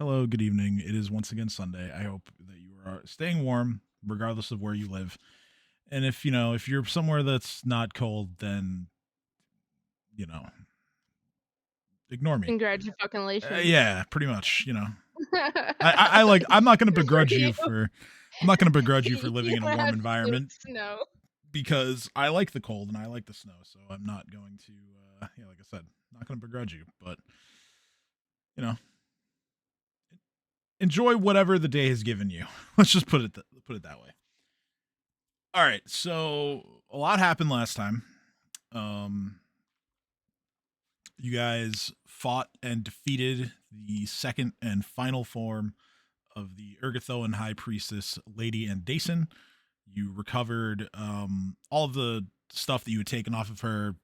Hello, good evening. It is once again Sunday. I hope that you are staying warm, regardless of where you live. And if you're somewhere that's not cold, then, you know, ignore me. Congratulations. Yeah, pretty much. I like. I'm not going to For begrudge you. you for. I'm not going to begrudge you for living You in a warm had to deal with environment snow. because I like the cold and I like the snow. So I'm not going to. Yeah, like I said, not going to begrudge you, but you know, enjoy whatever the day has given you. Let's just put it that way. All right, so a lot happened last time. Um, you guys fought and defeated the second and final form of the Urgathoan High Priestess, Lady Andason. You recovered all of the stuff that you had taken off of her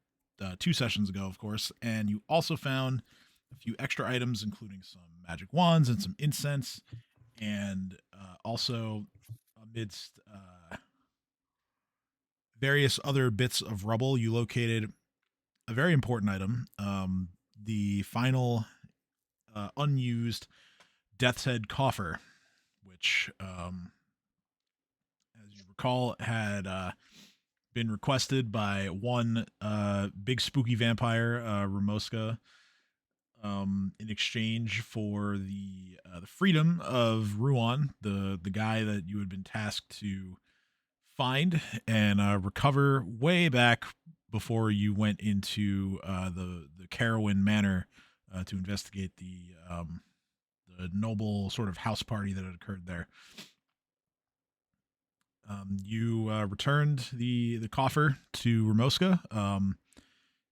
2 sessions ago, of course, and you also found a few extra items, including some magic wands and some incense, and also amidst various other bits of rubble, you located a very important item, the final unused Death's Head coffer, which, as you recall, had been requested by one big spooky vampire, Ramoska, in exchange for the freedom of Ruan, the guy that you had been tasked to find and recover way back before you went into the Carowin Manor to investigate the noble sort of house party that had occurred there. You returned the coffer to Ramoska.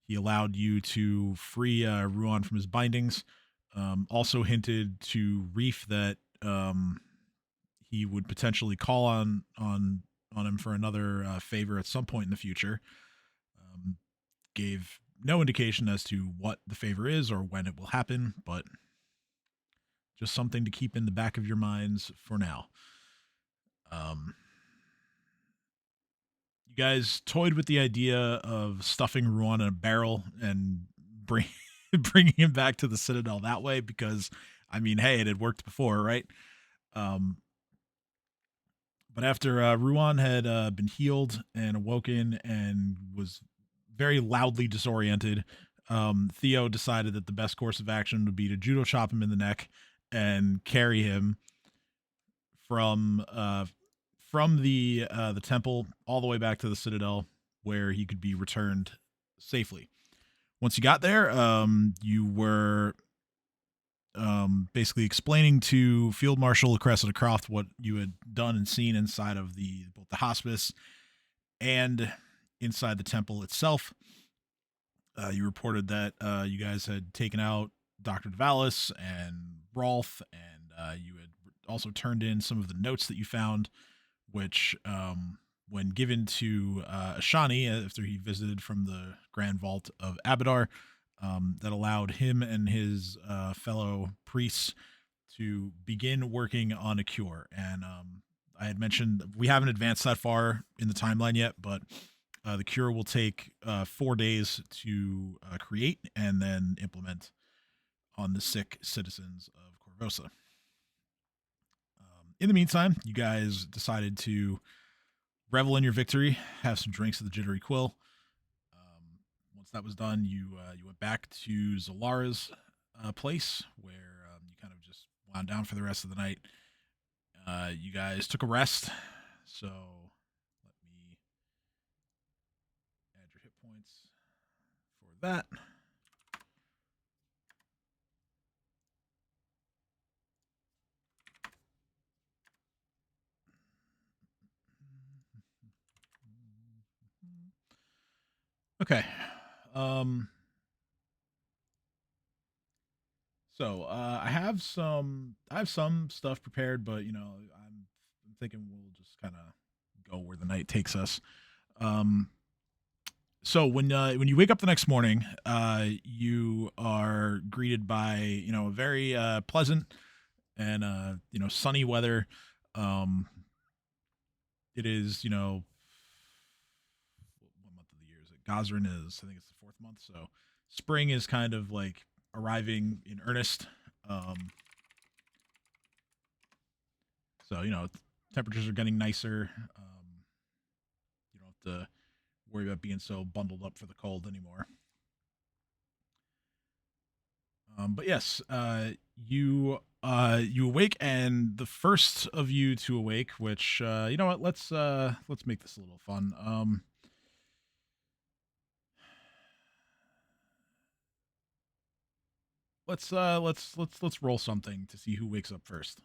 He allowed you to free Ruan from his bindings. Also hinted to Reef that he would potentially call on him for another favor at some point in the future. Um, Gave no indication as to what the favor is or when it will happen, but just something to keep in the back of your minds for now. Um, you guys toyed with the idea of stuffing Ruan in a barrel and bringing him back to the Citadel that way because, I mean, hey, it had worked before, right? Um, but after Ruan had been healed and awoken and was very loudly disoriented, Theo decided that the best course of action would be to judo chop him in the neck and carry him from the temple all the way back to the citadel, where he could be returned safely. Once you got there, you were basically explaining to Field Marshal Cressida Croft what you had done and seen inside of the both the hospice and inside the temple itself. You reported that you guys had taken out Dr. Davalis and Rolf, and you had also turned in some of the notes that you found, which, when given to Ashani after he visited from the Grand Vault of Abadar, that allowed him and his fellow priests to begin working on a cure. And I had mentioned we haven't advanced that far in the timeline yet, but the cure will take 4 days to create and then implement on the sick citizens of Corvosa. In the meantime, you guys decided to revel in your victory, have some drinks at the Jittery Quill. Once that was done, you went back to Zalara's place, where you kind of just wound down for the rest of the night. You guys took a rest, so let me add your hit points for that. Okay. Um. So I have some stuff prepared, but I'm thinking we'll just kind of go where the night takes us. Um. So when you wake up the next morning, you are greeted by a very pleasant and sunny weather. Um. It is what month of the year is it? Gazrin is, I think it's the fourth month. So spring is kind of like arriving in earnest. Um, So temperatures are getting nicer. You don't have to worry about being so bundled up for the cold anymore. But yes, you awake, and the first of you to awake, which you know what, let's make this a little fun. Let's roll something to see who wakes up first,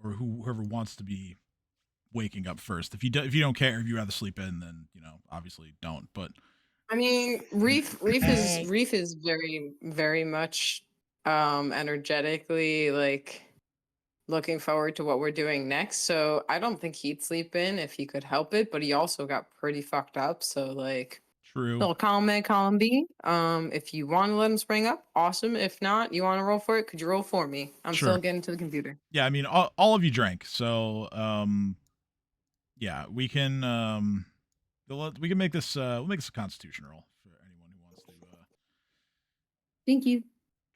or whoever wants to be waking up first. If you don't care, if you rather sleep in, then obviously don't. But I mean, Reef is Hey. Reef is very much energetically like looking forward to what we're doing next. So I don't think he'd sleep in if he could help it, but he also got pretty fucked up. So like true. little column A, column B. If you want to let him spring up, awesome. If not, you want to roll for it, could you roll for me? I'm Sure. still getting to the computer. Yeah, I mean, all of you drank, so yeah, we can make this we'll make this a constitution roll for anyone who wants to Thank you.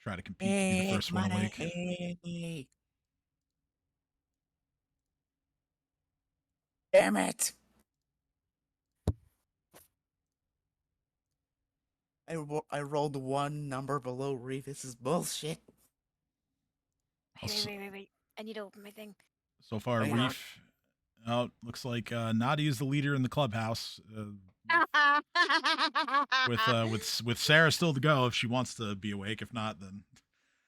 try to compete to be the first one awake. Hey. Damn it. I rolled one number below Reef. This is bullshit. Wait. I need to open my thing. So far, Wait. Reef. Oh, looks like Nadi is the leader in the clubhouse. With Sarah still to go if she wants to be awake. If not, then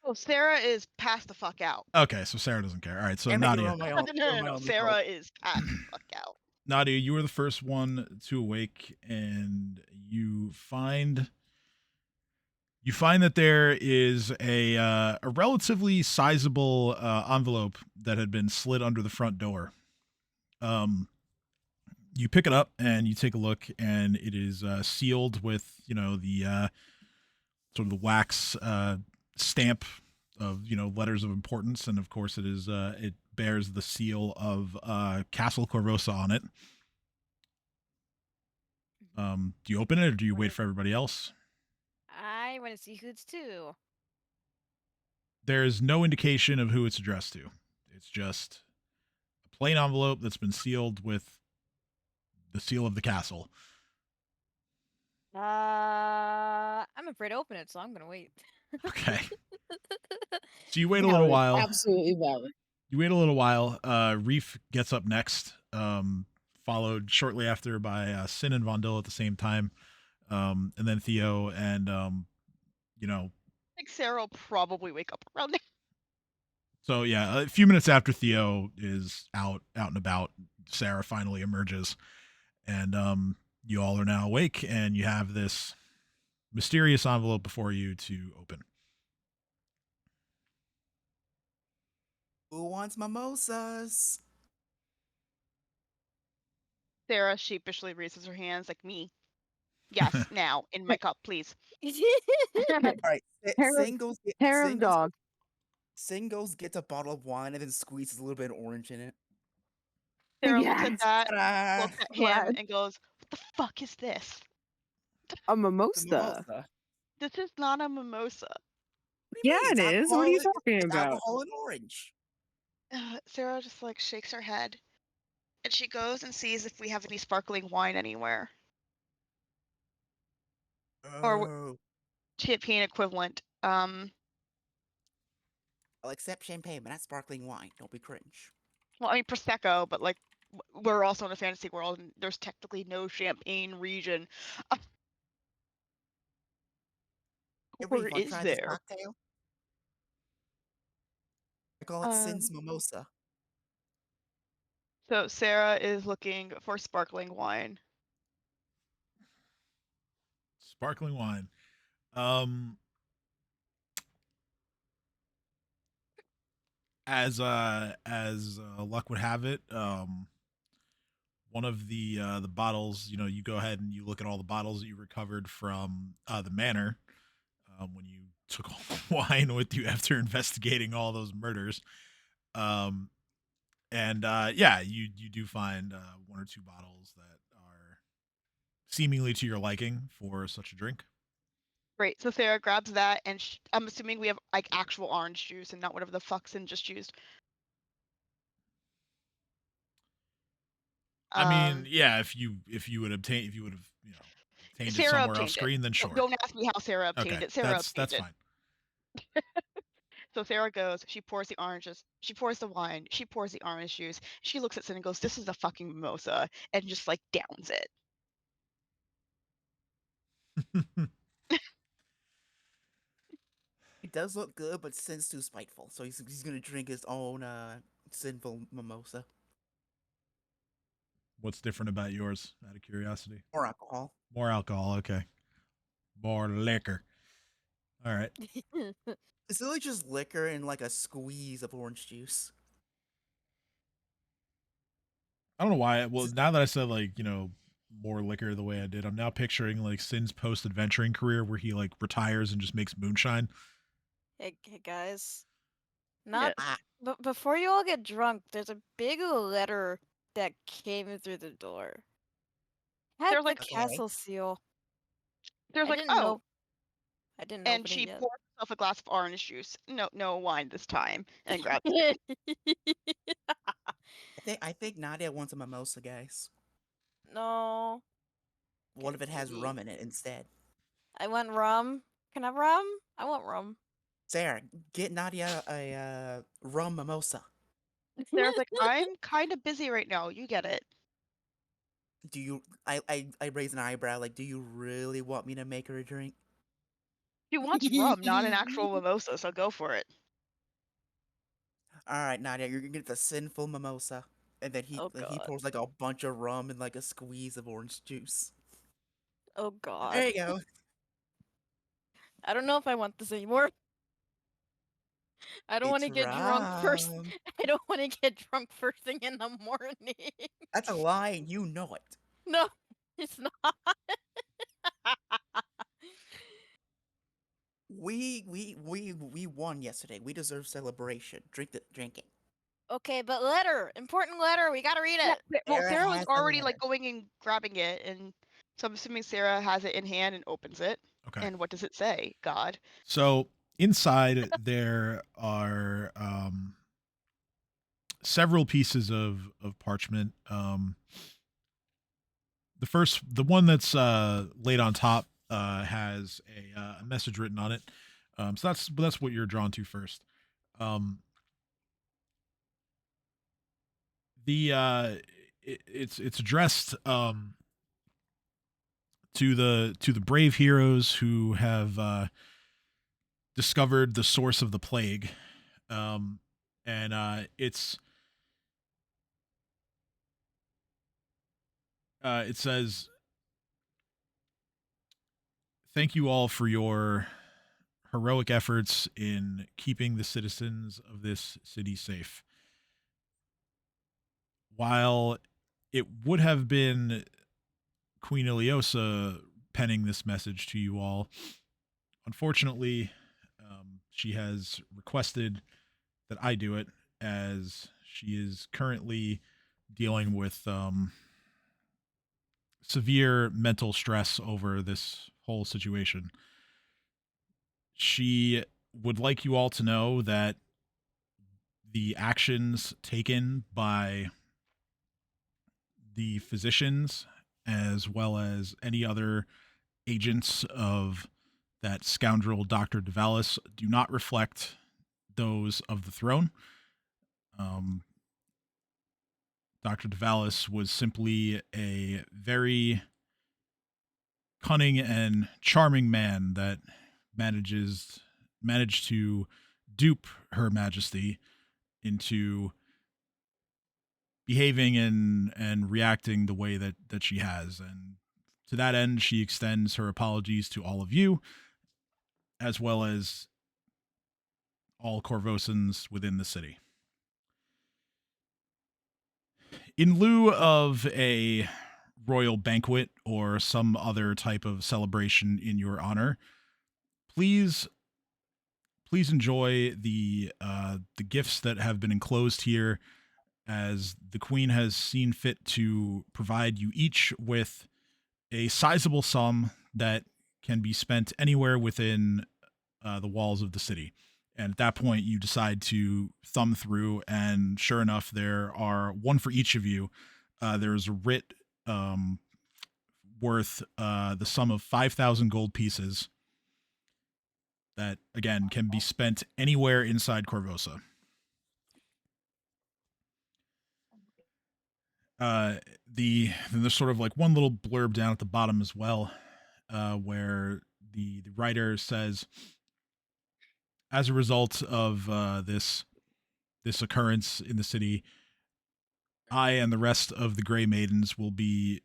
Oh, Sarah is passed the fuck out. okay. So Sarah doesn't care. All right. So Damn it, you're Nadia, on my own- you're on my own Sarah control. is passed the fuck out. Nadia, you were the first one to awake, and you find that there is a relatively sizable envelope that had been slid under the front door. You pick it up and you take a look, and it is sealed with the sort of the wax stamp of letters of importance, and of course it bears the seal of Castle Corvosa on it. Do you open it, or do you wait for everybody else? I want to see who it's to. There's no indication of who it's addressed to. It's just a plain envelope that's been sealed with the seal of the castle. I'm afraid to open it, so I'm gonna wait. Okay. So you wait a little while. Absolutely valid. You wait a little while. Reef gets up next, followed shortly after by Sin and Vondel at the same time, and then Theo, and I think Sarah will probably wake up around now. so yeah, a few minutes after Theo is out and about, Sarah finally emerges, and you all are now awake, and you have this mysterious envelope before you to open. Who wants mimosas? Sarah sheepishly raises her hands like me. Yes, now, in my cup, please. All right, Hair of dog. Singles gets a bottle of wine and then squeezes a little bit of orange in it. Sarah looks at Yes. that, Ta-da! looks at him, Glad. and goes, "What the fuck is this? A The mimosa. mimosa. This is not a mimosa." What do you Yeah, mean? it It's is. What are you alcohol- talking it's about? alcohol and orange. Sarah just like shakes her head, and she goes and sees if we have any sparkling wine anywhere, or Oh, champagne equivalent. I'll accept champagne, but not sparkling wine. Don't be cringe. Well, I mean prosecco, but like we're also in a fantasy world, and there's technically no champagne region. Hey, Or Reef, wanna is try this there? cocktail? I call it Sin's Mimosa. So Sarah is looking for sparkling wine. Sparkling wine. As luck would have it, one of the bottles, you go ahead and you look at all the bottles that you recovered from the manor when you took all the wine with you after investigating all those murders. Um, and yeah, you do find one or two bottles that are seemingly to your liking for such a drink. Great. So Sarah grabs that, and I'm assuming we have like actual orange juice and not whatever the fuck Sin just used. I mean, yeah, if you would have obtained it Sarah somewhere off obtained it. screen, then sure. Don't ask me how Sarah obtained Okay, it. Sarah that's obtained it. fine. So Sarah goes, she pours the oranges, she pours the wine, she pours the orange juice. She looks at Sin and goes, "This is a fucking mimosa," and just like downs it. It does look good, but Sin's too spiteful, so he's gonna drink his own sinful mimosa. What's different about yours, out of curiosity? Or alcohol. More alcohol, okay. More liquor. All right. It's really just liquor and like a squeeze of orange juice. I don't know why. Well, now that I said more liquor the way I did, I'm now picturing like Sin's post adventuring career where he like retires and just makes moonshine. Hey, guys. Not Ah, but before you all get drunk, there's a big letter that came through the door. Had They're the like, Okay. castle seal. There's I like, didn't "Oh," know. I didn't and open she it yet. pours herself a glass of orange juice. No wine this time, and grabs it. I think Nadia wants a mimosa, guys. No. What if it has Ye- rum in it instead? I want rum. Can I have rum? I want rum. Sarah, get Nadia a rum mimosa. Sarah's like, "I'm kind of busy right now. You get it." Do you? I raise an eyebrow. Like, do you really want me to make her a drink? She wants rum, not an actual mimosa, so go for it. All right, Nadia, you're gonna get the sinful mimosa, and then he Oh, he God. pours like a bunch of rum and like a squeeze of orange juice. Oh, There God. you go. I don't know if I want this anymore. I don't want to It's get drunk first. rum. I don't want to get drunk first thing in the morning. That's a lie, and you know it. No, it's not. We won yesterday. We deserve celebration. Drink it. Okay, but letter. Important letter. We gotta read Well, it. well, Sarah Sarah was has the already like letter. going and grabbing it, and so I'm assuming Sarah has it in hand and opens it. Okay. And what does it say? God. So inside there are several pieces of parchment. The one that's laid on top has a message written on it. So that's what you're drawn to first. Um, it's addressed to the brave heroes who have discovered the source of the plague, and it says, "Thank you all for your heroic efforts in keeping the citizens of this city safe. While it would have been Queen Iliosa penning this message to you all, unfortunately, she has requested that I do it, as she is currently dealing with severe mental stress over this whole situation. She would like you all to know that the actions taken by the physicians, as well as any other agents of that scoundrel Dr. DeValis, do not reflect those of the throne. Dr. DeValis was simply a very cunning and charming man that managed to dupe Her Majesty into behaving and reacting the way that she has. And to that end, she extends her apologies to all of you, as well as all Corvosans within the city. In lieu of a royal banquet or some other type of celebration in your honor, please enjoy the gifts that have been enclosed here, as the Queen has seen fit to provide you each with a sizable sum that can be spent anywhere within the walls of the city. And at that point, you decide to thumb through, and sure enough, there are one for each of you there's a writ worth the sum of 5,000 gold pieces that, again, can be spent anywhere inside Corvosa. Then there's sort of like one little blurb down at the bottom as well, where the writer says, as a result of this occurrence in the city, I and the rest of the Grey Maidens will be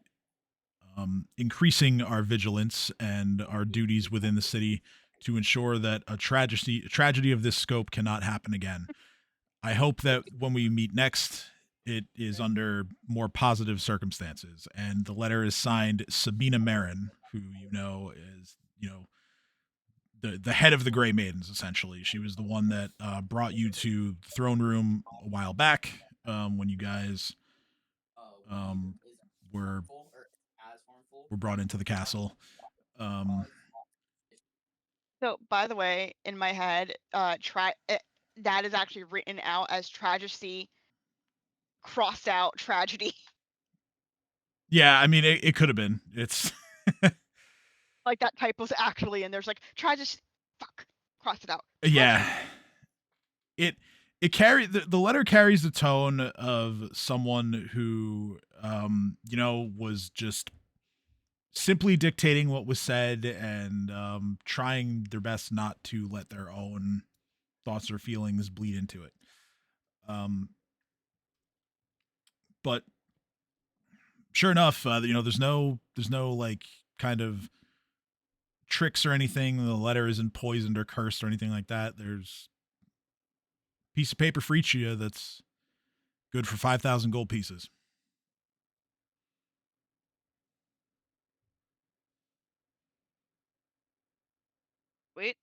increasing our vigilance and our duties within the city to ensure that a tragedy of this scope cannot happen again. I hope that when we meet next, it is under more positive circumstances. And the letter is signed Sabina Marin, who is the head of the Grey Maidens. Essentially, she was the one that brought you to the throne room a while back when you guys were brought into the castle. So, by the way, in my head, that is actually written out as tragedy, crossed out tragedy. Yeah, I mean, it could have been. It's Like that typo's actually, and there's like tragedy, fuck, cross it out. yeah. Tragedy. It carry the letter carries the tone of someone who was just simply dictating what was said and trying their best not to let their own thoughts or feelings bleed into it. But sure enough, there's no like kind of tricks or anything. The letter isn't poisoned or cursed or anything like that. There's a piece of paper for each of you that's good for 5,000 gold pieces. Wait.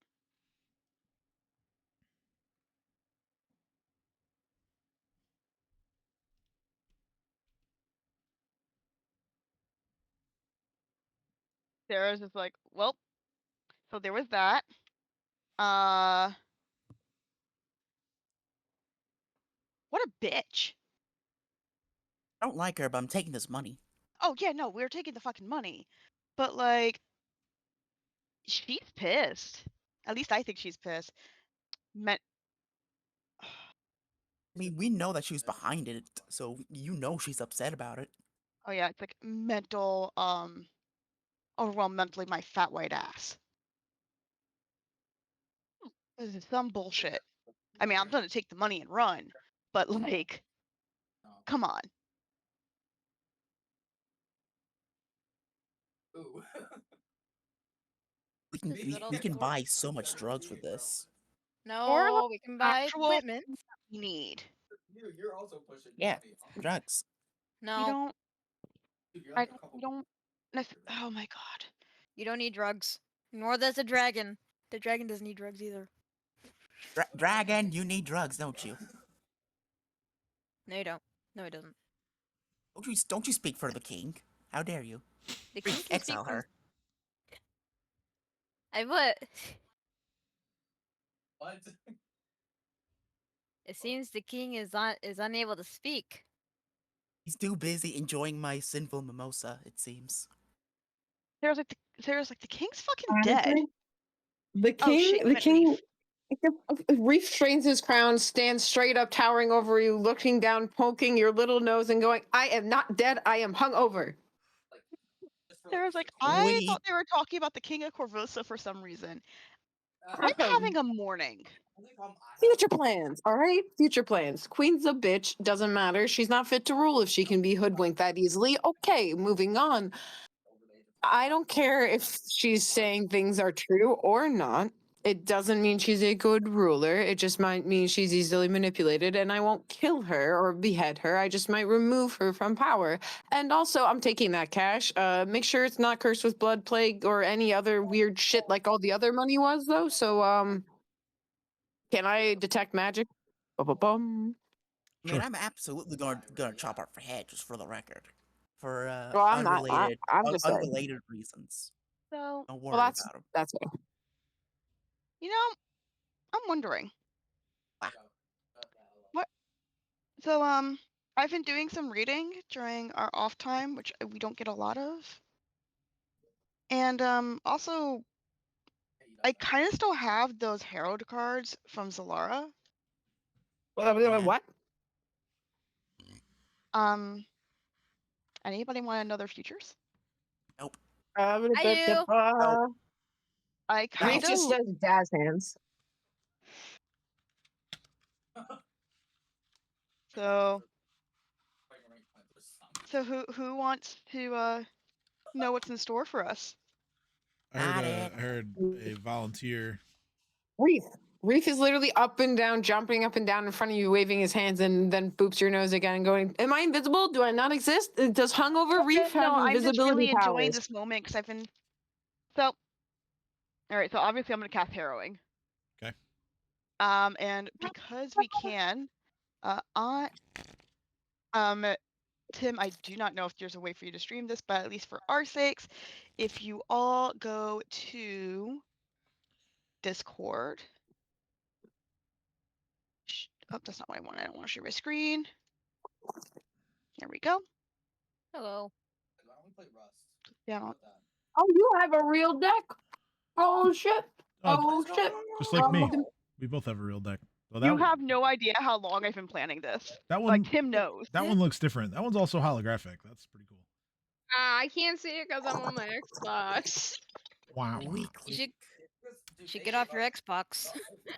Sarah's just like, well, so there was that. What a bitch. I don't like her, but I'm taking this money. Oh yeah, no, we're taking the fucking money. But like, she's pissed. At least I think she's pissed. I mean, we know that she was behind it, so she's upset about it. Oh yeah, it's like mental, overwhelmed mentally my fat white ass. This is some bullshit. I mean, I'm gonna take the money and run, but like, come on. We can buy so much drugs with this. Or like No, we can buy actual equipment. we need. Yeah, drugs. You No, don't. You don't. Oh my god. you don't need drugs. Nor does the dragon. The dragon doesn't need drugs either. Dragon, you need drugs, don't you? No, you don't. No, it doesn't. Don't you speak for the king? How dare you? The king can speak Exile for- her. I would. What? It seems the king is unable to speak. He's too busy enjoying my sinful mimosa, it seems. Sarah's like the king's fucking dead. Honestly, the Oh king, shit, the went king, Reef. Reef strains his crown, stands straight up, towering over you, looking down, poking your little nose, and going, "I am not dead. I am hungover." Sarah's like, I Wait. thought they were talking about the king of Corvosa for some reason. I'm having a morning. Future plans, all right? Future plans. Queen's a bitch. Doesn't matter. She's not fit to rule if she can be hoodwinked that easily. Okay, moving on. I don't care if she's saying things are true or not. It doesn't mean she's a good ruler. It just might mean she's easily manipulated, and I won't kill her or behead her. I just might remove her from power. And also, I'm taking that cash. Make sure it's not cursed with blood plague or any other weird shit like all the other money was, though. So, can I detect magic? Bum. I mean, I'm absolutely gonna chop off her head, just for the record. For Well, I'm not. I'm just saying. unrelated reasons. So, Don't worry Well, about them. that's fair. you know, I'm wondering. Wow. What? So, I've been doing some reading during our off time, which we don't get a lot of. And also, I kind of still have those Herald cards from Zalara. What? Anybody want to know their futures? Nope. I do. I kind Reef of. just does jazz hands. So who wants to know what's in store for us? I Got it. heard a volunteer. Reef is literally up and down, jumping up and down in front of you, waving his hands, and then boops your nose again and going, "Am I invisible? Do I not exist? Does hungover Reef have No, I'm just invisibility really enjoying powers?" this moment because I've been. So, all right. So obviously I'm gonna cast harrowing. Okay. And because we can, Tim, I do not know if there's a way for you to stream this, but at least for our sakes, if you all go to Discord. Oh, that's not what I want. I don't want to share my screen. There we go. Hello. Yeah. Oh, you have a real deck. Oh shit. Oh shit. Just like me. We both have a real deck. Well, You have no idea how long I've been planning this. That one, like Tim knows. That one looks different. That one's also holographic. That's pretty cool. I can't see it because I'm on my Xbox. Wow. You should get off your Xbox.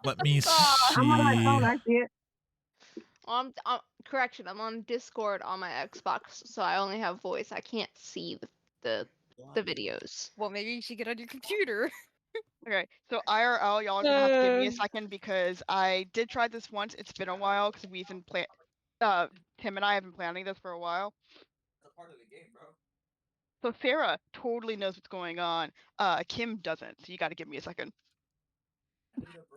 Let me see. I'm on my phone. I see it. Correction, I'm on Discord on my Xbox, so I only have voice. I can't see the videos. Well, maybe you should get on your computer. Okay, so IRL, y'all are gonna have to give me a second because I did try this once. It's been a while because we've been Tim and I have been planning this for a while. It's a part of the game, bro. So Sarah totally knows what's going on. Kim doesn't. So you got to give me a second.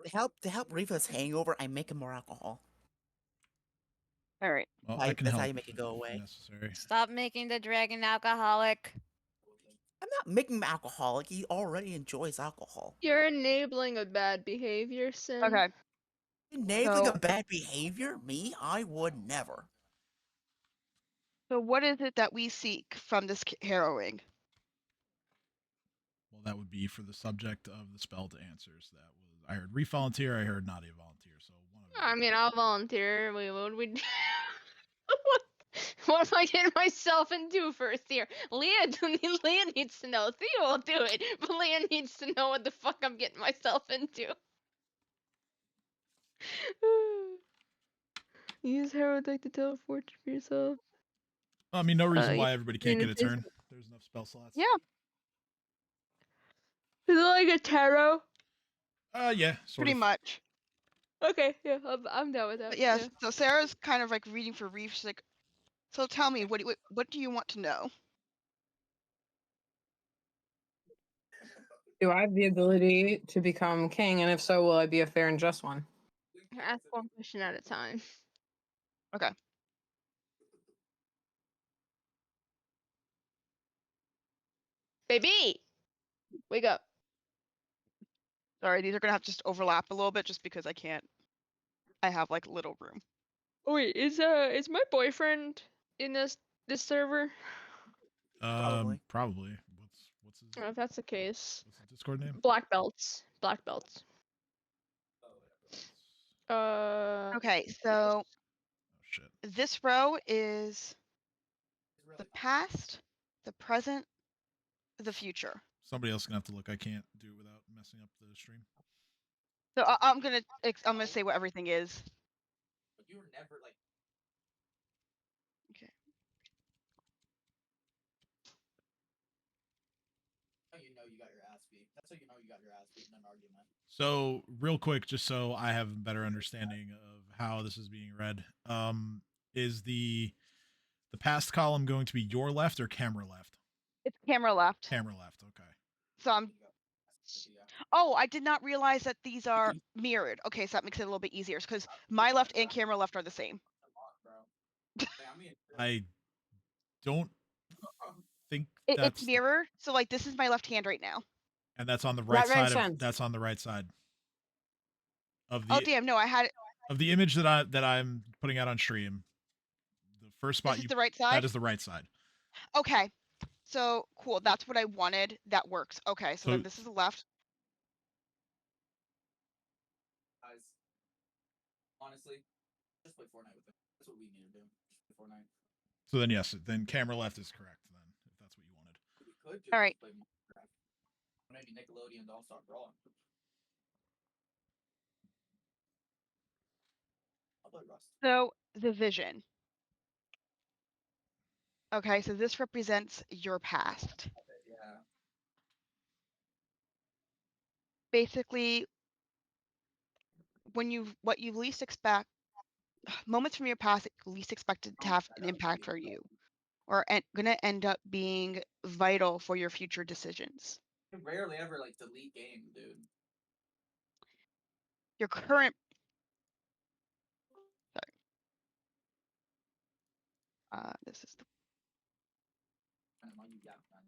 To help Riva's hangover, I make him more alcohol. All right. Well, I can That's help how you make it go if away. necessary. Stop making the dragon alcoholic. I'm not making him alcoholic. He already enjoys alcohol. You're enabling a bad behavior, Sin. Okay. Enabling a bad behavior? Me? I would never. So what is it that we seek from this harrowing? Well, that would be for the subject of the spell to answers. That was I heard Reef volunteer. I heard Nadia volunteer. So one of I mean, I'll volunteer. What would we do? What am I getting myself into first here? Leah needs to know. Theo will do it, but Leah needs to know what the fuck I'm getting myself into. Use Herald deck to teleport for yourself. I mean, no reason why everybody can't get a is- turn. There's enough spell slots. Yeah. Is it like a tarot? Yeah, sort Pretty of. much. Okay, yeah, I'm down with that. But yeah, so Sarah's kind of like reading for Reef. She's like, so tell me, what do you want to know? Do I have the ability to become king? And if so, will I be a fair and just one? Ask one question at a time. Okay. Baby! Wake up. Sorry, these are gonna have to just overlap a little bit just because I can't. I have like little room. Oh wait, is my boyfriend in this server? Probably. Probably. What's his? If that's the case. What's his Discord name? Black belts. Black belts. Okay, so Oh shit. this row is the past, the present, the future. Somebody else gonna have to look. I can't do it without messing up the stream. So I'm gonna say what everything is. But you were never like. Okay. You know you got your ass beat. That's how you know you got your ass beat in an argument. So real quick, just so I have a better understanding of how this is being read, is the past column going to be your left or camera left? It's camera left. Camera left. Okay. So I'm. Oh, I did not realize that these are mirrored. Okay, so that makes it a little bit easier because my left and camera left are the same. I don't think It's mirrored. So like this is my left hand right now. And that's on the right That makes side. sense. That's on the right side of the Oh damn! No, I had it. of the image that I'm putting out on stream. The First spot This is the right side? that is the right side. Okay. So cool. That's what I wanted. That works. Okay. So So- then this is the left. Guys, honestly, just play Fortnite with them. That's what we need to do. Just play Fortnite. So then yes, then camera left is correct then, if that's what you wanted. We could just All right. play Minecraft. Maybe Nickelodeon's All-Star Brawl. I'll play Rust. So the vision. Okay, so this represents your past. Yeah. Basically, what you least expect, moments from your past that you least expected to have an impact for you, or gonna end up being vital for your future decisions. I rarely ever like delete game, dude. Your current. Sorry. This is the. Yeah, man.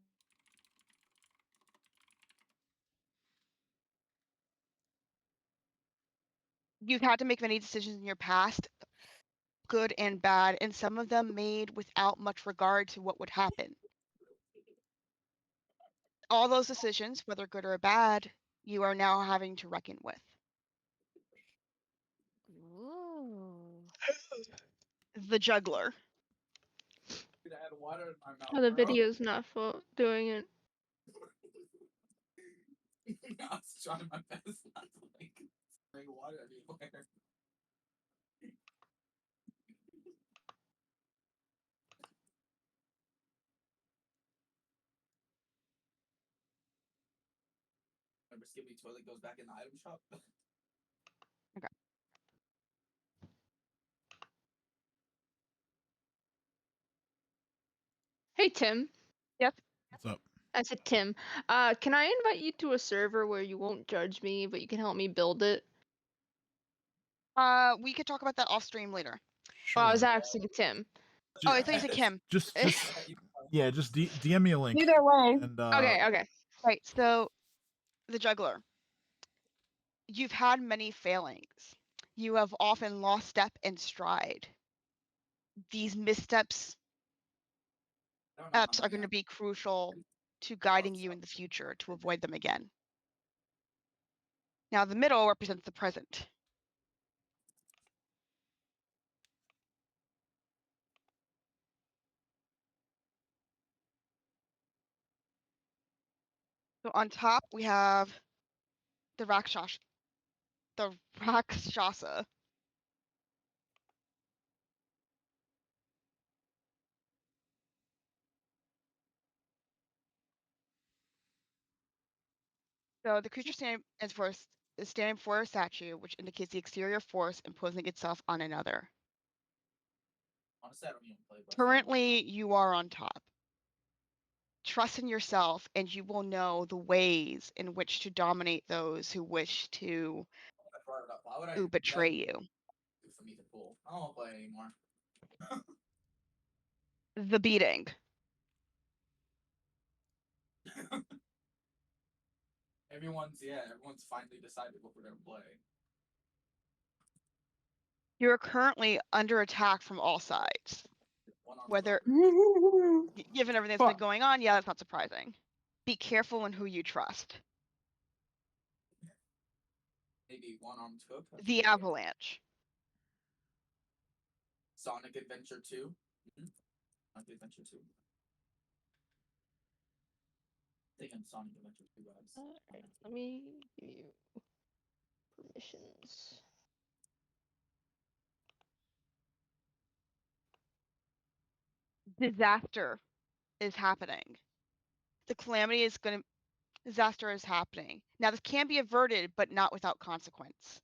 You've had to make many decisions in your past, good and bad, and some of them made without much regard to what would happen. All those decisions, whether good or bad, you are now having to reckon with. Ooh. The juggler. Dude, I had water in my mouth. Oh, the bro. video's not doing it. I was trying my best not to like bring water everywhere. Remember, Skippy toilet goes back in the item shop. Okay. Hey, Tim. Yep. What's up? I said Tim. Can I invite you to a server where you won't judge me, but you can help me build it? We could talk about that off stream later. Well, I was Sure. asking Tim. Oh, I thought you said Kim. Just yeah, just DM me a link. Either way. And Okay. Right, so the juggler. You've had many failings. You have often lost step and stride. These missteps are going to be crucial to guiding you in the future to avoid them again. Now, the middle represents the present. So on top, we have the Rakshasa. The Rakshasa. So the creature standing is standing for a statue, which indicates the exterior force imposing itself on another. Honestly, I don't even play Rust. Currently, you are on top. Trust in yourself, and you will know the ways in which to dominate those who wish to I brought it up. Why would I betray you. for me to pull? I don't want to play anymore. The beating. Everyone's finally decided what we're gonna play. You are currently under attack from all sides. Whether, given everything that's been going on, yeah, that's not surprising. Be careful in who you trust. Maybe one-armed hook. The avalanche. Sonic Adventure 2. Sonic Adventure 2. Thinking Sonic Adventure 2 guys. Alright, let me give you permissions. Disaster is happening. The calamity is going to. Disaster is happening. Now, this can be averted, but not without consequence.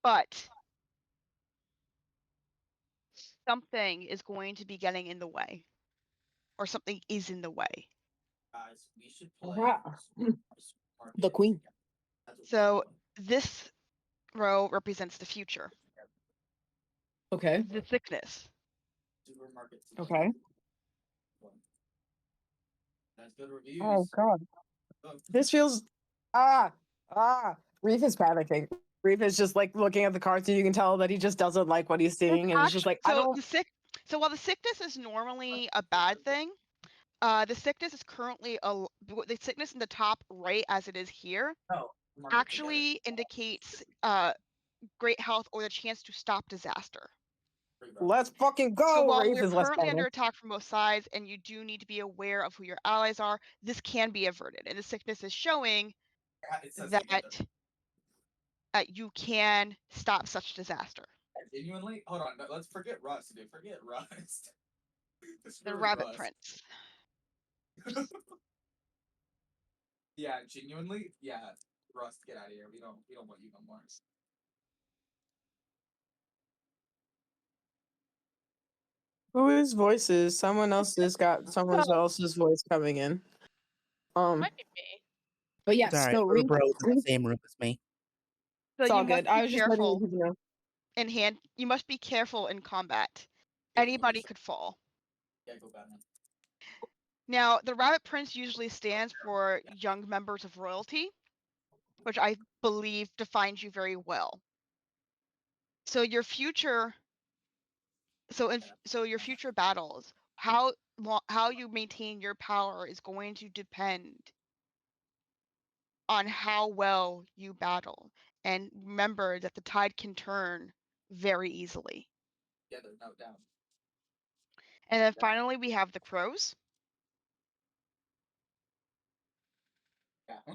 But something is going to be getting in the way, or something is in the way. Guys, we should play The Queen. So this row represents the future. Okay. The thickness. Supermarket. Okay. That's good reviews. Oh God. This feels Reef is panicking. Reef is just like looking at the cards, and you can tell that he just doesn't like what he's seeing, and he's just like, I don't. So while the sickness is normally a bad thing, the sickness is currently the sickness in the top right as it is here actually indicates great health or the chance to stop disaster. Let's fucking go. So while Reef we're is less currently better. under attack from both sides, and you do need to be aware of who your allies are, this can be averted, and the sickness is showing that you can stop such disaster. Genuinely, hold on. Let's forget Rust, dude. Forget Rust. The Rabbit Prince. Yeah, genuinely, yeah. Rust, get out of here. We don't want you no more. Whose voices? Someone else's got someone else's voice coming in. Might be me. But yes, Sorry, no, little Reef, bro was in the Reef, same room as me. So it's you all must good. I be was just letting careful you know. in hand. You must be careful in combat. Anybody could fall. Yeah, go Batman. Now, the Rabbit Prince usually stands for young members of royalty, which I believe defines you very well. So your future, your future battles, how you maintain your power is going to depend on how well you battle. And remember that the tide can turn very easily. Yeah, there's no doubt. And then finally, we have the crows. Yeah.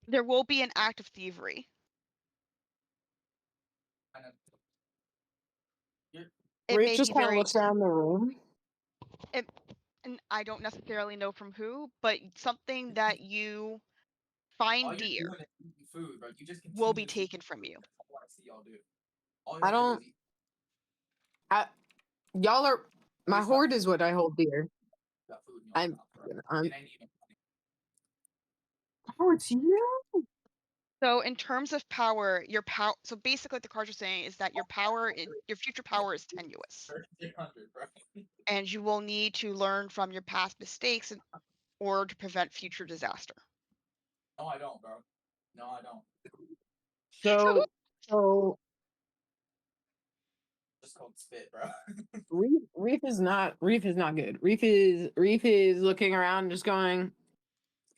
There will be an act of thievery. It Reef may just be kind of very, looks around the room. and I don't necessarily know from who, but something that you find dear Food, bro. You just will be continuously taken from you. That's all I see y'all do. All I y'all do don't. is eat. Y'all are. My Please hoard stop. is what I hold dear. Got food in y'all's mouth, bro. I'm. It ain't even funny. Oh, it's you. So in terms of power, your power. So basically, what the cards are saying is that your future power is tenuous, 300, bro. and you will need to learn from your past mistakes in order to prevent future disaster. No, I don't, bro. No, I don't. So Just called spit, bro. Reef is not good. Reef is looking around, just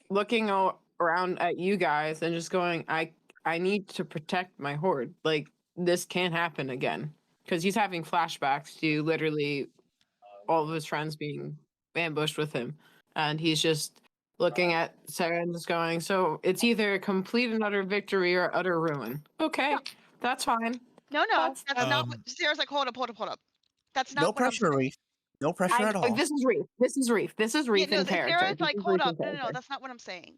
looking around at you guys, and just going, I need to protect my hoard. Like, this can't happen again, because he's having flashbacks to literally all of his friends being ambushed with him, and he's just looking at Sarah and just going, so it's either complete and utter victory or utter ruin. Okay, that's fine. No, That's not what Sarah's like. Hold up. That's not No what I'm pressure, saying. Reef. No pressure at all. This is Reef. This is Reef Yeah, in character. Sarah's like, hold up. No, Character. that's not what I'm saying.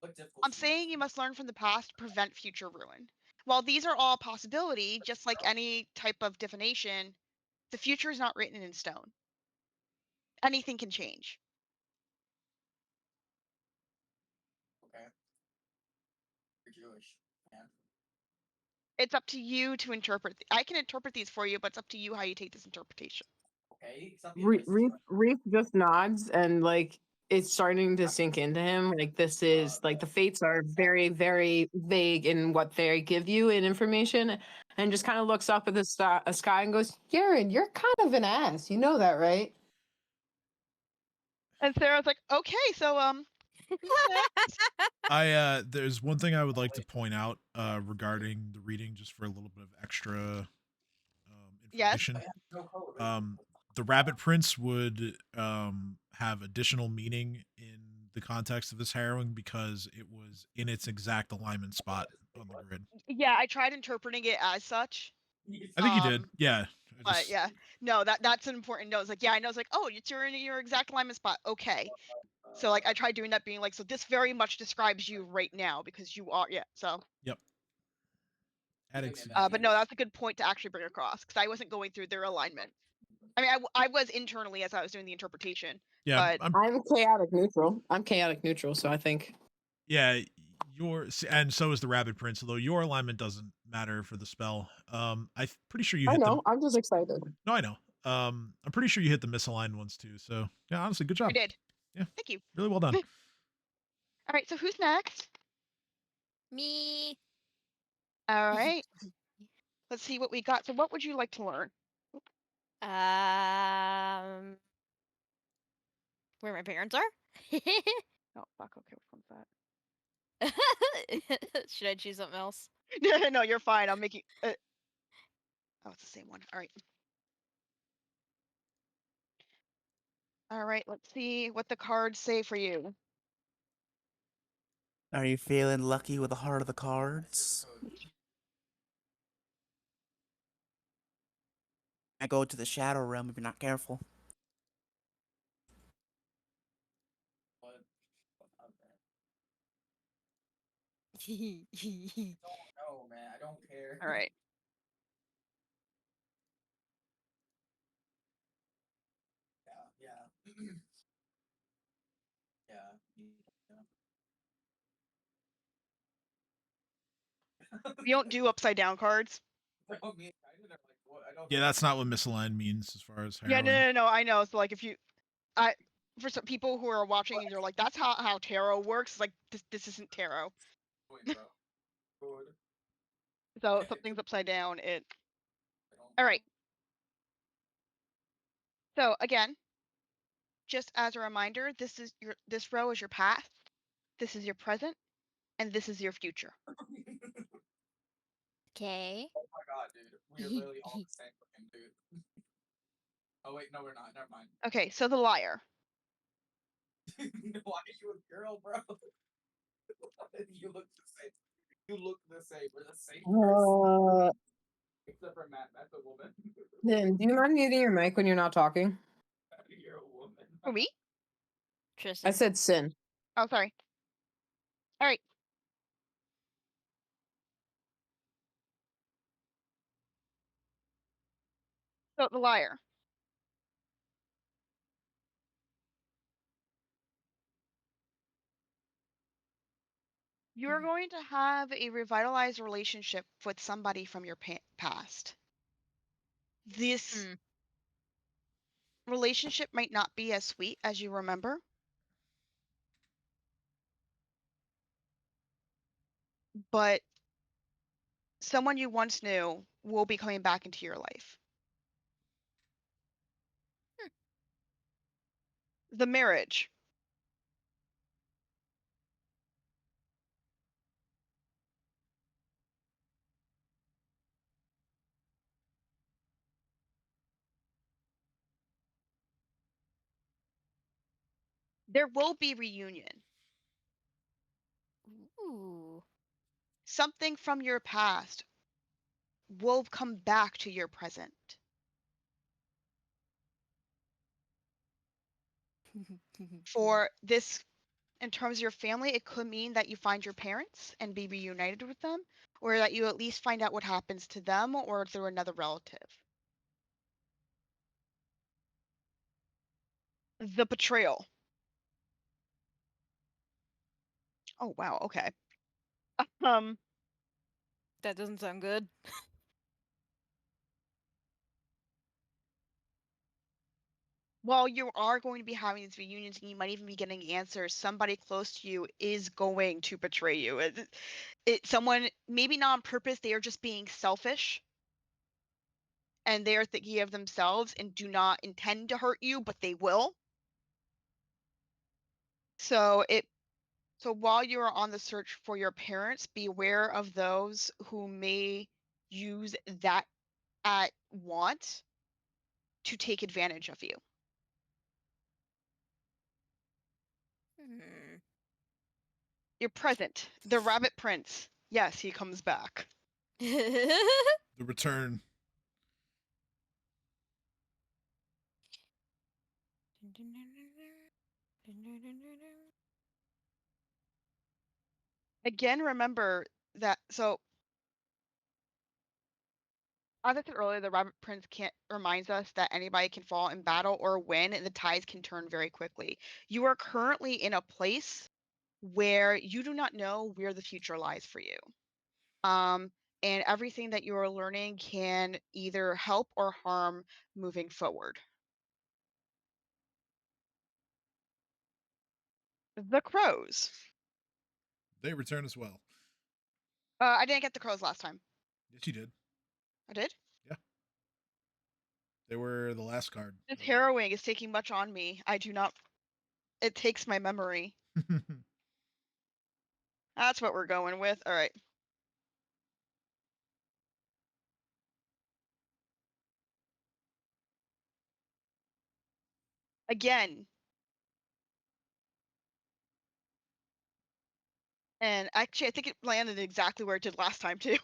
What difficult I'm saying you must learn from the past to prevent future ruin. While these are all a possibility, just like any type of divination, the future is not written in stone. Anything can change. Okay. You're Jewish, man. It's up to you to interpret. I can interpret these for you, but it's up to you how you take this interpretation. Okay. Stop being racist, bro. Reef just nods, and like it's starting to sink into him. Like, this is like the fates are very, very vague in what they give you in information, and just kind of looks up at the sky and goes, "Yaren, you're kind of an ass. You know that, right?" And Sarah's like, okay, so There's one thing I would like to point out regarding the reading, just for a little bit of extra yes. information. The Rabbit Prince would have additional meaning in the context of this harrowing because it was in its exact alignment spot on the grid. Yeah, I tried interpreting it as such. I think you did. Yeah. But yeah, no, that's an important note. It's like, yeah, I know. It's like, oh, you're in your exact alignment spot. Okay. So like, I tried doing that, being like, so this very much describes you right now because you are, yeah. So. Yep. But no, that's a good point to actually bring across because I wasn't going through their alignment. I mean, I was internally as I was doing the interpretation. Yeah, but I'm chaotic neutral. So I think. Yeah, and so is the Rabbit Prince, although your alignment doesn't matter for the spell. I'm pretty sure you I hit know. them. I'm just excited. No, I know. I'm pretty sure you hit the misaligned ones too. So yeah, honestly, good job. I did. Yeah. Thank you. Really well done. All right, so who's next? Me. All right. Let's see what we got. So what would you like to learn? Where my parents are? Oh, fuck. Okay, which one's that? Should I choose something else? No, you're fine. I'm making. Oh, it's the same one. All right. All right. Let's see what the cards say for you. Are you feeling lucky with the heart of the cards? I go to the shadow realm if you're not careful. But no, man, I don't care. All right. Yeah. We don't do upside down cards. Yeah, that's not what misaligned means as far as Yeah, harrowing. no. I know. So like, if you, for some people who are watching and they're like, that's how tarot works. It's like this isn't tarot. So if something's upside down, it. All right. So again, just as a reminder, this row is your past, this is your present, and this is your future. Okay. Oh my god, dude. We are literally all the same looking dude. Oh wait, no, we're not. Never mind. Okay, so the liar. Why are you a girl, bro? You look the same. You look the same. We're the same person. Except for Matt. Matt's a woman. Then, do you mind muting your mic when you're not talking? You're a woman. For me? Tristan. I said sin. Oh, sorry. All right. So the liar. You're going to have a revitalized relationship with somebody from your past. This relationship might not be as sweet as you remember, but someone you once knew will be coming back into your life. The marriage. There will be reunion. Ooh. Something from your past will come back to your present. For this, in terms of your family, it could mean that you find your parents and be reunited with them, or that you at least find out what happens to them or through another relative. The betrayal. Oh wow, okay. That doesn't sound good. While you are going to be having these reunions and you might even be getting answers, somebody close to you is going to betray you. Someone, maybe not on purpose, they are just being selfish and they are thinking of themselves and do not intend to hurt you, but they will. So while you are on the search for your parents, be aware of those who may use that at want to take advantage of you. Your present, the Rabbit Prince. Yes, he comes back. The return. Again, remember that. So, as I said earlier, the Rabbit Prince reminds us that anybody can fall in battle or win, and the tides can turn very quickly. You are currently in a place where you do not know where the future lies for you. and everything that you are learning can either help or harm moving forward. The crows. They return as well. I didn't get the crows last time. Yes, you did. I did? Yeah. They were the last card. This harrowing is taking much on me. I do not. It takes my memory. That's what we're going with. All right. Again. And actually, I think it landed exactly where it did last time too.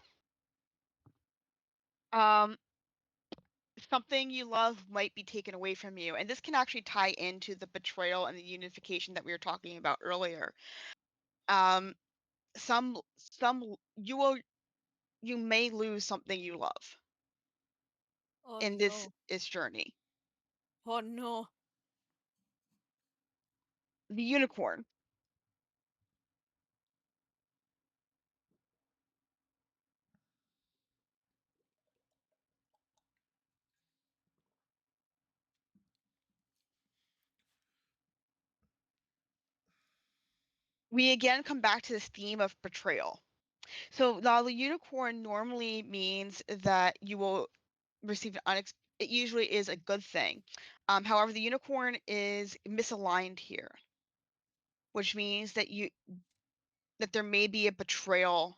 Something you love might be taken away from you, and this can actually tie into the betrayal and the unification that we were talking about earlier. Some you may lose something you love Oh in no. this journey. Oh no. The unicorn. We again come back to this theme of betrayal. So now the unicorn normally means that you will receive it usually is a good thing. However, the unicorn is misaligned here, which means that there may be a betrayal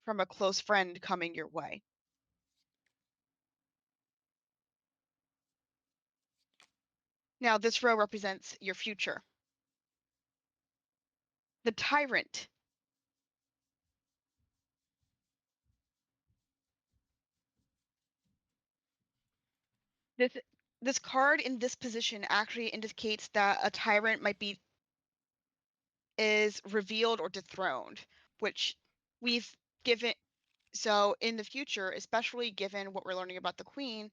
from a close friend coming your way. Now, this row represents your future. The tyrant. This card in this position actually indicates that a tyrant is revealed or dethroned, which we've given. So in the future, especially given what we're learning about the queen,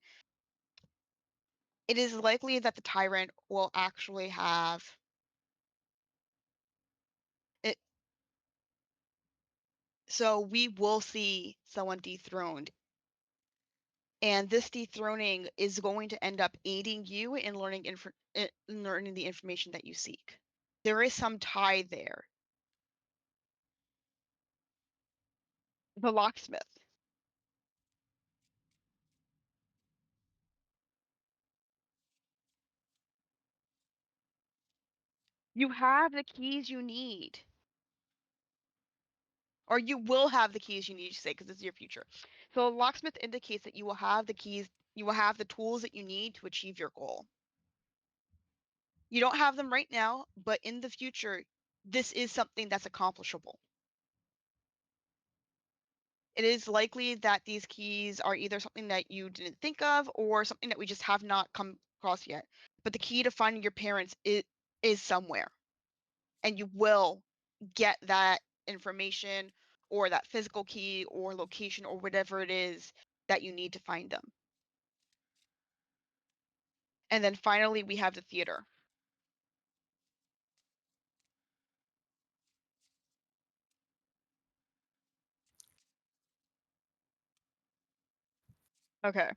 it is likely that the tyrant will actually have it. So we will see someone dethroned. And this dethroning is going to end up aiding you in learning the information that you seek. There is some tie there. The locksmith. You have the keys you need. Or you will have the keys you need to say, because this is your future. So a locksmith indicates that you will have the keys, you will have the tools that you need to achieve your goal. You don't have them right now, but in the future, this is something that's accomplishable. It is likely that these keys are either something that you didn't think of or something that we just have not come across yet. But the key to finding your parents is somewhere. And you will get that information or that physical key or location or whatever it is that you need to find them. And then finally, we have the theater. Okay.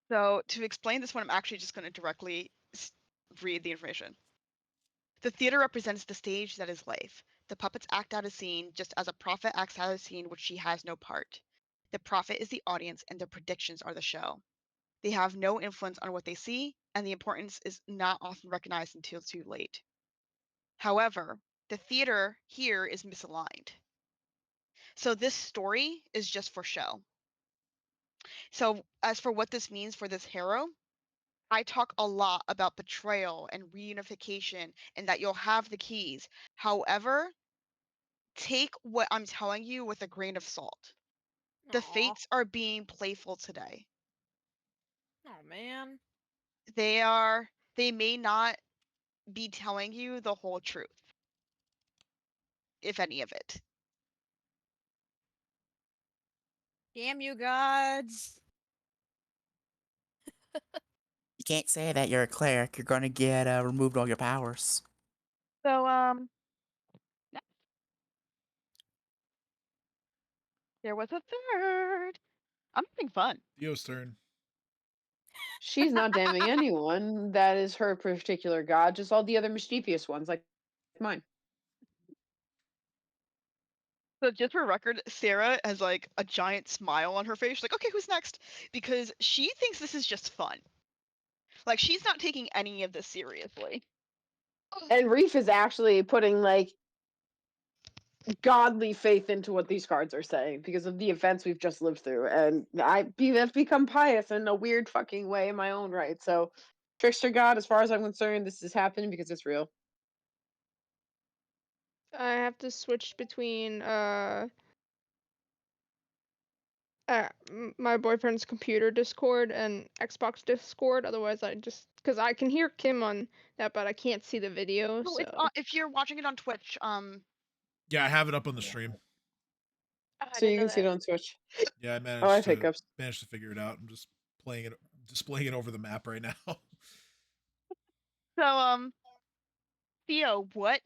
So to explain this one, I'm actually just going to directly read the information. The theater represents the stage that is life. The puppets act out a scene just as a prophet acts out a scene which she has no part. The prophet is the audience and their predictions are the show. They have no influence on what they see, and the importance is not often recognized until too late. However, the theater here is misaligned. So this story is just for show. So as for what this means for this hero, I talk a lot about betrayal and reunification and that you'll have the keys. However, take what I'm telling you with a grain of salt. The Aw. fates are being playful today. Oh man. They may not be telling you the whole truth, if any of it. Damn you gods. can't say that you're a cleric. You're gonna get removed all your powers. So there was a third. I'm having fun. Theo's turn. She's not damning anyone. That is her particular god. Just all the other mischievous ones, like mine. So just for record, Sarah has like a giant smile on her face. She's like, okay, who's next? Because she thinks this is just fun. Like she's not taking any of this seriously. And Reef is actually putting like godly faith into what these cards are saying because of the events we've just lived through. And have become pious in a weird fucking way in my own right. So, Trickster God, as far as I'm concerned, this is happening because it's real. I have to switch between my boyfriend's computer Discord and Xbox Discord. Otherwise, because I can hear Kim on that, but I can't see the video. No, So it's if you're watching it on Twitch, Yeah, I have it up on the stream. Oh, I So didn't you know can see it that. on Twitch. Yeah, I Oh, I have hiccups. managed to figure it out. I'm just displaying it over the map right now. So Theo, what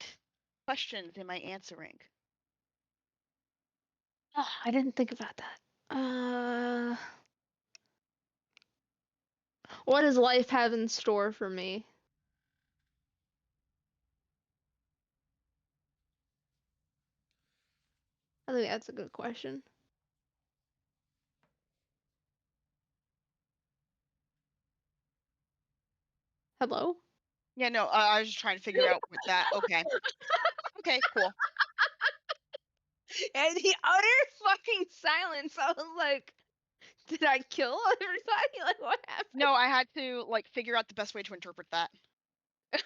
questions am I answering? Oh, I didn't think about that. What does life have in store for me? I think that's a good question. Hello? Yeah, no, I was just trying to figure out what that. Okay. Okay, cool. And the utter fucking silence. I was like, did I kill everybody? Like, what happened? No, I had to like figure out the best way to interpret that. Okay.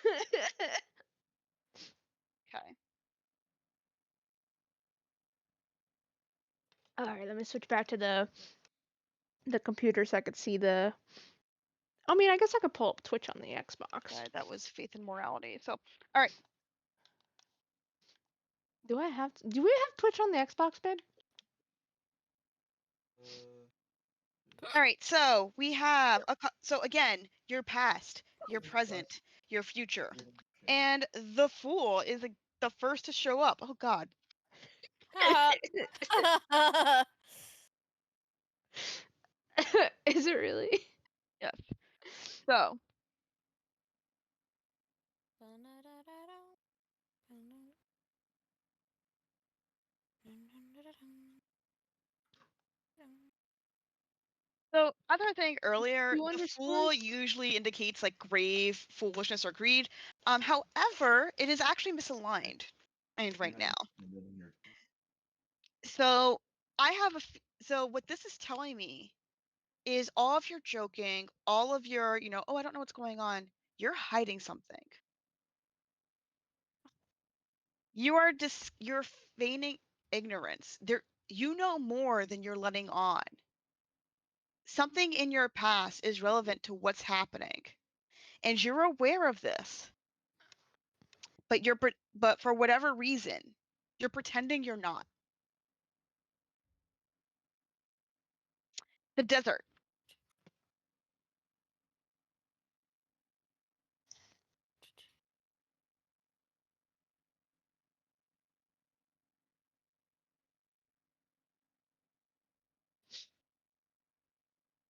All right, let me switch back to the computer so I could see the. I mean, I guess I could pull up Twitch on the Xbox. Okay, that was faith and morality. So, all right. Do we have Twitch on the Xbox, babe? All right, so we have so again, your past, your present, your future, and the Fool is the first to show up. Oh God. Is it really? Yes. So other thing earlier, You the Fool understand? usually indicates like grave foolishness or greed. However, it is actually misaligned, and right now. So I have so what this is telling me is all of your joking, all of your, oh, I don't know what's going on. You're hiding something. You're feigning ignorance. You know more than you're letting on. Something in your past is relevant to what's happening, and you're aware of this. But for whatever reason, you're pretending you're not. The desert.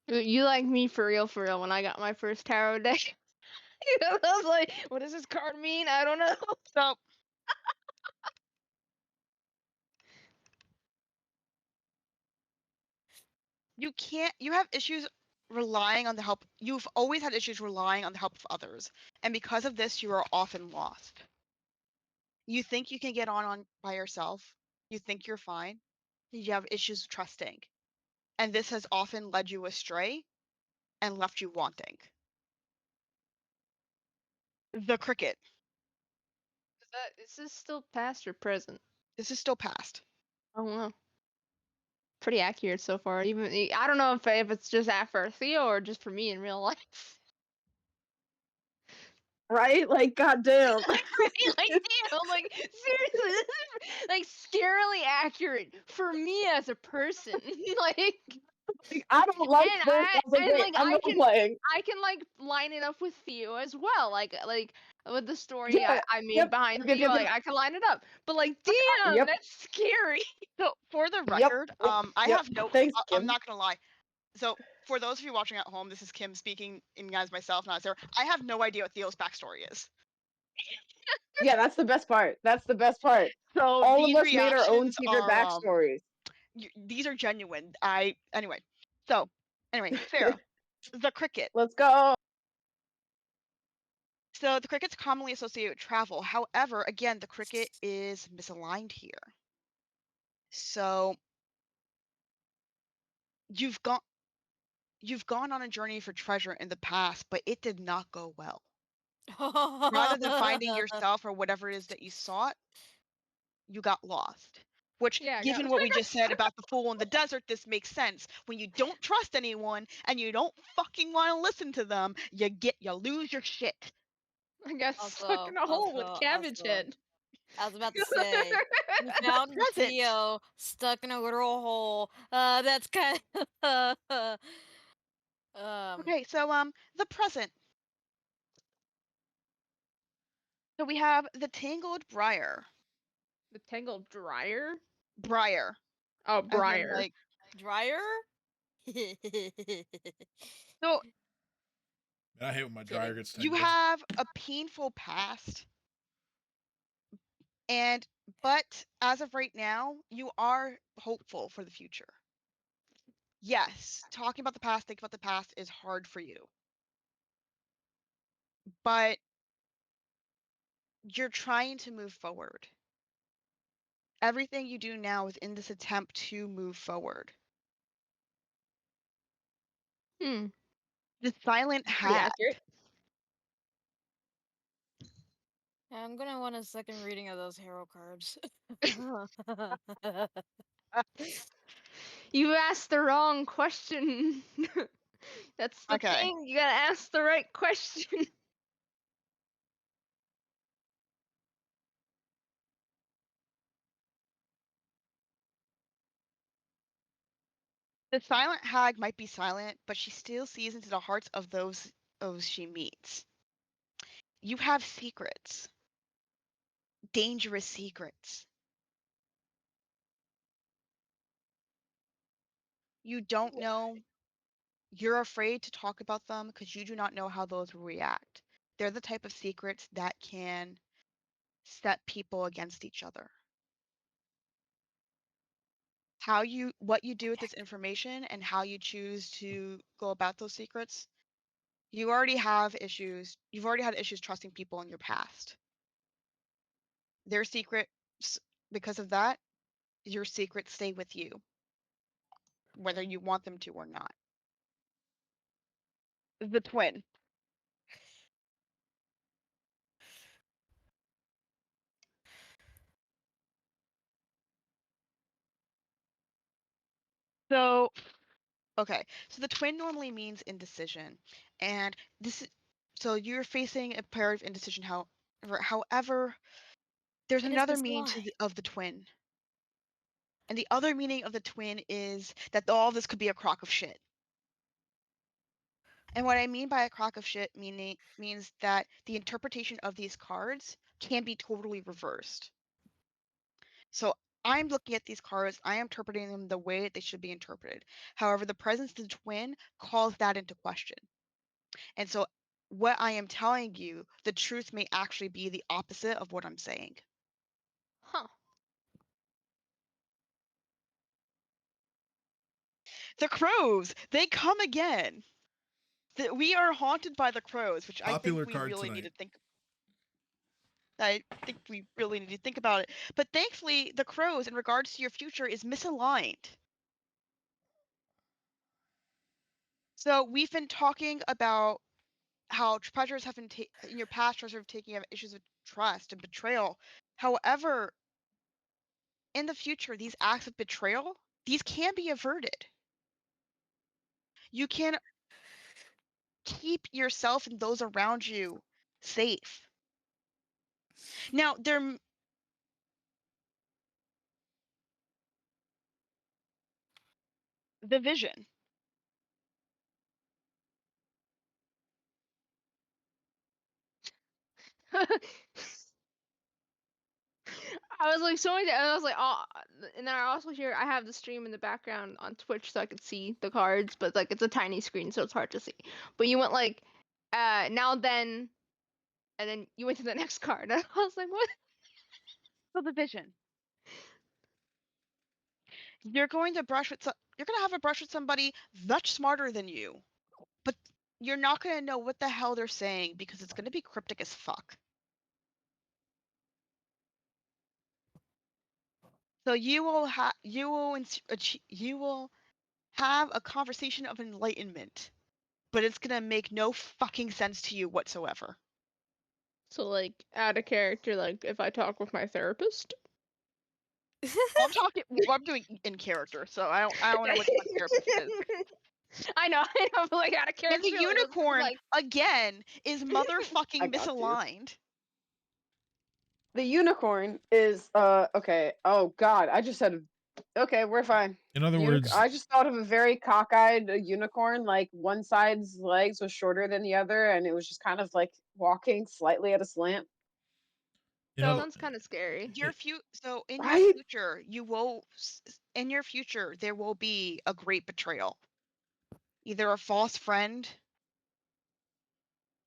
You like me for real when I got my first tarot deck. I was like, what does this card mean? I don't know. So you have issues relying on the help. You've always had issues relying on the help of others, and because of this, you are often lost. You think you can get on by yourself. You think you're fine. You have issues trusting, and this has often led you astray and left you wanting. The cricket. Is this still past or present? This is still past. I don't know. Pretty accurate so far. Even I don't know if it's just for Theo or just for me in real life. Right? Like, goddamn. Like damn, like seriously, this is like scarily accurate for me as a person. Like Like, I don't like And this. I was like, wait, I'm not playing. I can like line it up with Theo as well, like with the story Yeah, I made yep, behind yep, Theo, yep, like I can line it up. But like, yep, damn, yep, that's scary. So for the yep, record, yep, I yep. have no. Thanks, I'm Kim. not gonna lie. So for those of you watching at home, this is Kim speaking in as myself, not Sarah. I have no idea what Theo's backstory is. Yeah, that's the best part. That's the best part. So All these of us made our own reactions secret are backstories. these are genuine. Anyway. So anyway, Sarah, the cricket. Let's go. So the cricket's commonly associated with travel. However, again, the cricket is misaligned here. So you've gone on a journey for treasure in the past, but it did not go well. Rather than finding yourself or whatever it is that you sought, you got lost. Which, Yeah, given what we just said about the fool in the desert, this makes sense. When you don't trust anyone and you don't fucking want to listen to them, you lose your shit. I got stuck in a hole with cabbage head. I was about to say, you found Present. Theo stuck in a literal hole. That's kind of. Okay, so the present. So we have the tangled briar. The tangled dryer? Briar. Oh, As in, briar. like, Dryer? so I hate when my dryer gets you tangled. have a painful past, but as of right now, you are hopeful for the future. Yes, talking about the past, thinking about the past is hard for you. But you're trying to move forward. Everything you do now is in this attempt to move forward. Hmm. The silent Pretty hat. accurate. I'm gonna want a second reading of those hero cards. You asked the wrong question. That's the Okay. thing. You gotta ask the right question. The silent hag might be silent, but she still sees into the hearts of those she meets. You have secrets. Dangerous secrets. You don't know. You're afraid to talk about them because you do not know how those will react. They're the type of secrets that can set people against each other. What you do with this information and how you choose to go about those secrets, you already have issues. You've already had issues trusting people in your past. Their secrets, because of that, your secrets stay with you, whether you want them to or not. The twin. So, okay. So the twin normally means indecision, and so you're facing a pair of indecision. However, there's What is another this meaning lie? of the twin, and the other meaning of the twin is that all this could be a crock of shit. And what I mean by a crock of shit means that the interpretation of these cards can be totally reversed. So I'm looking at these cards, I am interpreting them the way they should be interpreted. However, the presence of the twin calls that into question. And so what I am telling you, the truth may actually be the opposite of what I'm saying. Huh. The crows, they come again. We are haunted by the crows, which Popular I think we card really need tonight. to think. I think we really need to think about it. But thankfully, the crows, in regards to your future, is misaligned. So we've been talking about how treasures have been in your past. Treasures have taken issues with trust and betrayal. However, in the future, these acts of betrayal, these can be averted. You can keep yourself and those around you safe. Now, the vision. I was like showing it, and I was like, oh, and then I also hear I have the stream in the background on Twitch so I could see the cards, but like it's a tiny screen, so it's hard to see. But you went like, now then, and then you went to the next card. And I was like, what? So the vision. You're going to you're going to have a brush with somebody much smarter than you, but you're not going to know what the hell they're saying because it's going to be cryptic as fuck. So you will have a conversation of enlightenment, but it's going to make no fucking sense to you whatsoever. So like add a character, like if I talk with my therapist. I'm doing in character, so I don't know what the therapist is. I know, but like add a character. And the like, let's do, unicorn like, again is I motherfucking got you. misaligned. The unicorn is okay. Oh God, I just said. Okay, we're fine. In other words, I just thought of a very cockeyed unicorn. Like one side's legs was shorter than the other, and it was just kind of like walking slightly at a slant. in that other, sounds kind of scary. So in Right? your future, there will be a great betrayal. Either a false friend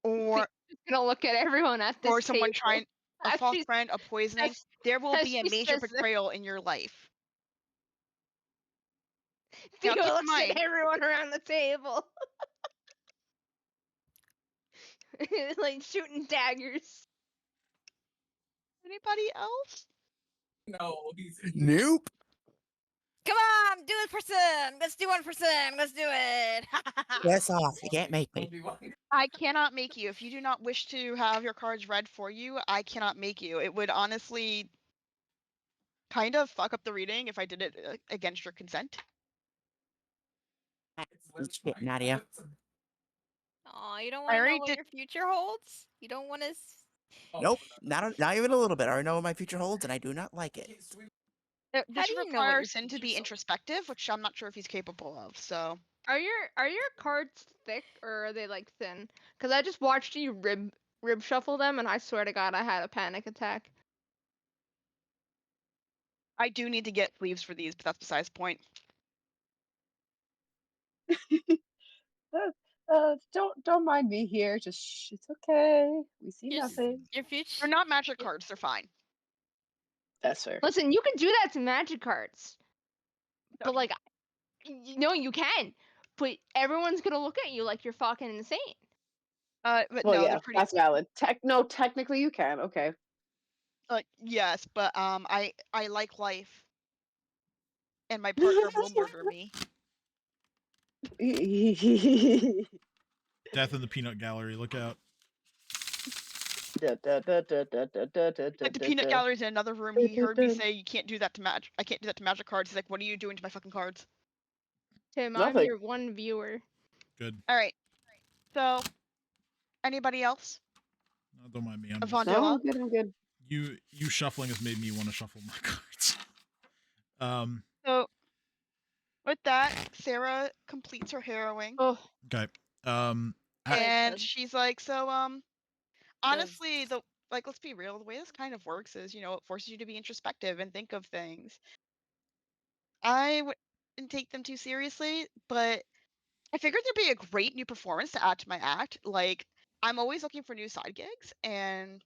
or Gonna look at everyone at this someone table. trying a As false she's- friend, a poisoning. as- There will as be a she major says that- betrayal in your life. Theo keep in looks mind- at everyone around the table. Like shooting daggers. Anybody else? No, he's Nope. Come on, do it for Sim. Let's do one for Sim. Let's do it. Piss off. You can't make me. I cannot make you. If you do not wish to have your cards read for you, I cannot make you. It would honestly kind of fuck up the reading if I did it against your consent. Eat shit, Nadia. Oh, you don't I want to know already what did- your future holds? You don't want to. Nope. Not even a little bit. I already know what my future holds, and I do not like it. This How do you know what requires your Sin to future be holds? introspective, which I'm not sure if he's capable of. So Are your cards thick or are they like thin? Because I just watched you rib shuffle them, and I swear to God, I had a panic attack. I do need to get sleeves for these, but that's besides the point. Don't mind me here. Just shh, it's okay. We see Just nothing. your future. They're not magic cards. They're fine. That's fair. Listen, you can do that to magic cards, but like, no, you can. But everyone's gonna look at you like you're fucking insane. But Well, no, yeah, they're pretty. that's valid. Technically you can. Okay. Yes, but I like life, and my partner will murder me. Death in the Peanut Gallery. Look out. Like the peanut gallery's in another room. He heard me say you can't do that to magic. I can't do that to magic cards. He's like, "What are you doing to my fucking cards?" Tim, I'm Nothing. your one viewer. Good. All right. So, anybody else? No, don't mind me. I'm Avon- just, No, I'm good. I'm good. you shuffling has made me want to shuffle my cards. So, with that, Sarah completes her harrowing, Oh, Okay. and does- she's like, "So, honestly, let's be real. The way this kind of works is, it forces you to be introspective and think of things. I wouldn't take them too seriously, but I figured there'd be a great new performance to add to my act. Like, I'm always looking for new side gigs, and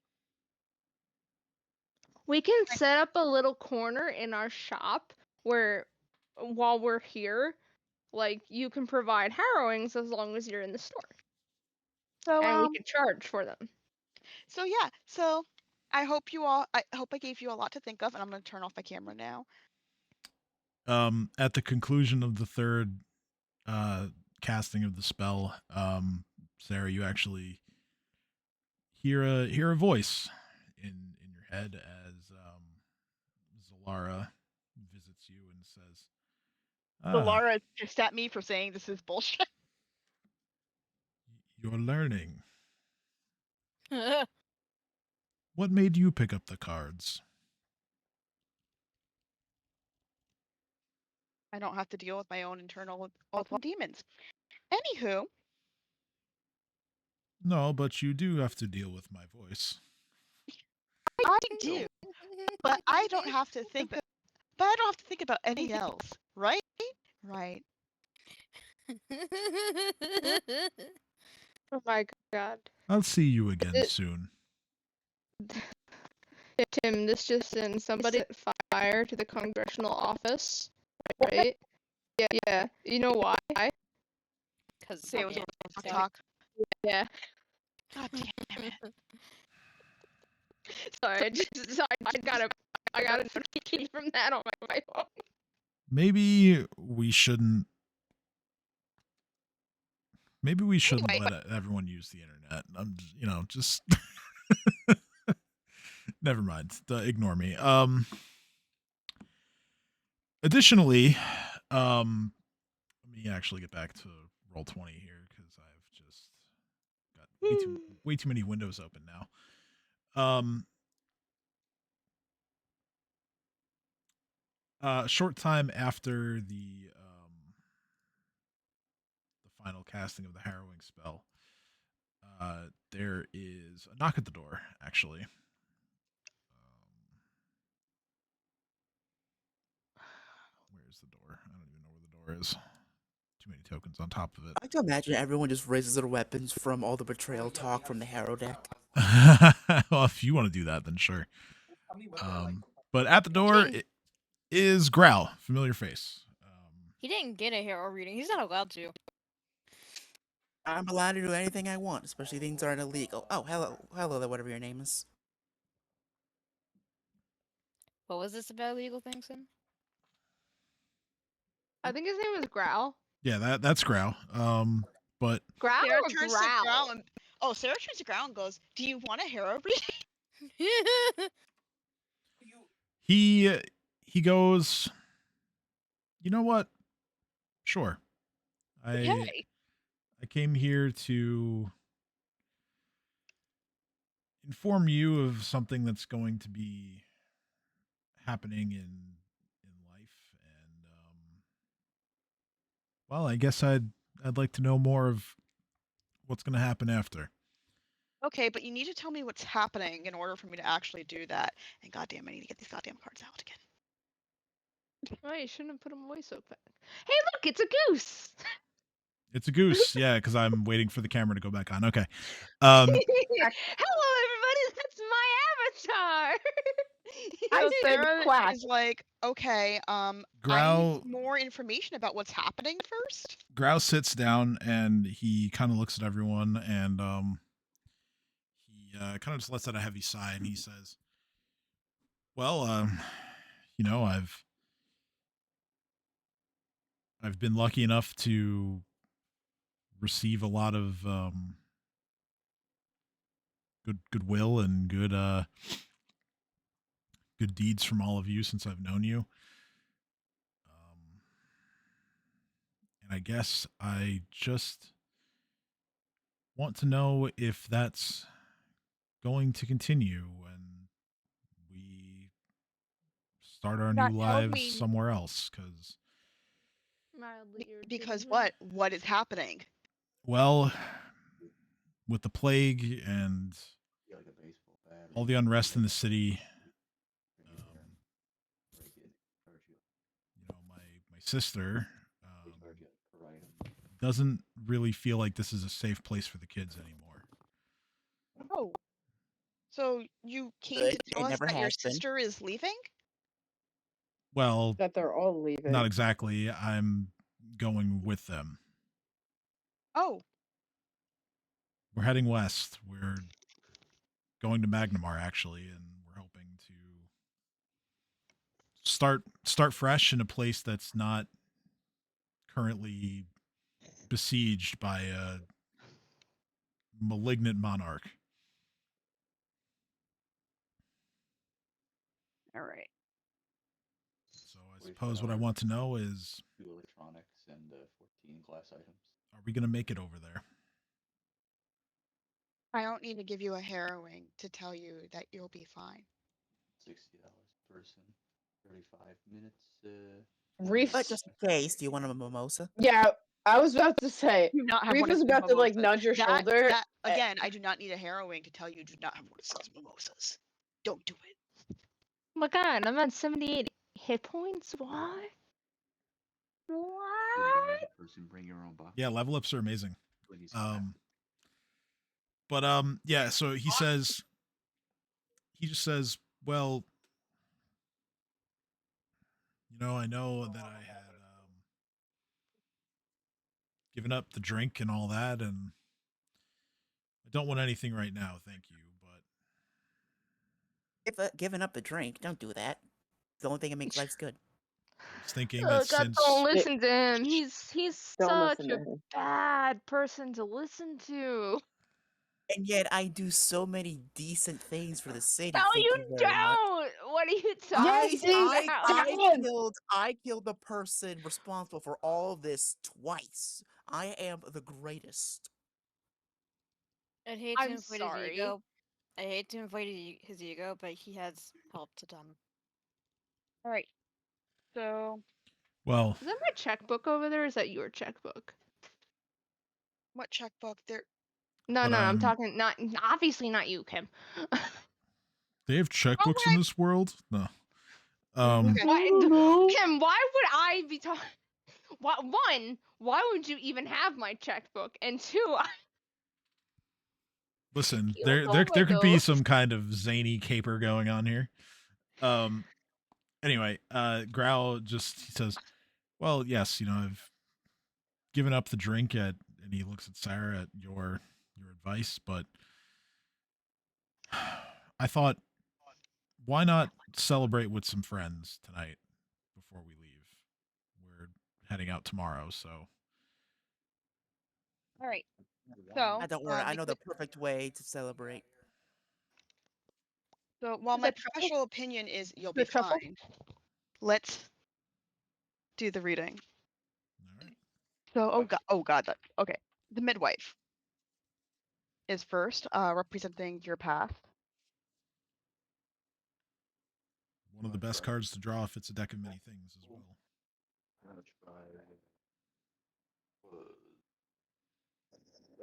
we can set up a little corner in our shop where, while we're here, like you can provide harrowings as long as you're in the store, so and we can charge for them. So yeah, so I hope I gave you a lot to think of, and I'm gonna turn off my camera now. At the conclusion of the third casting of the spell, Sarah, you actually hear a voice in your head as Zalara visits you and says, So Laura is pissed at me for saying this is bullshit. "You're learning. What made you pick up the cards?" I don't have to deal with my own internal demons. Anywho, No, but you do have to deal with my voice. I do, but I don't have to think. But I don't have to think about anything else, right? Right. Oh my god. I'll see you again soon. Tim, this just in. Somebody set fire to the congressional office, right? Yeah. You know why? Because It was over talk. Yeah. God damn it. Sorry, I got a notification from that on my phone. Maybe we shouldn't. Maybe we shouldn't Anyway. let everyone use the internet. I'm, just never mind. Ignore me. Additionally, let me actually get back to Roll20 here because I've just got way too many windows open now. Short time after the final casting of the harrowing spell, there is a knock at the door, actually. Where's the door? I don't even know where the door is. Too many tokens on top of it. I like to imagine everyone just raises their weapons from all the betrayal talk from the Harrow deck. Well, if you want to do that, then sure. But at the door is Growl, familiar face. He didn't get a hero reading. He's not allowed to. I'm allowed to do anything I want, especially things that aren't illegal. Oh, hello there, whatever your name is. What was this about illegal things then? I think his name was Growl. Yeah, that's Growl. But Growl Sarah or turns to Growl? Growl and Sarah turns to Growl and goes, "Do you want a hero reading?" he goes, you know what? Sure. Yay. I came here to inform you of something that's going to be happening in life, and well, I guess I'd like to know more of what's going to happen after. Okay, but you need to tell me what's happening in order for me to actually do that. And goddamn, I need to get these goddamn cards out again. Oh, you shouldn't have put him away so fast. Hey, look, it's a goose. It's a goose, yeah, because I'm waiting for the camera to go back on. Okay. Hello, everybody. That's my avatar. So said Sarah quack. is like, okay, I Growl- need more information about what's happening first. Growl sits down and he kind of looks at everyone, and he kind of just lets out a heavy sigh, and he says, well, I've been lucky enough to receive a lot of goodwill and good deeds from all of you since I've known you. And I guess I just want to know if that's going to continue when we start our Not new tell lives me- somewhere else, because Because what? What is happening? well, with the plague and all the unrest in the city, my sister doesn't really feel like this is a safe place for the kids anymore. Oh. So you came Good, to it tell us never that your has been. sister is leaving? Well, That they're all leaving. not exactly. I'm going with them. Oh. We're heading west. We're going to Magnamar, actually, and we're hoping to start fresh in a place that's not currently besieged by a malignant monarch. All right. So I suppose what I want to know is, 2 electronics and 14 glass items. are we going to make it over there? I don't need to give you a harrowing to tell you that you'll be fine. $60 per person, 35 minutes. Reef. But just in case, do you want a mimosa? Yeah, I was about to say. Do not have Reef one of is these about to like mimosas. nudge your shoulder. Again, I do not need a harrowing to tell you do not have one of these mimosas. don't do it. Oh my god, I'm at 78 hit points. What? Good What? guide person, bring your own box. Yeah, level ups are amazing. Please. But yeah, so he just says, well, I know that I had given up the drink and all that, and I don't want anything right now, thank you. But Giving up the drink, don't do that. It's the only thing that makes life good. I was thinking Oh that god, don't since listen to him. He's Don't such listen to a him. bad person to listen to. And yet I do so many decent things for the city. No, Thank you you very much. don't. What are you talking Yes, he about? I killed the person responsible for all this twice. I am the greatest. I'd hate to I'm inflate his sorry. ego. I hate to inflate his ego, but he has helped a ton. All right. So, well, Is that my checkbook over there? Or is that your checkbook? what checkbook? There. No, But, no, I'm talking not obviously not you, Kim. they have checkbooks in this world? No. Okay. Kim, why would I be talking? One, why would you even have my checkbook? And two, Listen, you there could be some kind of zany caper going on here. Anyway, Growl he says, well, yes, I've given up the drink and he looks at Sarah at your advice, but I thought, why not celebrate with some friends tonight before we leave? We're heading out tomorrow, so. All right. So, Don't worry, I know the perfect way to celebrate. So while Is my that truffle? professional opinion is you'll The be truffle? fine, let's do the reading. All right. So, oh god, okay. The midwife is first, representing your past. One of the best cards to draw if it's a deck of many things as well.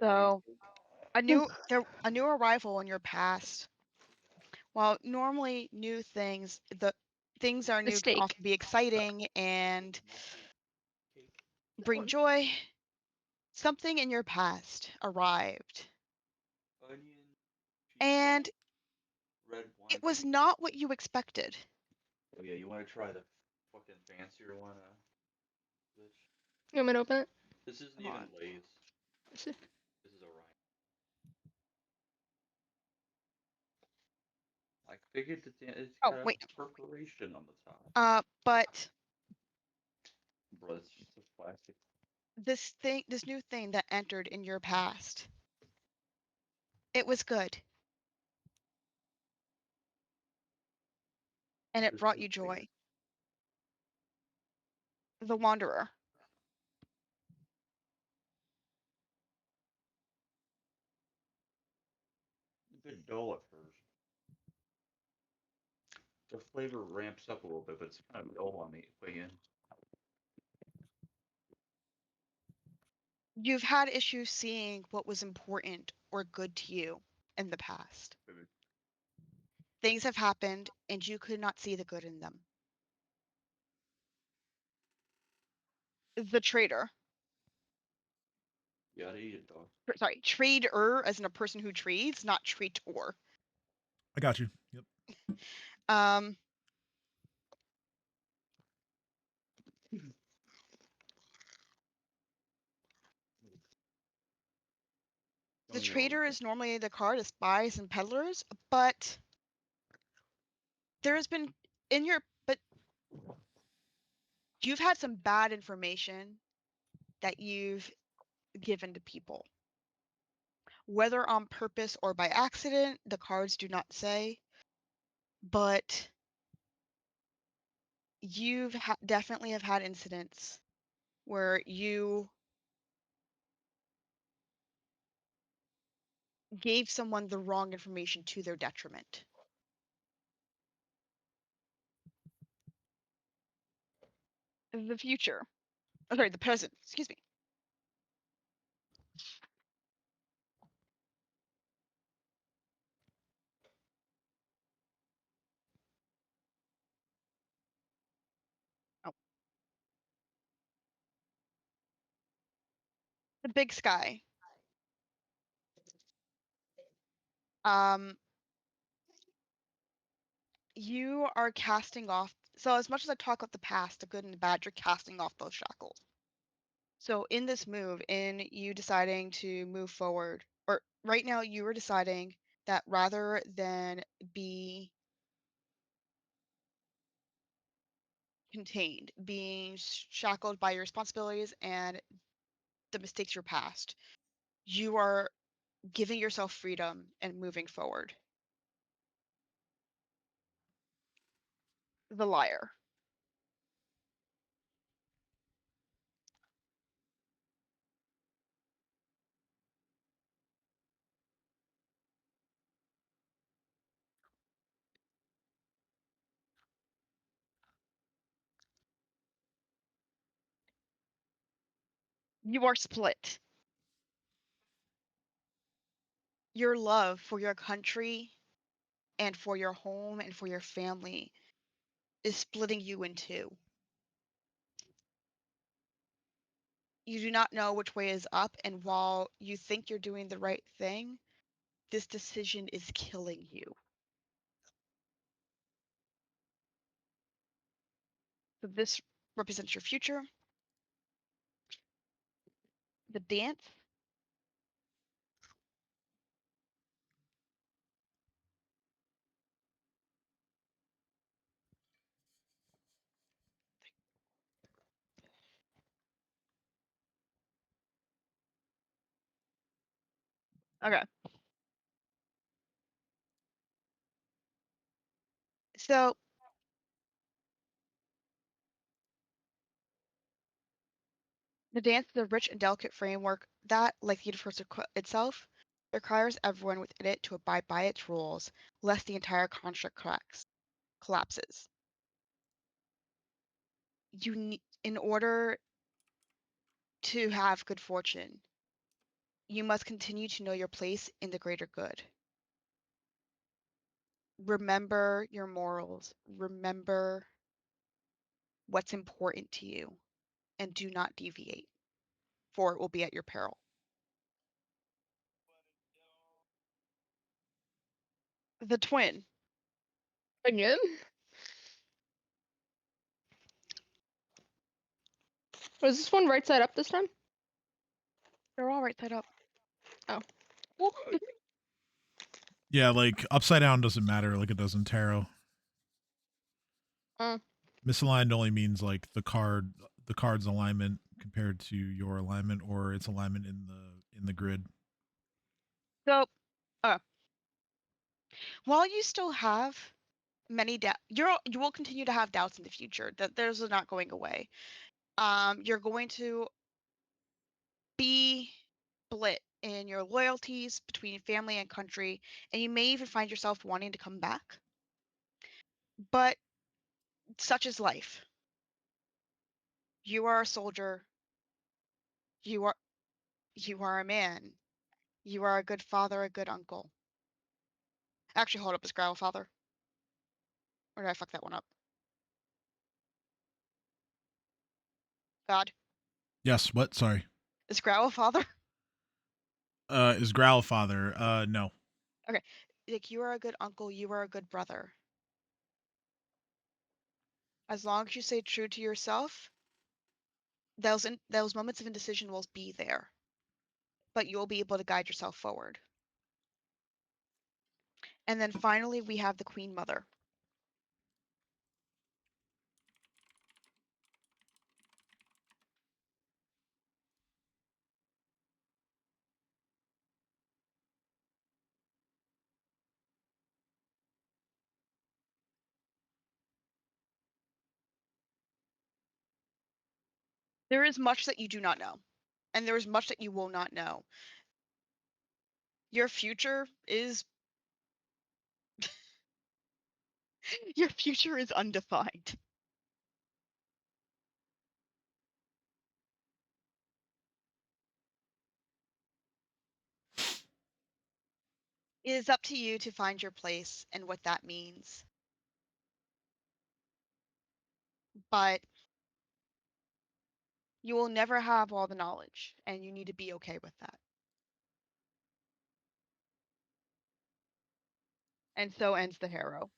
So, a new arrival in your past. While normally new things, the things are new can also be exciting and bring joy. Something in your past arrived, and it was not what you expected. Oh yeah, you want to try the fucking fancier one? Bitch. You want me to open it? This isn't Come even on. Lay's. Is it? This is Orion. I figured that it's Oh, got wait. a perforation on the top. But Bro, it's just a plastic. this new thing that entered in your past, it was good. And it brought you joy. The Wanderer. A bit dull at first. The flavor ramps up a little bit, but it's kind of dull on the way in. You've had issues seeing what was important or good to you in the past. Things have happened and you could not see the good in them. The trader. You gotta eat it, dog. Sorry, trader as in a person who trades, not traitor. I got you. Yep. The trader is normally the card of spies and peddlers, but there has been but you've had some bad information that you've given to people. Whether on purpose or by accident, the cards do not say, but you've definitely have had incidents where you gave someone the wrong information to their detriment. The future. Oh, sorry, the present. Excuse me. The big sky. You are casting off. So as much as I talk about the past, the good and the bad, you're casting off those shackles. So in this move, in you deciding to move forward, or right now you are deciding that rather than be contained, being shackled by your responsibilities and the mistakes of your past, you are giving yourself freedom and moving forward. The liar. You are split. Your love for your country and for your home and for your family is splitting you in two. You do not know which way is up, and while you think you're doing the right thing, this decision is killing you. So this represents your future. The dance. Okay. So the dance is a rich and delicate framework that, like the universe itself, requires everyone within it to abide by its rules, lest the entire construct collapses. You need, in order to have good fortune, you must continue to know your place in the greater good. Remember your morals. Remember what's important to you, and do not deviate, for it will be at your peril. The twin. Again? Was this one right side up this time? They're all right side up. Oh. Yeah, like upside down doesn't matter like it does in tarot. Mm. Misaligned only means like the card's alignment compared to your alignment or its alignment in the grid. So, while you still have many doubts, you will continue to have doubts in the future. That those are not going away. You're going to be split in your loyalties between family and country, and you may even find yourself wanting to come back. But such is life. You are a soldier. You are a man. You are a good father, a good uncle. Actually, hold up, is Growl a father? Or did I fuck that one up? God, Yes, what? Sorry. is Growl a father? Is Growl father? No. Okay, like you are a good uncle. You are a good brother. As long as you stay true to yourself, those moments of indecision will be there, but you will be able to guide yourself forward. And then finally, we have the Queen Mother. There is much that you do not know, and there is much that you will not know. Your future is your future is undefined. It is up to you to find your place and what that means. But You will never have all the knowledge, and you need to be okay with that. And so ends the harrow.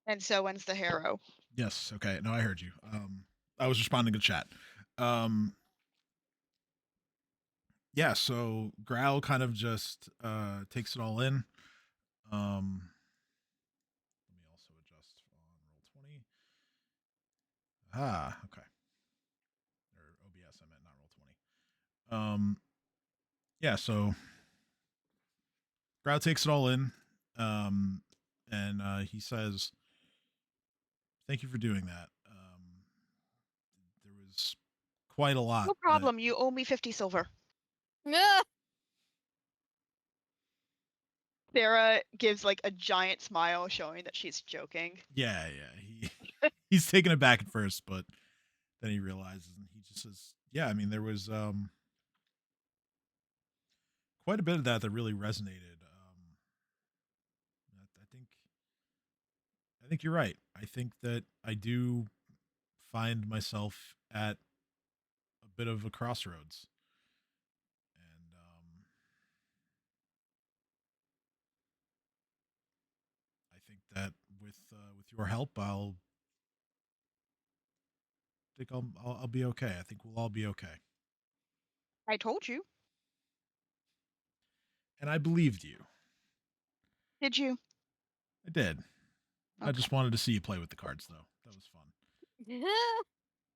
And so ends the harrow. Yes. Okay. No, I heard you. I was responding to chat. Yeah. So Growl kind of just takes it all in. Let me also adjust on roll 20. Ah. Okay. Or OBS. I meant not roll 20. Yeah. So Growl takes it all in. And he says, "Thank you for doing that. There was quite a lot. No problem. You owe me 50 silver. Yeah. Sarah gives like a giant smile showing that she's joking. Yeah. He's taken it back at first, but then he realizes and he just says, "Yeah, I mean, there was quite a bit of that really resonated. I think you're right. I think that I do find myself at a bit of a crossroads, and I think that with your help, I'll be okay. I think we'll all be okay." I told you. And I believed you. Did you? I did. I Okay. just wanted to see you play with the cards, though. That was fun.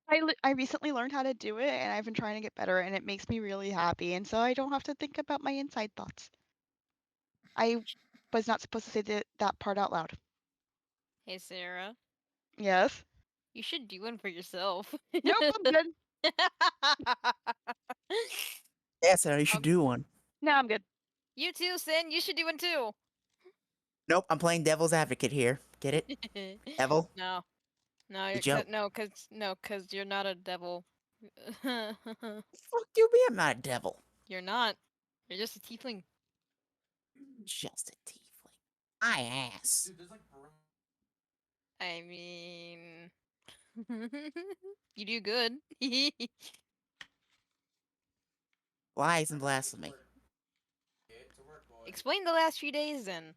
I recently learned how to do it, and I've been trying to get better, and it makes me really happy, and so I don't have to think about my inside thoughts. I was not supposed to say that part out loud. Hey, Sarah. Yes? You should do one for yourself. Nope, I'm good. Yeah, Sarah, you should do one. No, I'm good. You too, Sin. You should do one too. Nope, I'm playing devil's advocate here. Get it? Devil? No. No, The joke. cause you're not a devil. Fuck you, me, I'm not a devil. You're not. You're just a tiefling. Just a tiefling. My ass. Dude, there's like I mean, you do good. Lies and blasphemy. to work, boy. Explain the last few days then.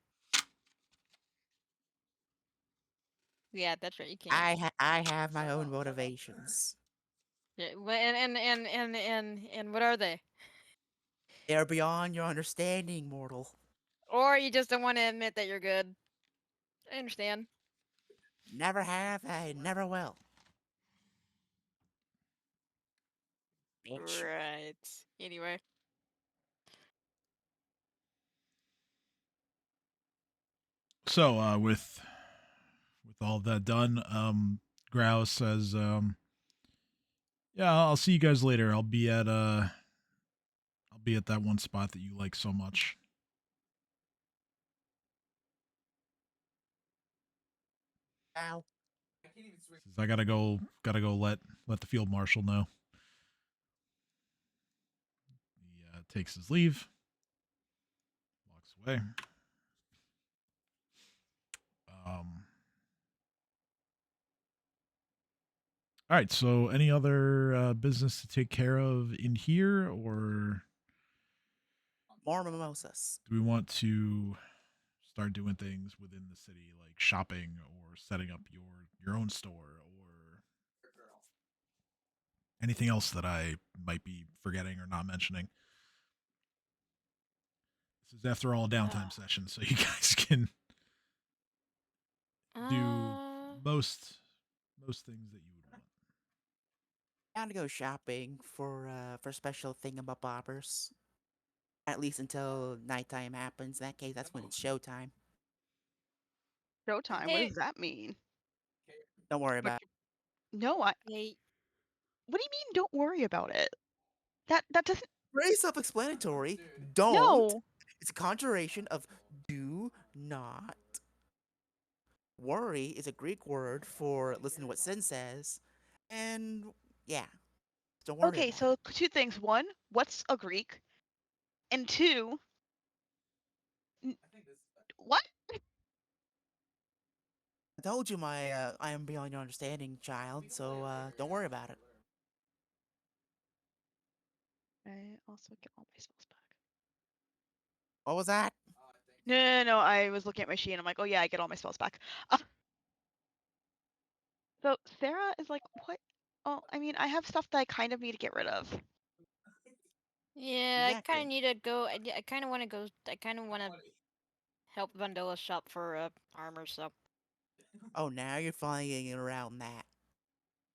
Yeah, that's right. You can't. I have my own motivations. Yeah, and what are they? They are beyond your understanding, mortal. Or you just don't want to admit that you're good. I understand. Never have, I never will. Bitch. Right. Anyway. So, with all of that done, Grouse says, "Yeah, I'll see you guys later. I'll be at that one spot that you like so much." Ow. Says, "I gotta go let the field marshal know." He takes his leave, walks away. All right. So, any other business to take care of in here, or More mimosas. do we want to start doing things within the city, like shopping or setting up your own store, or anything else that I might be forgetting or not mentioning? This is, after all, a downtime session, so you guys can do most things that you would want. Down to go shopping for special thingamabobbers. At least until nighttime happens. In that case, that's when it's showtime. Showtime? What Hey. does that mean? Don't worry about it. No, Hey. What do you mean don't worry about it? That doesn't... Very self-explanatory. Don't. No. It's a conjuration of do not. Worry is a Greek word for listen to what Sin says. And yeah. Don't worry Okay, about so two things. One, what's a Greek? And two, What? I told you I am beyond your understanding, child. So don't worry about it. I also get all my spells back. What was that? No. I was looking at my sheet and I'm like, oh yeah, I get all my spells back. So Sarah is like, what? Oh, I mean, I have stuff that I kind of need to get rid of. Yeah, I kind Exactly. of need to go. I kind of want to go. I kind of want to help Vanilla shop for armor. So, Oh, now you're finally getting around that.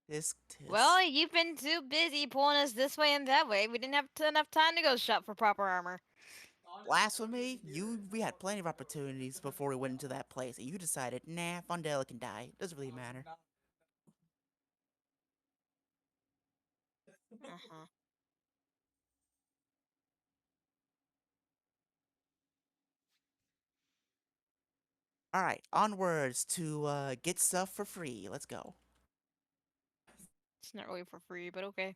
This. well, you've been too busy pulling us this way and that way. We didn't have enough time to go shop for proper armor. Blasphemy? We had plenty of opportunities before we went into that place, and you decided, nah, Fondella can die. Doesn't really matter. Uh-huh. All right, onwards to get stuff for free. Let's go. It's not really for free, but okay.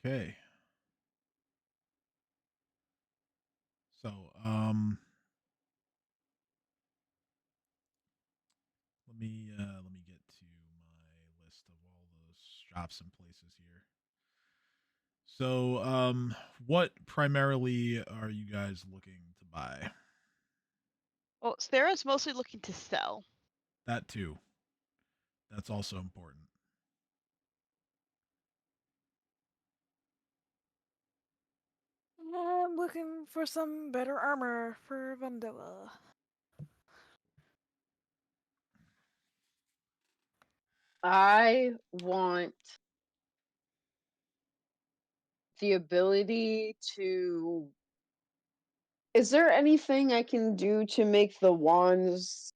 Okay. So, let me get to my list of all the shops and places here. So, what primarily are you guys looking to buy? Well, Sarah's mostly looking to sell. That too. That's also important. I'm looking for some better armor for Vanilla. I want the ability to. Is there anything I can do to make the wands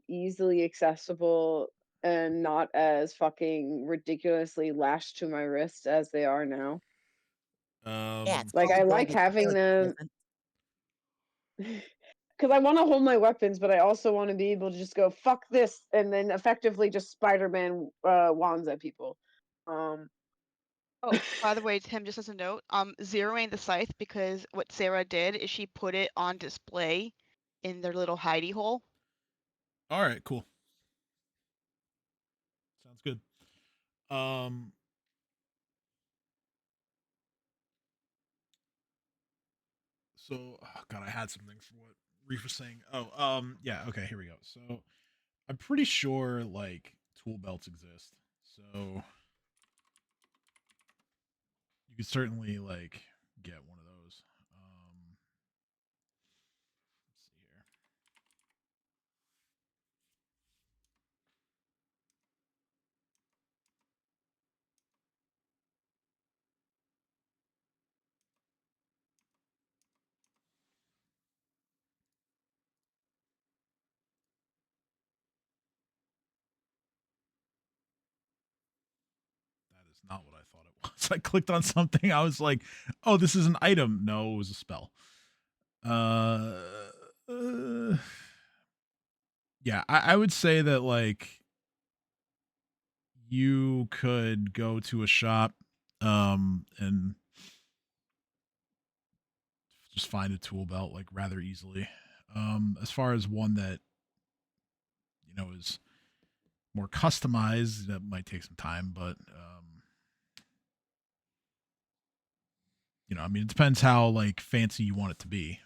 easily accessible and not as fucking ridiculously lashed to my wrist as they are now? Yeah, it's Um, Like I foldable like with having utility them isn't. because I want to hold my weapons, but I also want to be able to just go fuck this and then effectively just Spider-Man wands at people. Um, Oh, by the way, Tim, just as a note, zeroing the scythe because what Sarah did is she put it on display in their little hidey hole. all right, cool. Sounds good. Um, so God, I had something for what Reef was saying. Oh, yeah, okay, here we go. So I'm pretty sure like tool belts exist. So you could certainly like get one of those. Let's see here. That is not what I thought it was. I clicked on something. I was like, "Oh, this is an item." No, it was a spell. Uh, uh yeah, I would say that like you could go to a shop and just find a tool belt like rather easily. As far as one that is more customized, that might take some time, but I mean, it depends how like fancy you want it to be.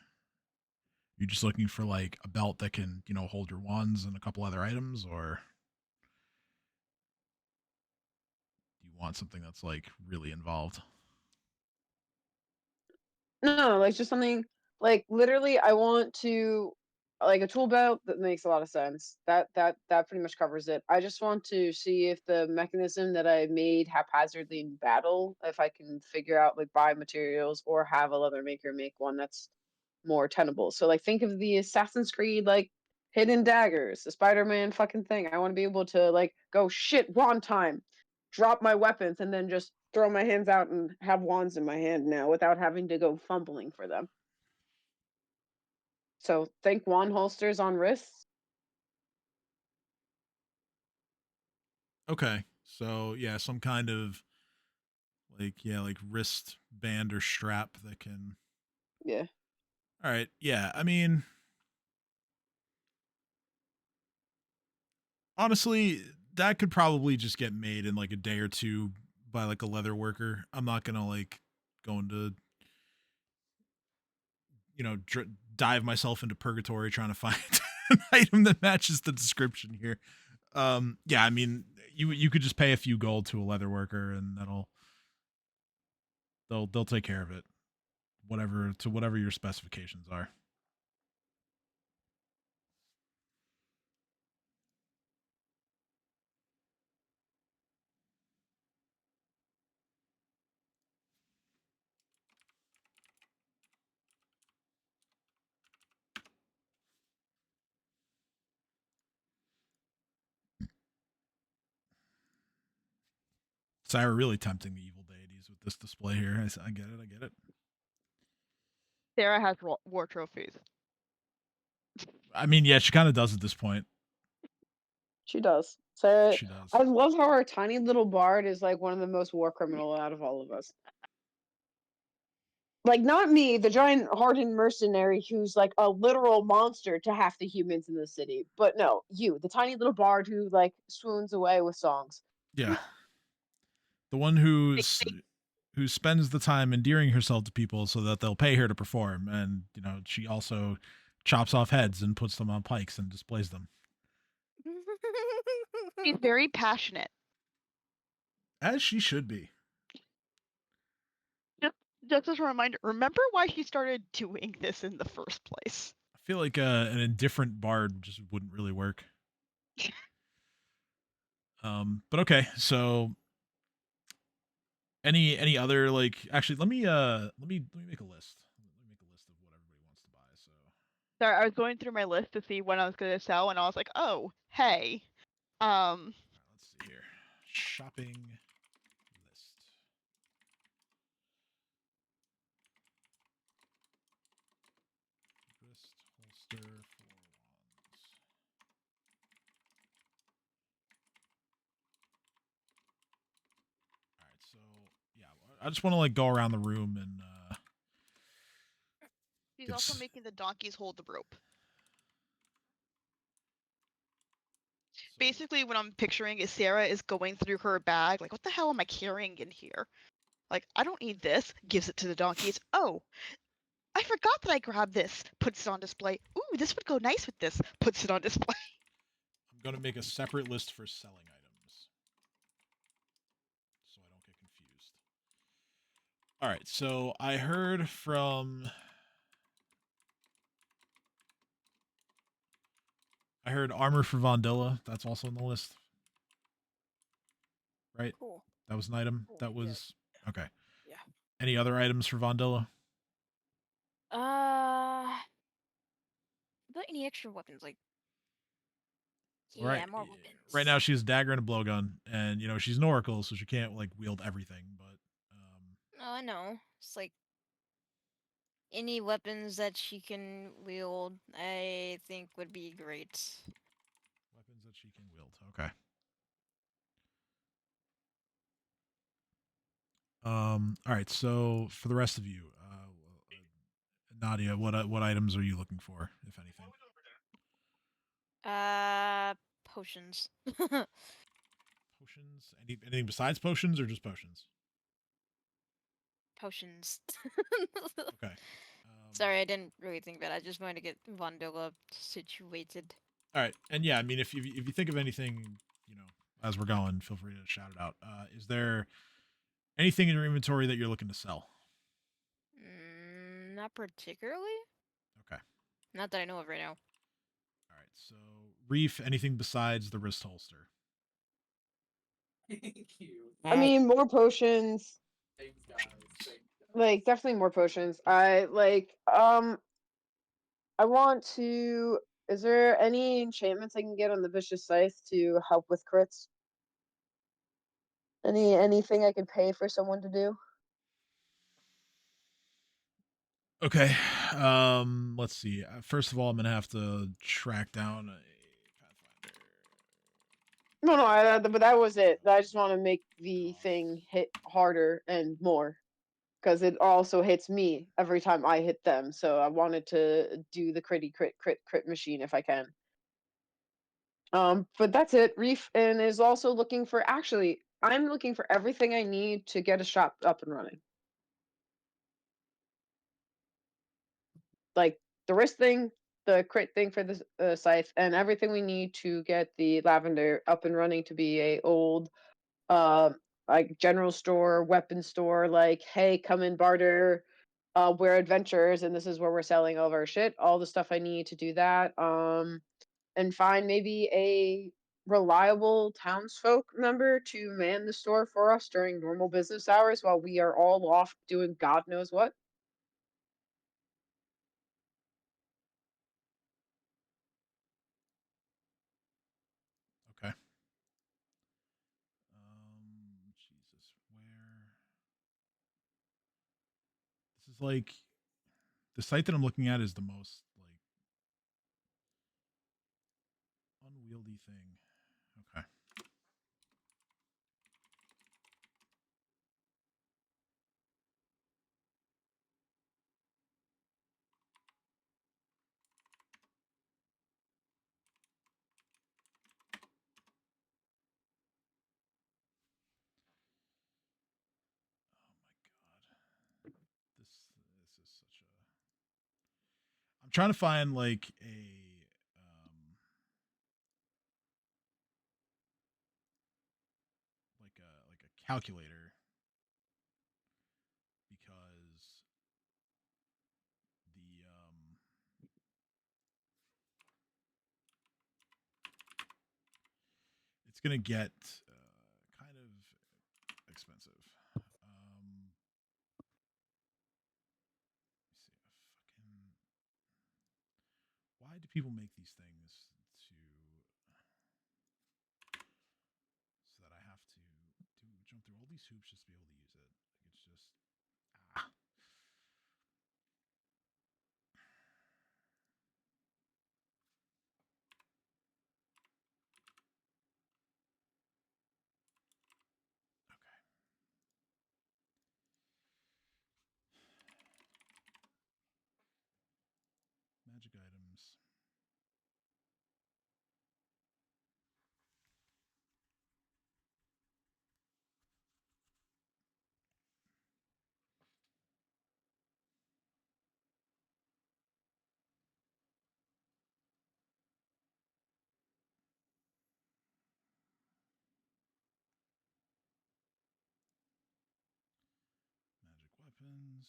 You're just looking for like a belt that can, hold your wands and a couple other items, or do you want something that's like really involved? No, like just something like literally I want to like a tool belt that makes a lot of sense. That pretty much covers it. I just want to see if the mechanism that I made haphazardly in battle, if I can figure out like buy materials or have a leather maker make one that's more tenable. So like think of the Assassin's Creed like hidden daggers, the Spider-Man fucking thing. I want to be able to like go shit wand time, drop my weapons, and then just throw my hands out and have wands in my hand now without having to go fumbling for them. So think wand holsters on wrists. Okay. So yeah, some kind of like wrist band or strap that can. Yeah. All right. Yeah. I mean, honestly, that could probably just get made in like a day or two by like a leather worker. I'm not gonna like go into dive myself into purgatory trying to find an item that matches the description here. Yeah, I mean, you could just pay a few gold to a leather worker and they'll take care of it, whatever your specifications are. Syra really tempting the evil deities with this display here. I get it. I get it. Sarah has war trophies. I mean, yeah, she kind of does at this point. She does. Sarah, She does. I love how our tiny little bard is like one of the most war criminal out of all of us. Like, not me, the giant hardened mercenary who's like a literal monster to half the humans in the city. But no, you, the tiny little bard who like swoons away with songs. Yeah. The one who spends the time endearing herself to people so that they'll pay her to perform, and she also chops off heads and puts them on pikes and displays them. She's very passionate. As she should be. Just as a reminder, remember why she started doing this in the first place. I feel like an indifferent bard just wouldn't really work. But okay, so any other like actually let me make a list. Let me make a list of what everybody wants to buy. So Sorry, I was going through my list to see when I was gonna sell, and I was like, oh, hey. all right, let's see here. Shopping list. Wrist holster for wands. All right, so yeah, I just want to like go around the room and She's also making the donkeys hold the rope. Basically, what I'm picturing is Sarah is going through her bag, like, what the hell am I carrying in here? Like, I don't need this. Gives it to the donkeys. Oh, I forgot that I grabbed this. Puts it on display. Ooh, this would go nice with this. Puts it on display. I'm going to make a separate list for selling items so I don't get confused. All right, so I heard armor for Vondilla. That's also on the list. Right? Cool. That was an item. That was okay. Yeah. Any other items for Vondilla? But any extra weapons, like Right. more weapons. Right now she has a dagger and a blowgun, and she's an oracle, so she can't like wield everything. But No, I know. It's like any weapons that she can wield, I think would be great. weapons that she can wield. Okay. All right. So for the rest of you, Nadia, what items are you looking for, if anything? Potions. Potions? Anything besides potions, or just potions? Potions. Okay. Sorry, I didn't really think that. I just wanted to get Vondilla situated. All right, and yeah, I mean, if you think of anything, as we're going, feel free to shout it out. Is there anything in your inventory that you're looking to sell? Not particularly. Okay. Not that I know of right now. All right, so Reef, anything besides the wrist holster? Thank you. I mean, more potions. Thanks, guys. Like, definitely more potions. I want to. Is there any enchantments I can get on the vicious scythe to help with crits? Anything I could pay for someone to do? Okay. Let's see. First of all, I'm gonna have to track down a Pathfinder. No, but that was it. I just want to make the thing hit harder and more because it also hits me every time I hit them. So I wanted to do the crit machine if I can. But that's it. Reef and is also looking for. Actually, I'm looking for everything I need to get a shop up and running. Like the wrist thing, the crit thing for the scythe, and everything we need to get the lavender up and running to be a old, uh, like general store, weapon store. Like, hey, come and barter. We're adventurers, and this is where we're selling all of our shit. All the stuff I need to do that. And find maybe a reliable townsfolk member to man the store for us during normal business hours while we are all off doing God knows what. Okay. Jesus, where? This is like the site that I'm looking at is the most like unwieldy thing. Okay. Oh my god. This is such a. I'm trying to find um like a calculator because the it's gonna get kind of expensive. Let me see. A fucking. Why do people make these things so that I have to jump through all these hoops just to be able to use it? Like it's just ah. Okay. Magic items. Magic weapons.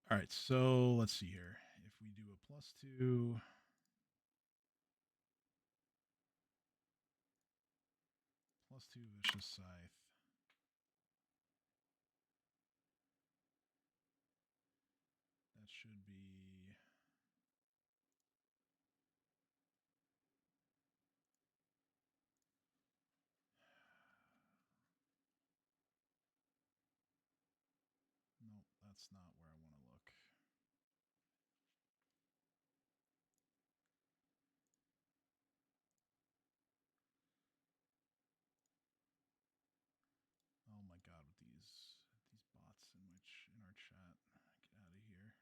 All right, so let's see here. If we do a +2 vicious scythe, that should be no, that's not where I want to look. Oh my god, with these bots in in our chat. Get out of here.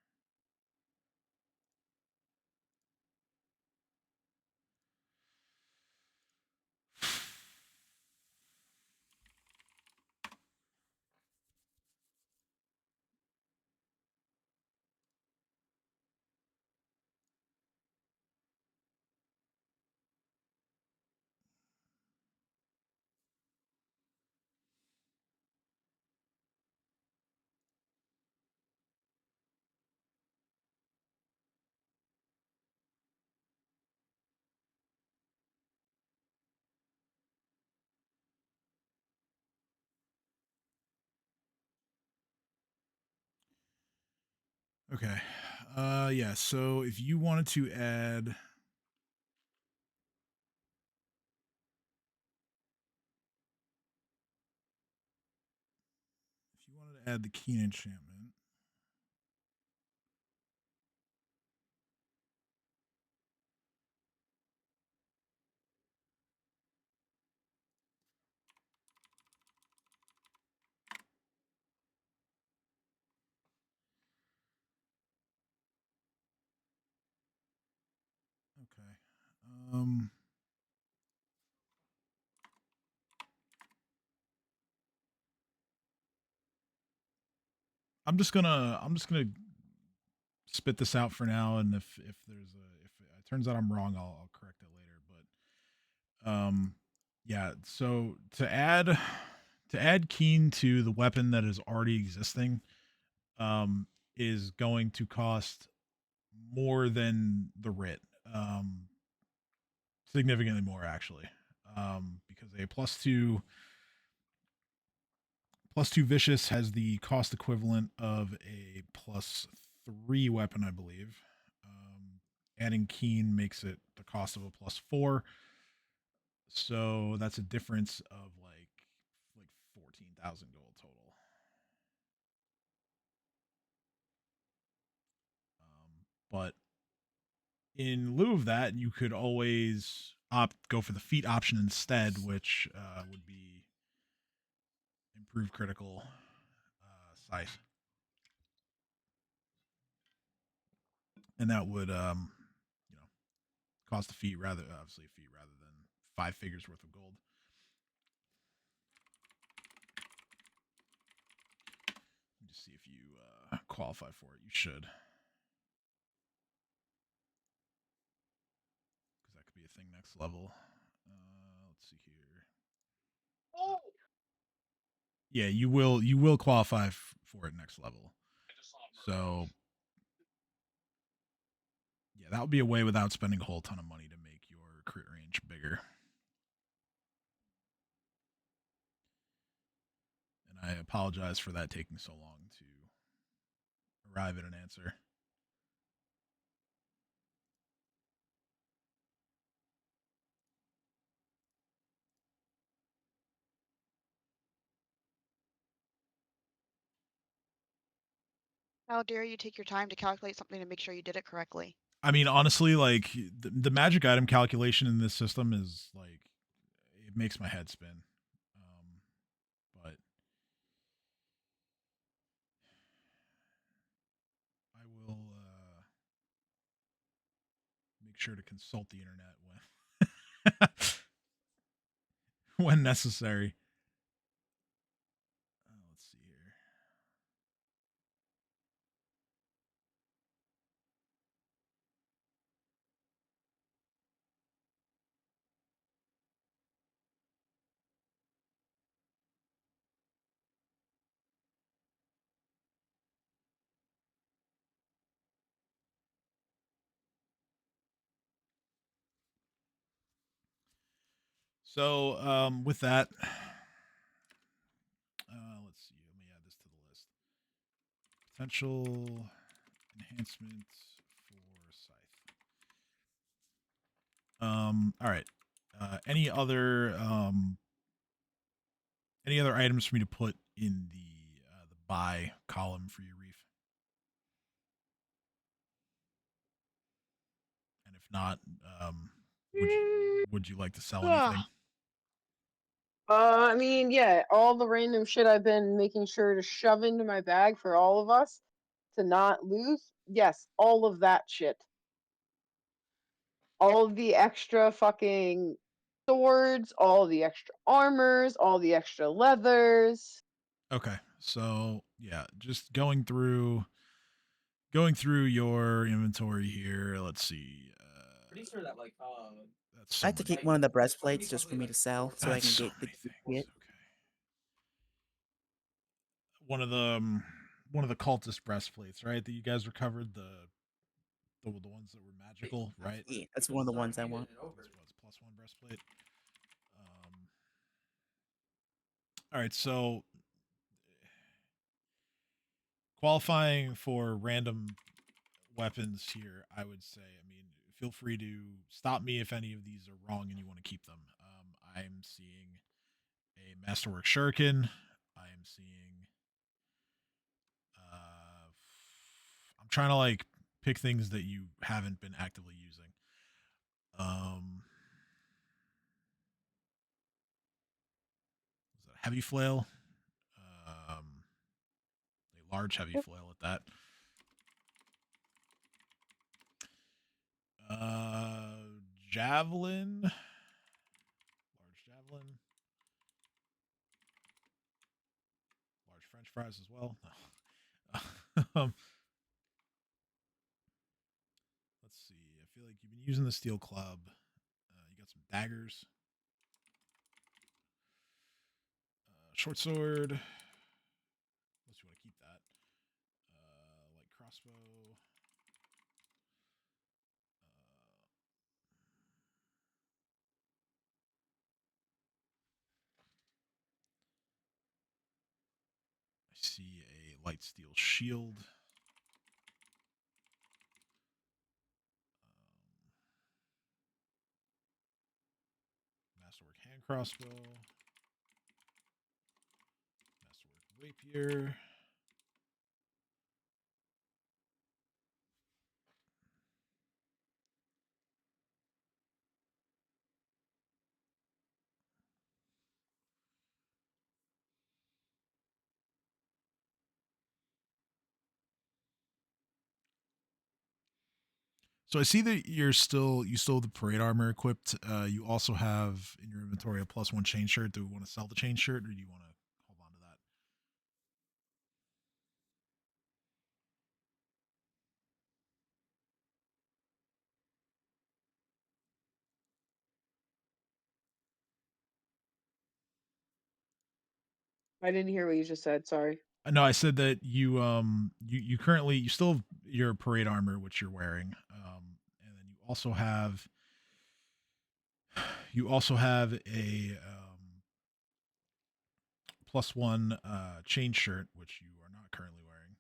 Okay. Yeah. So if you wanted to add, the keen enchantment. Okay. I'm just gonna spit this out for now, and if there's a if it turns out I'm wrong, I'll correct it later. But yeah. So to add keen to the weapon that is already existing, um, is going to cost more than the writ. Significantly more actually. Because a plus two vicious has the cost equivalent of a +3 weapon, I believe. Adding keen makes it the cost of a +4. So that's a difference of like 14,000 gold total. But in lieu of that, you could always go for the feat option instead, which would be improved critical scythe, and that would you know cost a feat rather obviously a feat rather than 5 figures worth of gold. Let me just see if you qualify for it. You should, because that could be a thing next level. Let's see here. Yeah, you will qualify for it next level. So yeah, that would be a way without spending a whole ton of money to make your crit range bigger. And I apologize for that taking so long to arrive at an answer. How dare you take your time to calculate something to make sure you did it correctly? I mean, honestly, like the magic item calculation in this system is like it makes my head spin. But I will make sure to consult the internet when when necessary. Let's see here. So with that, let's see. Let me add this to the list. Potential enhancement for scythe. All right. Any other items for me to put in the buy column for your reef? And if not, would you like to sell anything? I mean, yeah, all the random shit I've been making sure to shove into my bag for all of us to not lose. Yes, all of that shit. All of the extra fucking swords, all the extra armors, all the extra leathers. Okay. So yeah, just going through your inventory here. Let's see. Pretty sure that That's I so like to many. keep one of the breastplates just for me to sell, so I That's can so get the many good things. shit. Okay. One of the cultist breastplates, right? That you guys recovered the ones that were magical, right? Yeah, that's one of the ones I want. This was +1 breastplate. All right, so qualifying for random weapons here, I would say, I mean, feel free to stop me if any of these are wrong and you want to keep them. I'm seeing a Masterwork Shuriken. I am seeing. I'm trying to like pick things that you haven't been actively using. Is that a heavy flail? A large heavy flail at that. Javelin. Large javelin. Large French fries as well. No. Let's see. I feel like you've been using the steel club. You got some daggers. Short sword. Unless you want to keep that. Light crossbow. I see a light steel shield. Masterwork hand crossbow. Masterwork rapier. So I see that you still have the parade armor equipped. You also have in your inventory a +1 chain shirt. Do we want to sell the chain shirt or do you want to hold on to that? I didn't hear what you just said. Sorry. No, I said that you currently you still have your parade armor which you're wearing, and then you also have a +1 chain shirt which you are not currently wearing.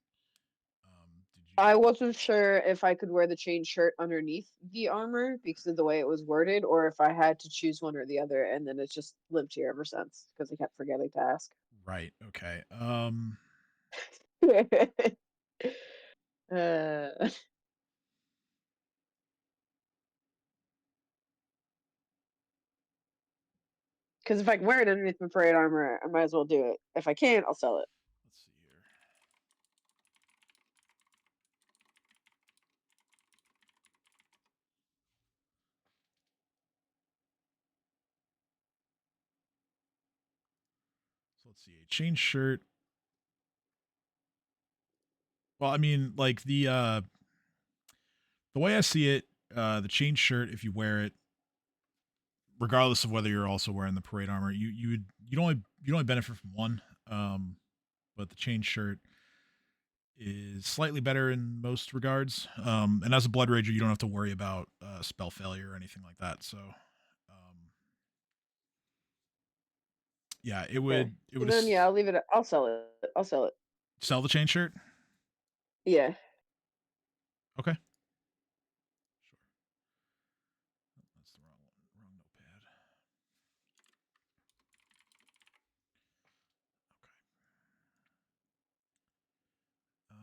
Did you? I wasn't sure if I could wear the chain shirt underneath the armor because of the way it was worded, or if I had to choose one or the other, and then it's just lived here ever since because I kept forgetting to ask. Right. Okay. uh, Because if I can wear it underneath my parade armor, I might as well do it. If I can't, I'll sell it. Let's see here. So let's see. A chain shirt. Well, I mean, like the way I see it, the chain shirt, if you wear it, regardless of whether you're also wearing the parade armor, you'd only benefit from one. But the chain shirt is slightly better in most regards. And as a blood rager, you don't have to worry about spell failure or anything like that. So, yeah, it Okay. would Then yeah, I'll leave it. I'll sell it. I'll sell it. sell the chain shirt. Yeah. Okay. Sure. That's the wrong notepad.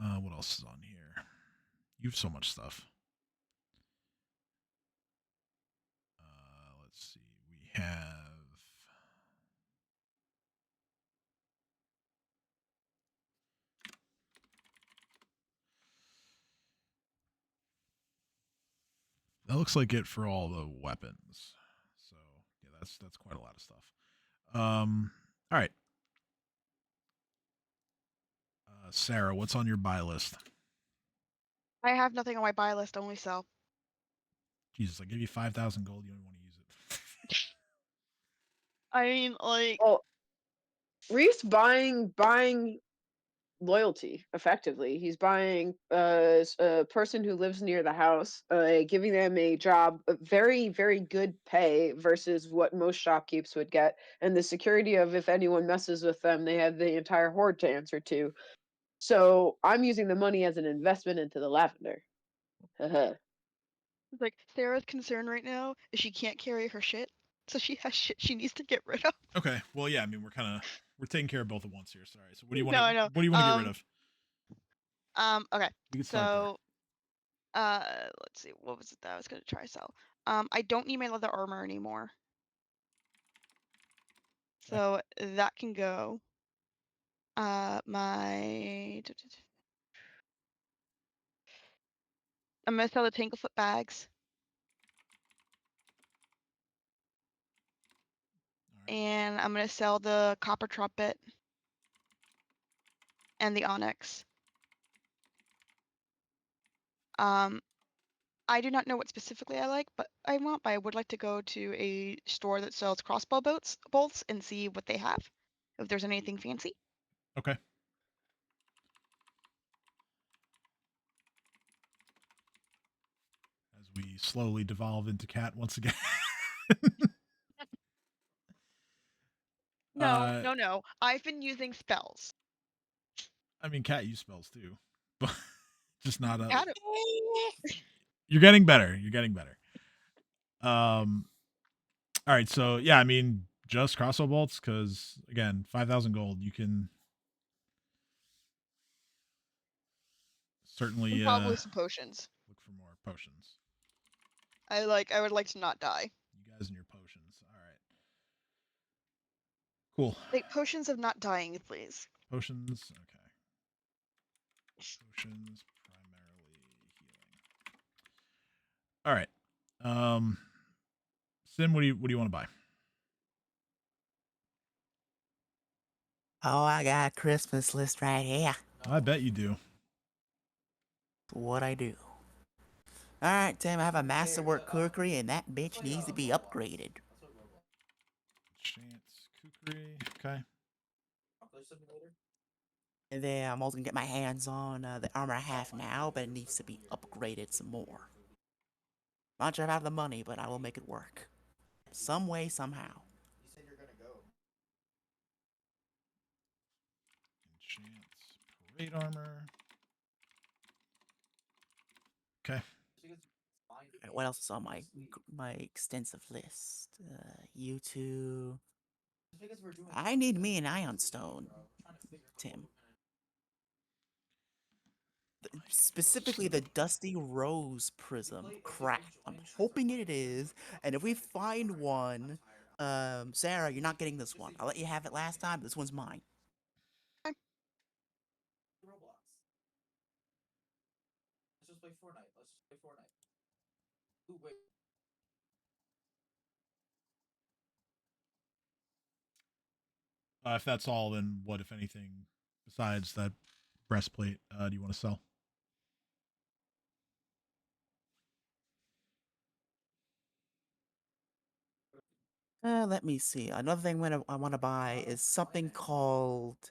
Okay. What else is on here? You have so much stuff. Let's see. We have. That looks like it for all the weapons. So yeah, that's quite a lot of stuff. All right. Sarah, what's on your buy list? I have nothing on my buy list, only sell. Jesus, I give you 5,000 gold. You don't want to use it. I mean, like, Well, Reef's buying loyalty effectively. He's buying a person who lives near the house, giving them a job, very very good pay versus what most shopkeepers would get, and the security of if anyone messes with them, they have the entire horde to answer to. So I'm using the money as an investment into the lavender. Haha. It's like Sarah's concern right now is she can't carry her shit, so she has shit she needs to get rid of. Okay. Well, yeah. I mean, we're taking care of both at once here. Sorry. So what do you want No, to I know. what do you want to get rid of? Okay. We can start there. So, let's see. What was it that I was gonna try to sell? I don't need my leather armor anymore. So that can go. My. I'm gonna sell the Tanglefoot bags. All right. And I'm gonna sell the copper trumpet and the onyx. I do not know what specifically I like, but I would like to go to a store that sells crossbow bolts and see what they have. If there's anything fancy. Okay. As we slowly devolve into cat once again. No, no. I've been using spells. I mean, cat use spells too, but just not a. Cat- You're getting better. You're getting better. All right. So yeah, I mean, just crossbow bolts because again, 5,000 gold. You can certainly and probably some potions. look for more potions. I would like to not die. You guys and your potions. All right. Cool. Like potions of not dying, please. Potions. Okay. Potions primarily healing. All right. Sim, what do you want to buy? Oh, I got a Christmas list right here. I bet you do. What I do. Alright, Tim, I have a masterwork kukri, and that bitch needs to be upgraded. Chance kukri. Okay. And then I'm also gonna get my hands on the armor I have now, but it needs to be upgraded some more. Not sure if I have the money, but I will make it work. Some way, somehow. Chance parade armor. Okay. Alright, what else is on my extensive list? You two. I need me an ion stone, Tim. Specifically the Dusty Rose Prism. Crap. I'm hoping it is. And if we find one, Sarah, you're not getting this one. I'll let you have it last time. This one's mine. Let's just play Fortnite. Ooh, wait. If that's all, then what, if anything, besides that breastplate, do you want to sell? Let me see. Another thing I want to buy is something called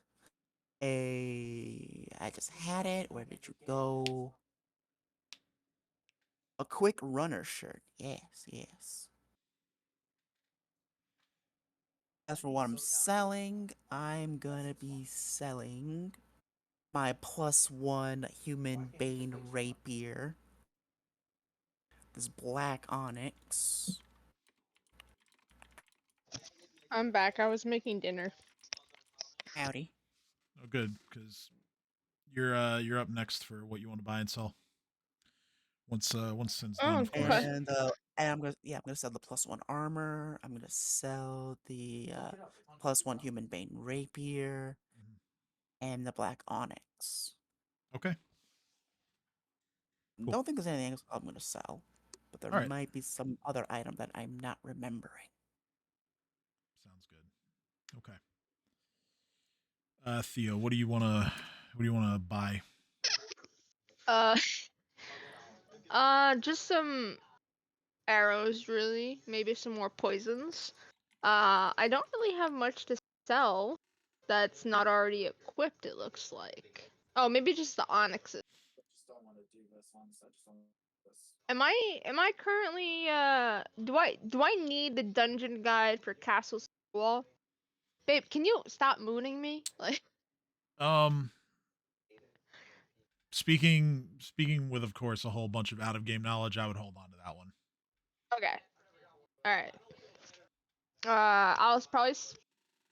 I just had it. Where did you go? A quick runner shirt. Yes, yes. As for what I'm selling, I'm gonna be selling my +1 human bane rapier. This black onyx. I'm back. I was making dinner. Howdy. Oh, good, because you're up next for what you want to buy and sell. Once Sin's done, of course. Okay. And I'm gonna sell the +1 armor. I'm gonna sell the +1 human bane rapier and the black onyx. Okay. Cool. Don't think there's anything else I'm gonna sell, but there Alright. might be some other item that I'm not remembering. Sounds good. Okay. Theo, what do you wanna buy? Just some arrows, really. Maybe some more poisons. I don't really have much to sell that's not already equipped, it looks like. Oh, maybe just the onyxes. Am I currently do I need the dungeon guide for Castle Wall? Babe, can you stop mooning me? Like speaking with, of course, a whole bunch of out of game knowledge, I would hold on to that one. Okay. All right. I'll probably,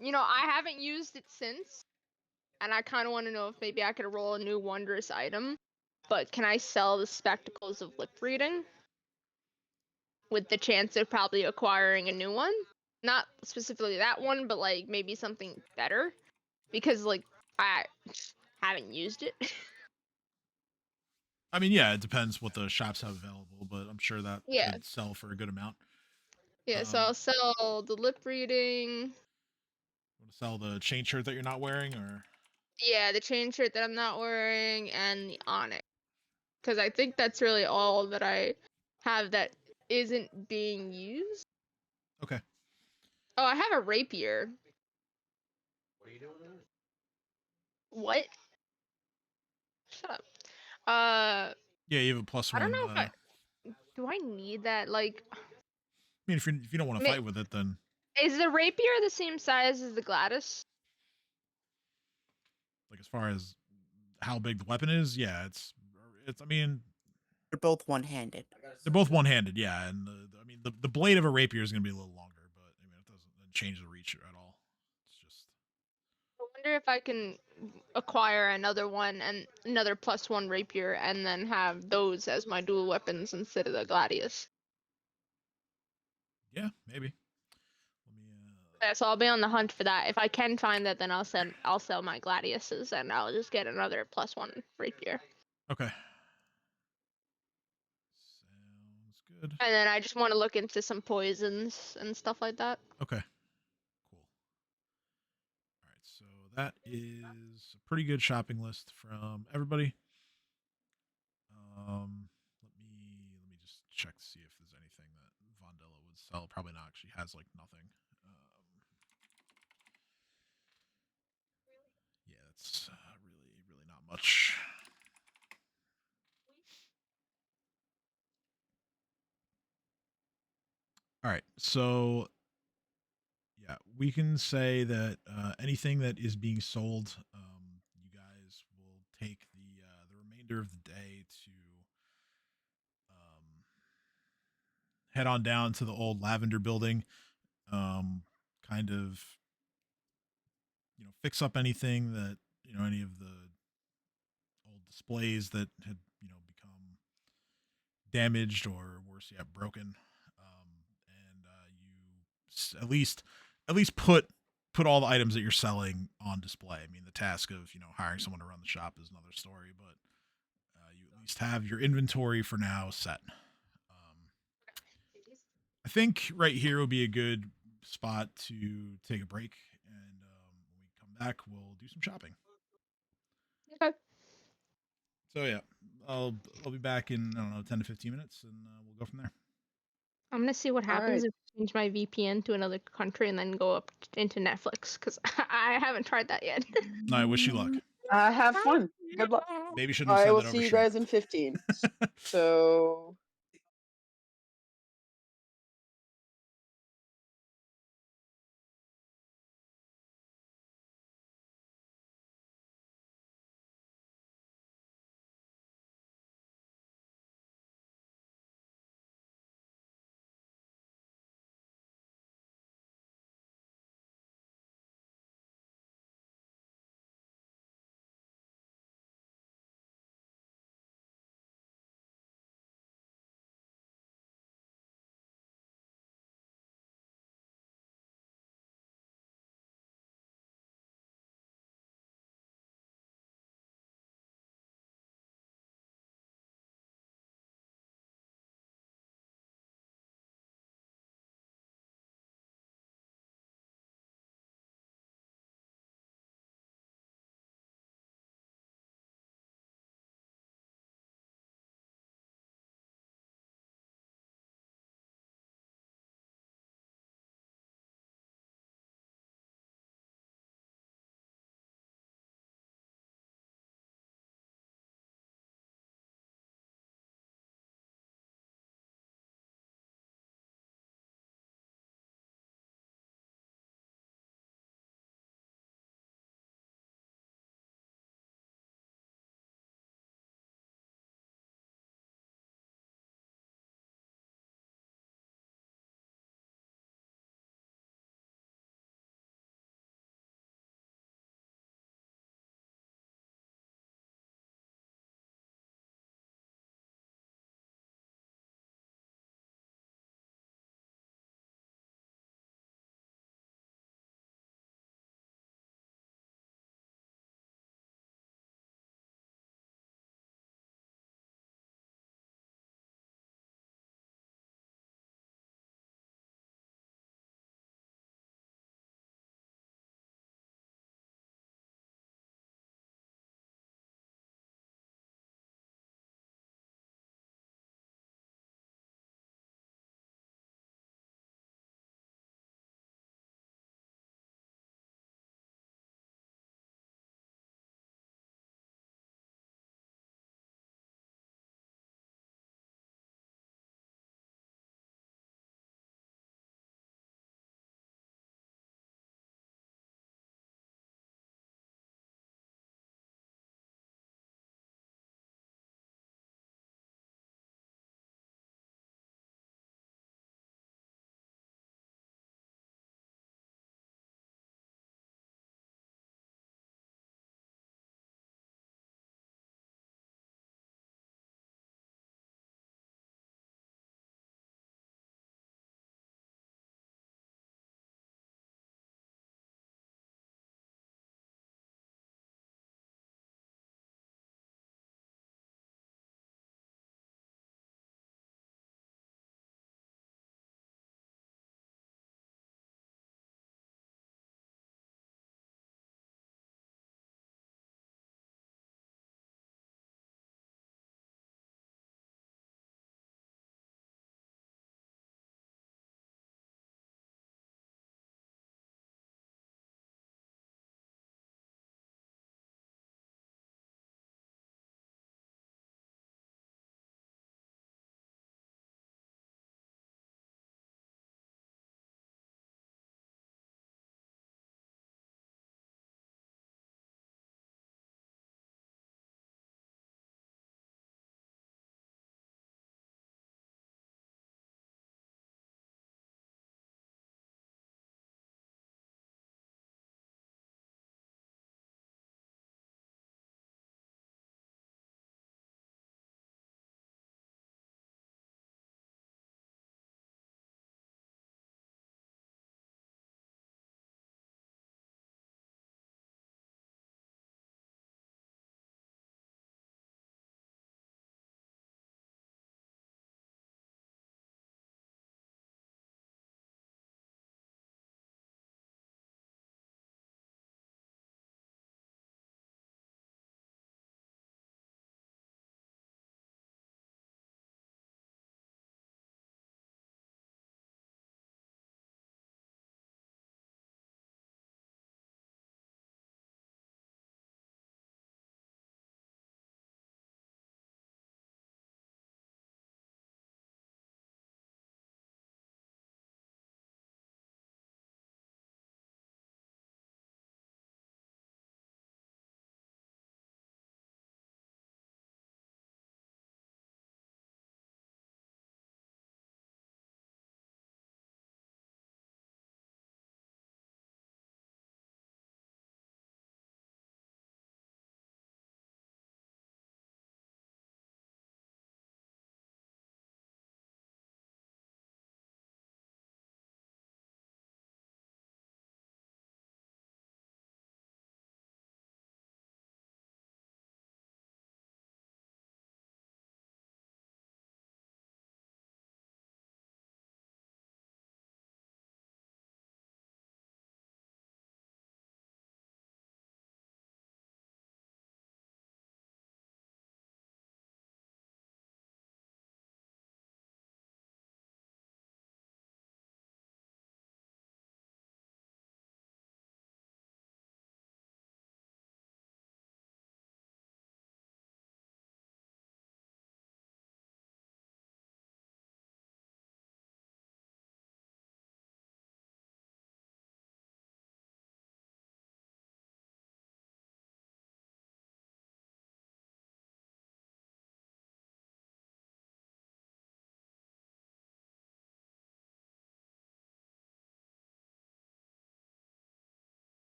I haven't used it since, and I kind of want to know if maybe I could roll a new wondrous item. But can I sell the spectacles of lip reading with the chance of probably acquiring a new one? Not specifically that one, but like maybe something better, because like I haven't used it. I mean, yeah, it depends what the shops have available, but I'm sure that Yeah. could sell for a good amount. Yeah, so I'll sell the lip reading. Want to sell the chain shirt that you're not wearing, or Yeah, the chain shirt that I'm not wearing and the onyx. Because I think that's really all that I have that isn't being used. okay? Oh, I have a rapier. What are you doing with it? What? Shut up. Yeah, you have a plus I don't one. know if do I need that? Like, I mean, if you don't want to fight with it, then is the rapier the same size as the Gladys? like as far as how big the weapon is, yeah, it's. I mean, They're both one-handed. they're both one handed, yeah, and I mean the blade of a rapier is going to be a little longer, but I mean it doesn't change the reach at all. It's just. I wonder if I can acquire another one and another +1 rapier and then have those as my dual weapons instead of the Gladius. Yeah, maybe. Let me. Yeah, so I'll be on the hunt for that. If I can find that, then I'll sell my Gladiuses and I'll just get another +1 rapier. Okay. Sounds good. And then I just want to look into some poisons and stuff like that. Okay. Cool. All right, so that is a pretty good shopping list from everybody. Let me just check to see if there's anything that Vondella would sell. Probably not. She has like nothing. Yeah, that's really not much. All right, so yeah, we can say that anything that is being sold, you guys will take the remainder of the day to um, head on down to the old Lavender building, kind of fix up anything that any of the old displays that had become damaged or worse yet broken, and you at least put all the items that you're selling on display. I mean, the task of hiring someone to run the shop is another story, but you at least have your inventory for now set. I think right here would be a good spot to take a break, and when we come back, we'll do some shopping. Okay. So yeah, I'll be back in, I don't know, 10 to 15 minutes, and we'll go from there. I'm gonna see what happens Alright. if I change my VPN to another country and then go up into Netflix because I haven't tried that yet. No, I wish you luck. Have fun. Good luck. Maybe shouldn't have I said will that over see you stream. guys in 15. So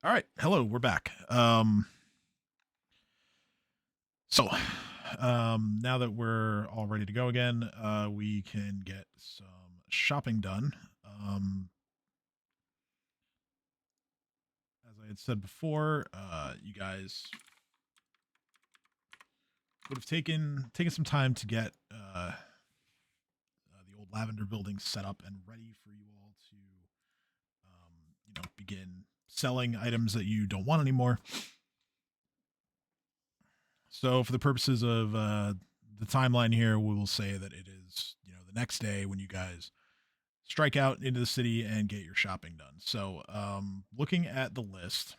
All right. Hello, we're back. So now that we're all ready to go again, we can get some shopping done. As I had said before, you guys would have taken some time to get the old Lavender building set up and ready for you all to begin selling items that you don't want anymore. So for the purposes of the timeline here, we will say that it is, the next day when you guys strike out into the city and get your shopping done. So looking at the list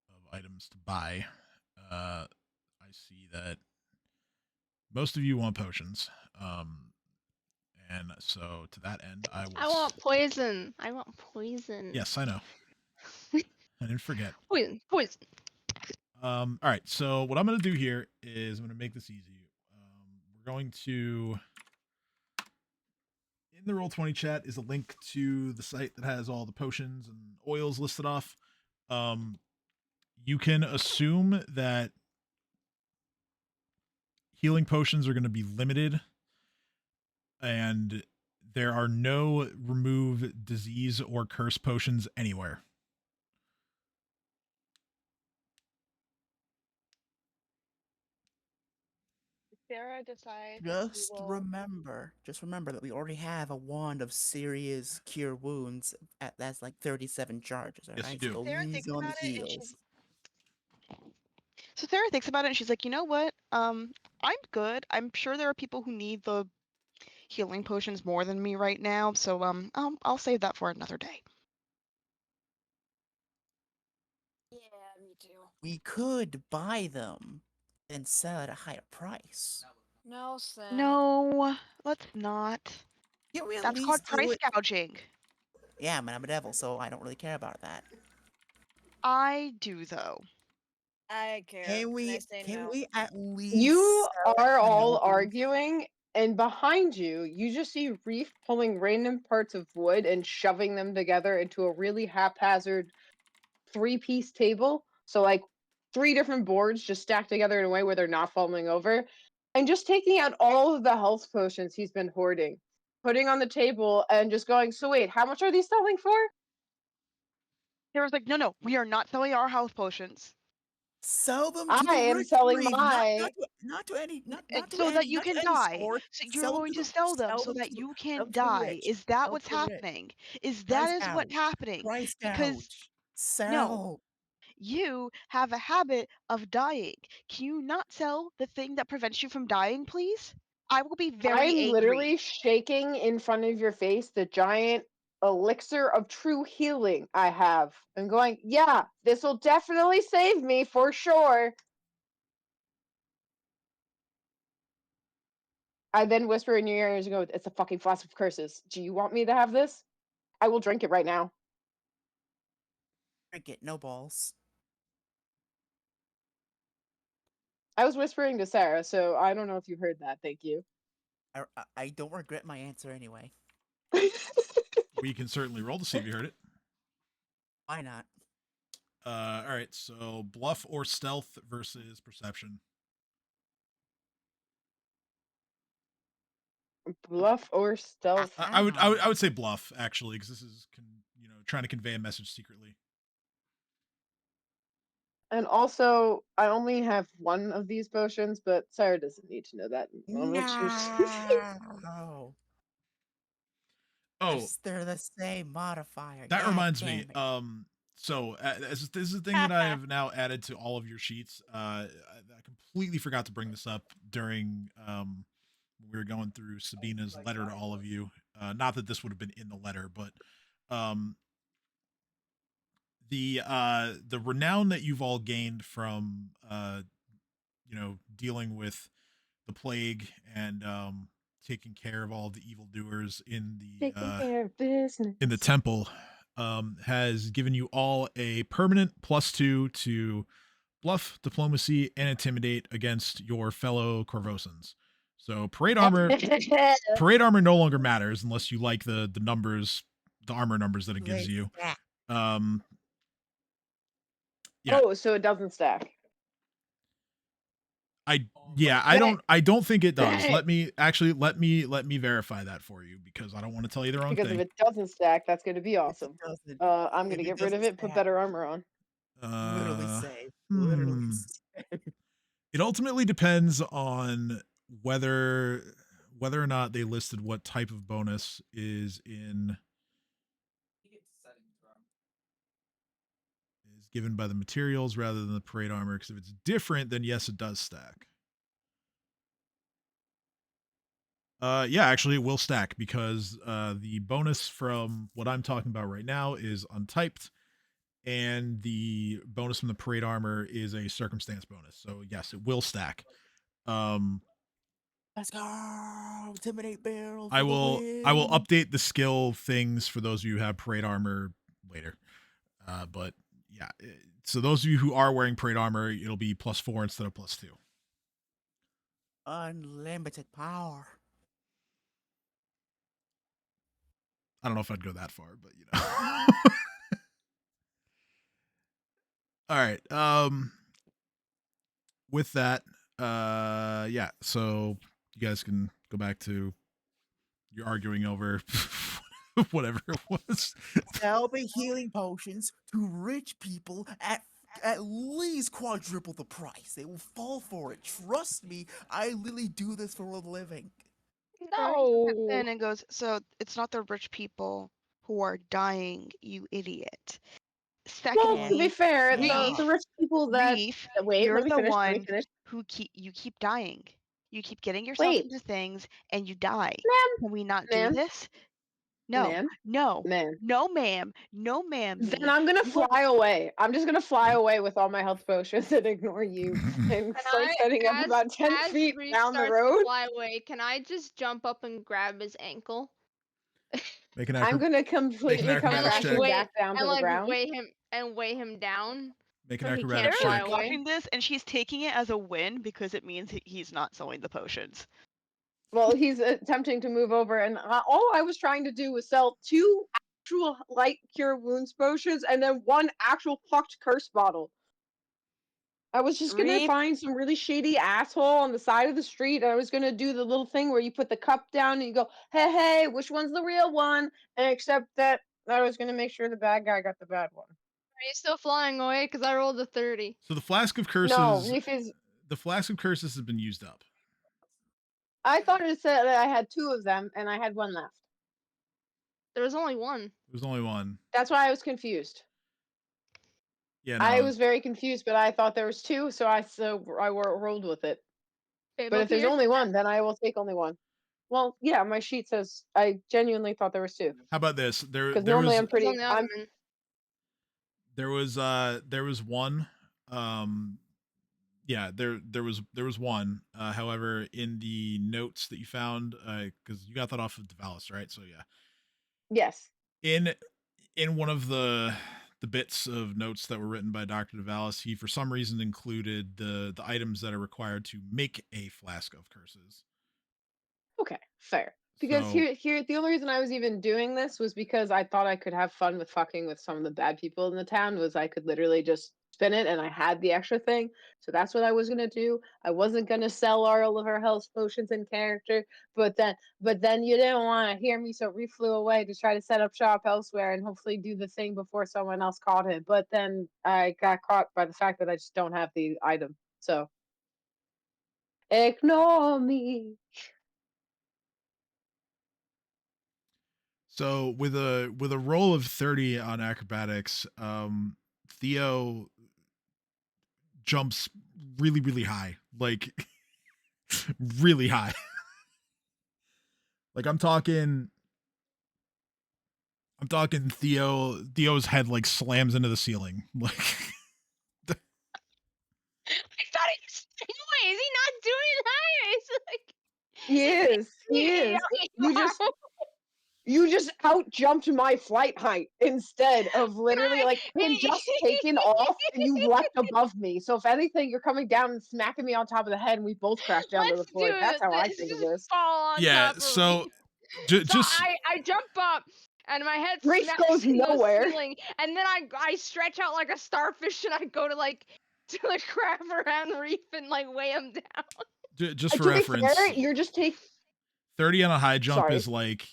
of items to buy, I see that most of you want potions. And so to that end, I will. I want poison. I want poison. Yes, I know. I didn't forget. Poison. Poison. All right. So what I'm going to do here is I'm going to make this easy. We're going to, in the Roll20 chat is a link to the site that has all the potions and oils listed off. You can assume that healing potions are going to be limited, and there are no remove disease or curse potions anywhere. Sarah decides. Just remember that we already have a wand of serious cure wounds. That's like 37 charges. All Yes, right, you do. so Sarah easy thinks on the about it, and heals. So Sarah thinks about it and she's like, you know what? I'm good. I'm sure there are people who need the healing potions more than me right now, so I'll save that for another day. Yeah, me too. We could buy them and sell at a higher price. No, Sam. No, let's not. Can we at That's least called do price it? gouging. Yeah, but I'm a devil, so I don't really care about that. I do though. I care. Can and we? I say Can no. we at least? You sell are it to all nobles? arguing, and behind you, you just see Reef pulling random parts of wood and shoving them together into a really haphazard 3-piece table. So, like, 3 different boards just stacked together in a way where they're not falling over. And just taking out all of the health potions he's been hoarding, putting on the table, and just going, so wait, how much are these selling for? Sarah's like, no, we are not selling our health potions. Sell them to I the am rich selling reef, my. not to any, not to So that any, you not to can any die. store. So you're Sell them going to to the, sell them sell so them that to, you sell can them to the die. rich. Is that Sell what's to the rich. happening? Is Price that is what's gouge. happening? Price Because gouge. Sell. you have a habit of dying. Can you not sell the thing that prevents you from dying, please? I will be very I'm angry. literally shaking in front of your face the giant elixir of true healing I have. I'm going, yeah, this will definitely save me for sure. I then whisper in your ears and go, it's a fucking flask of curses. Do you want me to have this? I will drink it right now. Drink it, no balls. I was whispering to Sarah, so I don't know if you heard that. Thank you. I don't regret my answer anyway. We can certainly roll to see if you heard it. Why not? All right. So bluff or stealth versus perception. Bluff or stealth? I would say bluff actually, because this is trying to convey a message secretly. And also, I only have one of these potions, but Sarah doesn't need to know that. No. Oh, They're the same modifier. that God reminds damn me. it. So this is the thing that I have now added to all of your sheets. I completely forgot to bring this up during when we were going through Sabina's letter to all of you. Not that this would have been in the letter, but the renown that you've all gained from dealing with the plague and taking care of all the evildoers in the Taking care of business. in the temple has given you all a permanent +2 to bluff, diplomacy, and intimidate against your fellow Corvosans. So parade armor no longer matters unless you like the numbers, the armor numbers that it gives They you. stack. Yeah. Oh, so it doesn't stack. I Dang. don't think it does. Dang. Let me verify that for you because I don't want to tell you the wrong Because thing. if it doesn't stack, that's going to be If it awesome. doesn't, I'm if going to it get rid of doesn't it, put stack, better armor on. literally Uh, say, literally hmm. say. It ultimately depends on whether or not they listed what type of bonus is given by the materials rather than the parade armor. Because if it's different, then yes, it does stack. Yeah, actually, it will stack because the bonus from what I'm talking about right now is untyped, and the bonus from the parade armor is a circumstance bonus. So yes, it will stack. Let's go! Intimidate barrel. I will update the skill things for those of you who have parade armor later. But yeah, so those of you who are wearing parade armor, it'll be +4 instead of +2. Unlimited power. I don't know if I'd go that far, but you know. All right. With that, yeah. So you guys can go back to your arguing over whatever it was. Sell the healing potions to rich people at least quadruple the price. They will fall for it. Trust me, I literally do this for a living. No. And it goes, so it's not the rich people who are dying, you idiot. Well, to be Secondly, fair, Reef, the rich people that Reef, wait, you're let me the finish. Let me one finish. who keep dying. You keep getting yourself Wait, into things and you die. ma'am, Can we not do ma'am, this? No, ma'am, no, ma'am. no, ma'am, no, ma'am. Then I'm gonna fly away. I'm just gonna fly away with all my health potions and ignore you and Can start I, setting up as about 10 as feet Reese down the starts to road. fly away, can I just jump up and grab his ankle Make an I'm gonna make an completely come and acrobatics like check. crashing back down and to the like ground. weigh him down Make an so he can't acrobatics fly check. away? watching this and she's taking it as a win because it means he's not selling the potions. Well, he's attempting to move over, and all I was trying to do was sell 2 actual light cure wounds potions and then 1 actual fucked curse bottle. I was just gonna Reef, find some really shady asshole on the side of the street, and I was gonna do the little thing where you put the cup down and you go, "Hey, hey, which one's the real one?" And except that I was gonna make sure the bad guy got the bad one. Are you still flying away? Because I rolled a 30. So the flask of No, curses, Reef is. has been used up. I thought it said that I had 2 of them, and I had 1 left. There was only one. There's only one. That's why I was confused. Yeah, I no. was very confused, but I thought there was 2, so I rolled with it. Okay, But look if there's here. only 1, then I will take only 1. Well, yeah, my sheet says I genuinely thought there was 2. How about this? Because normally I'm It's pretty. on the other one. There was one. Yeah, there was one. However, in the notes that you found, because you got that off of Devalis, right? So yeah, Yes. in one of the bits of notes that were written by Dr. Devalis, he for some reason included the items that are required to make a flask of curses. Okay, fair. Because So here, the only reason I was even doing this was because I thought I could have fun with fucking with some of the bad people in the town. Was I could literally just spin it, and I had the extra thing, so that's what I was gonna do. I wasn't gonna sell all of her health potions in character, but then you didn't want to hear me, so we flew away to try to set up shop elsewhere and hopefully do the thing before someone else caught him. But then I got caught by the fact that I just don't have the item, so ignore me. So with a roll of 30 on acrobatics, Theo jumps really high, like really high. Like I'm talking Theo's head like slams into the ceiling. Like I thought he was. Why is he not doing that? It's like He is. He is. You just out jumped my flight height instead of literally like him just taking off and you left above me. So if anything, you're coming down and smacking me on top of the head and we both crash down to the Let's do floor. That's it. how I Let's think of just this. fall on yeah, top of so me. So just I jump up and my head Reef smacks goes in the nowhere. ceiling, and then I stretch out like a starfish, and I go to grab around Reef and like weigh him down. Just for To be reference, fair, you're just 30 on a high jump Sorry. is like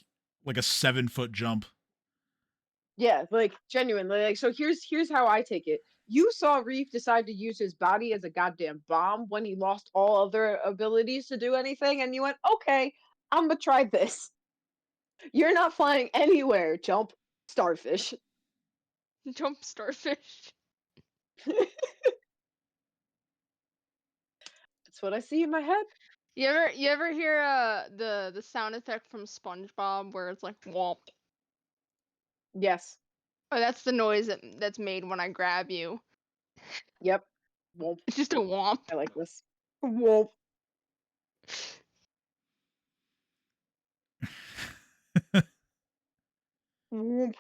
a 7-foot jump. Yeah, like genuinely. Like, so here's how I take it. You saw Reef decide to use his body as a goddamn bomb when he lost all other abilities to do anything, and you went, okay, I'm gonna try this. You're not flying anywhere. Jump, starfish. Jump starfish. That's what I see in my head. You ever hear the sound effect from SpongeBob where it's like womp? Yes. Oh, that's the noise that's made when I grab you. Yep. Womp. It's just a womp. I like this. Womp. Womp.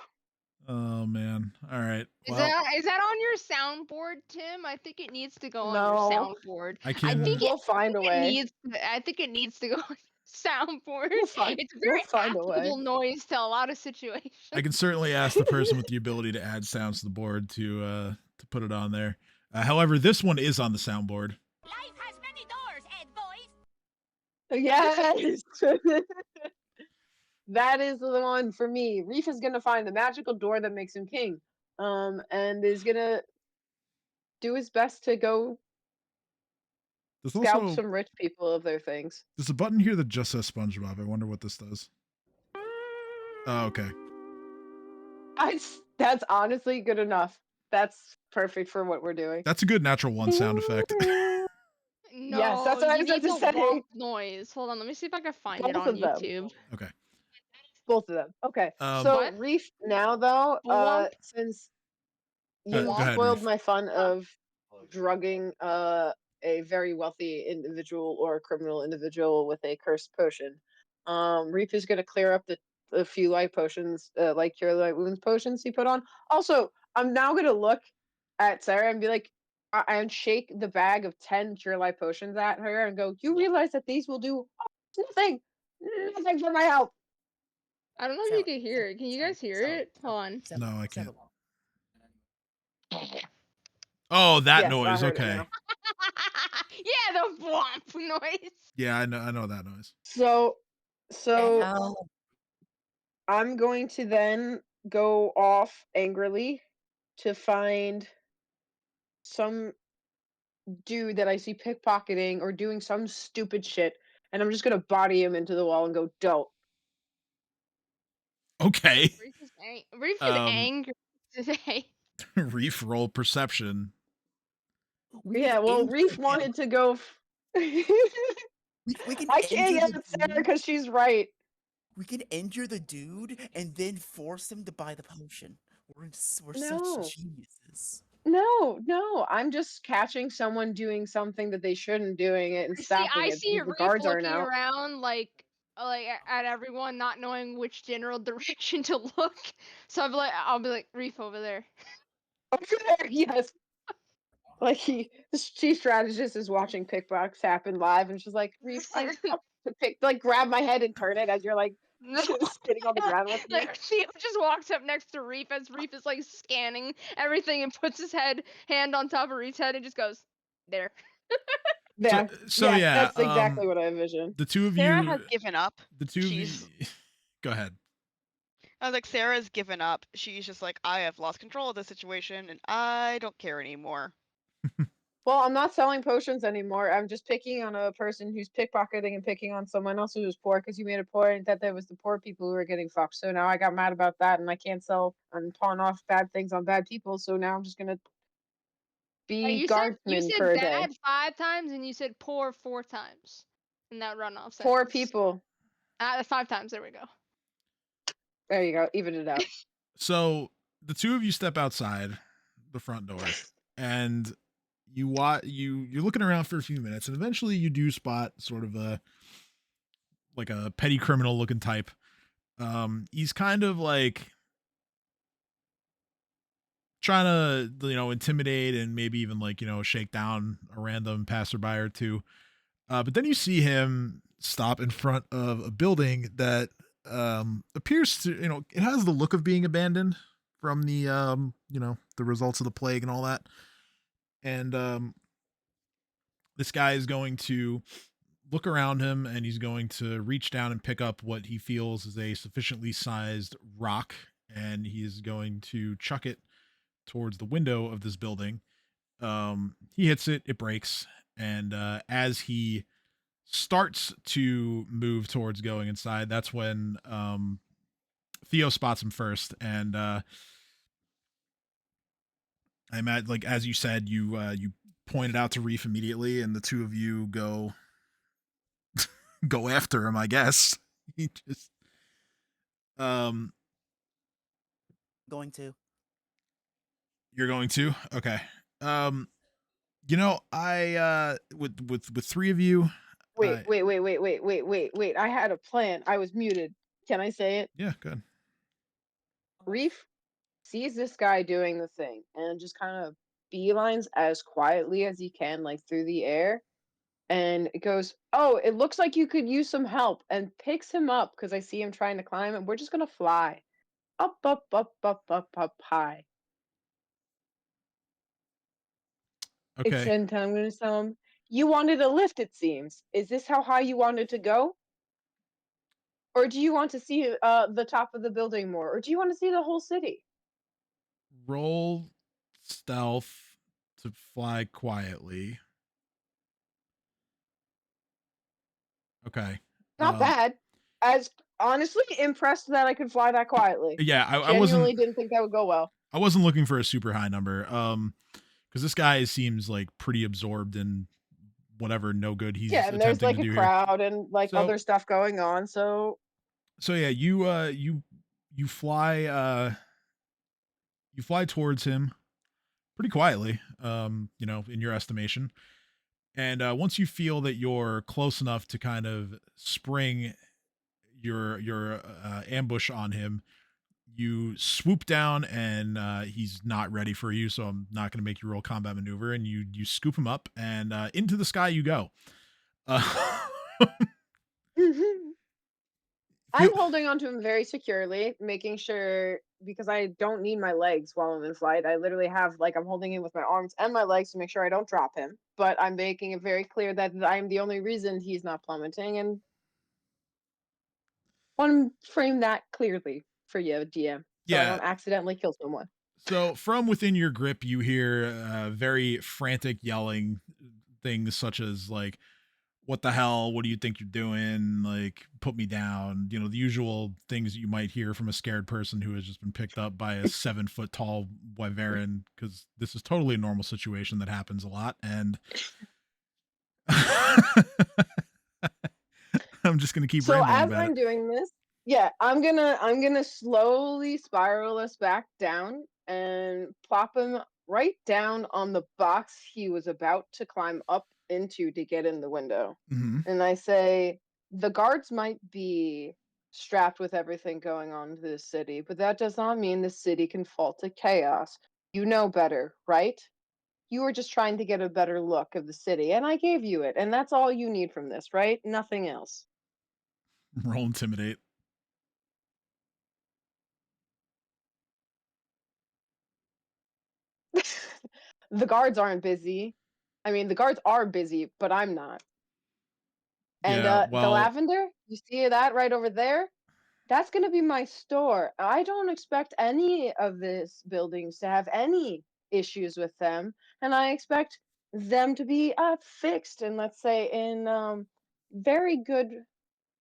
Oh man. All right. Is Well, that on your soundboard, Tim? I think it needs to go on your No. soundboard. I can. We'll find a way. I think it needs to go on your soundboard. We'll find- It's a very we'll find a way. applicable noise to a lot of situations. I can certainly ask the person with the ability to add sounds to the board to put it on there. However, this one is on the soundboard. Life has many doors, Ed boys. Yes. That is the one for me. Reef is gonna find the magical door that makes him king. And is gonna do his best to go There's scalp also some rich people of their things. there's a button here that just says SpongeBob. I wonder what this does. Oh, okay. That's honestly good enough. That's perfect for what we're doing. That's a good natural one sound effect. No, Yes, that's what I you was about need to the say. womp noise. Hold on, let me see if I can find it Both on of them. YouTube. Okay. Both of them. Okay. Um, So What? Reef now though, Womp? since Go you ahead, spoiled Reef. my fun of drugging a very wealthy individual or a criminal individual with a cursed potion, Reef is gonna clear up the few light potions, like cure light wounds potions he put on. Also, I'm now gonna look at Sarah and be like, and shake the bag of 10 cure light potions at her and go, you realize that these will do nothing for my health. I don't know if you can hear it. Can you guys hear it? Hold on. No, I can't. Oh, that Yes, I noise. heard it Okay. now. Yeah, the womp noise. Yeah, I know that noise. So Ow. I'm going to then go off angrily to find some dude that I see pickpocketing or doing some stupid shit, and I'm just gonna body him into the wall and go, "Don't." Okay. Reef is Um, angry today. Reef roll perception. Yeah, well, Reef wanted to go. We can I can't injure yell the at Sarah dude. because she's right. We can injure the dude and then force him to buy the potion. We're No. such geniuses. No, I'm just catching someone doing something that they shouldn't doing it and stopping I it see because the Reef guards aren't looking out. around at everyone, not knowing which general direction to look. So I'll be like Reef over there. Over there, yes. Like the chief strategist is watching pickpockets happen live, and she's like, "Reef, I'm up to grab my head and turn it as you're like sitting on the ground with me." Like Theo just walks up next to Reef as Reef is like scanning everything and puts his hand on top of Reef's head and just goes there. Yeah, So yeah, that's exactly what I envisioned. The two of Sarah you. has given up. The two of you. She's- Go ahead. I was like, Sarah's given up. She's just like, I have lost control of this situation and I don't care anymore. Well, I'm not selling potions anymore. I'm just picking on a person who's pickpocketing and picking on someone else who's poor because you made a point that there was the poor people who were getting fucked. So now I got mad about that, and I can't sell and pawn off bad things on bad people. So now I'm just gonna be You guardsman said for a day. bad 5 times and you said poor 4 times in that runoff sentence. Poor people. 5 times. There we go. There you go. Even it out. So the two of you step outside the front door, and you're looking around for a few minutes, and eventually you do spot sort of a petty criminal looking type. He's kind of like trying to intimidate and maybe even shake down a random passerby or two. But then you see him stop in front of a building that appears to, it has the look of being abandoned from the the results of the plague and all that. And this guy is going to look around him, and he's going to reach down and pick up what he feels is a sufficiently sized rock, and he's going to chuck it towards the window of this building. He hits it, it breaks, and as he starts to move towards going inside, that's when Theo spots him first, and I imagine, like as you said, you pointed out to Reef immediately, and the two of you go after him, I guess. He just Going to. You're going to? Okay. I with three of you. Wait. I had a plan. I was muted. Can I say it? Yeah, good. Reef sees this guy doing the thing and just kind of beelines as quietly as he can, like through the air. And it goes, "Oh, it looks like you could use some help," and picks him up because I see him trying to climb, and we're just gonna fly up, up, up, up, up, up high. Okay. And I'm gonna tell him, "You wanted a lift, it seems. Is this how high you wanted to go? Or do you want to see the top of the building more? Or do you want to see the whole city?" Roll stealth to fly quietly. Okay. Not bad. As honestly impressed that I could fly that quietly. Yeah, I Genuinely wasn't didn't think that would go well. I wasn't looking for a super high number. Because this guy seems like pretty absorbed in whatever no good he's Yeah, and there's attempting like to a do here. crowd and like So- other stuff going on. So So yeah, you fly you fly towards him pretty quietly, in your estimation. And once you feel that you're close enough to kind of spring your ambush on him, you swoop down, and he's not ready for you, so I'm not going to make you roll combat maneuver. And you scoop him up, and into the sky you go. I'm holding onto him very securely, making sure because I don't need my legs while I'm in flight. I literally have I'm holding him with my arms and my legs to make sure I don't drop him. But I'm making it very clear that I'm the only reason he's not plummeting, and want to frame that clearly for you, DM, so I Yeah. don't accidentally kill someone. So from within your grip, you hear very frantic yelling, things such as like, "What the hell? What do you think you're doing? Like, put me down." The usual things you might hear from a scared person who has just been picked up by a 7-foot tall wyvern, because this is totally a normal situation that happens a lot. And I'm just gonna keep So rambling as about I'm it. doing this, yeah, I'm gonna slowly spiral us back down and plop him right down on the box he was about to climb up into to get in the window. Mhm. And I say, the guards might be strapped with everything going on in this city, but that does not mean the city can fall to chaos. You know better, right? You were just trying to get a better look of the city, and I gave you it, and that's all you need from this, right? Nothing else. Roll intimidate. The guards aren't busy. I mean, the guards are busy, but I'm not. And Yeah, the well, lavender, you see that right over there? That's going to be my store. I don't expect any of these buildings to have any issues with them, and I expect them to be fixed and, let's say, in very good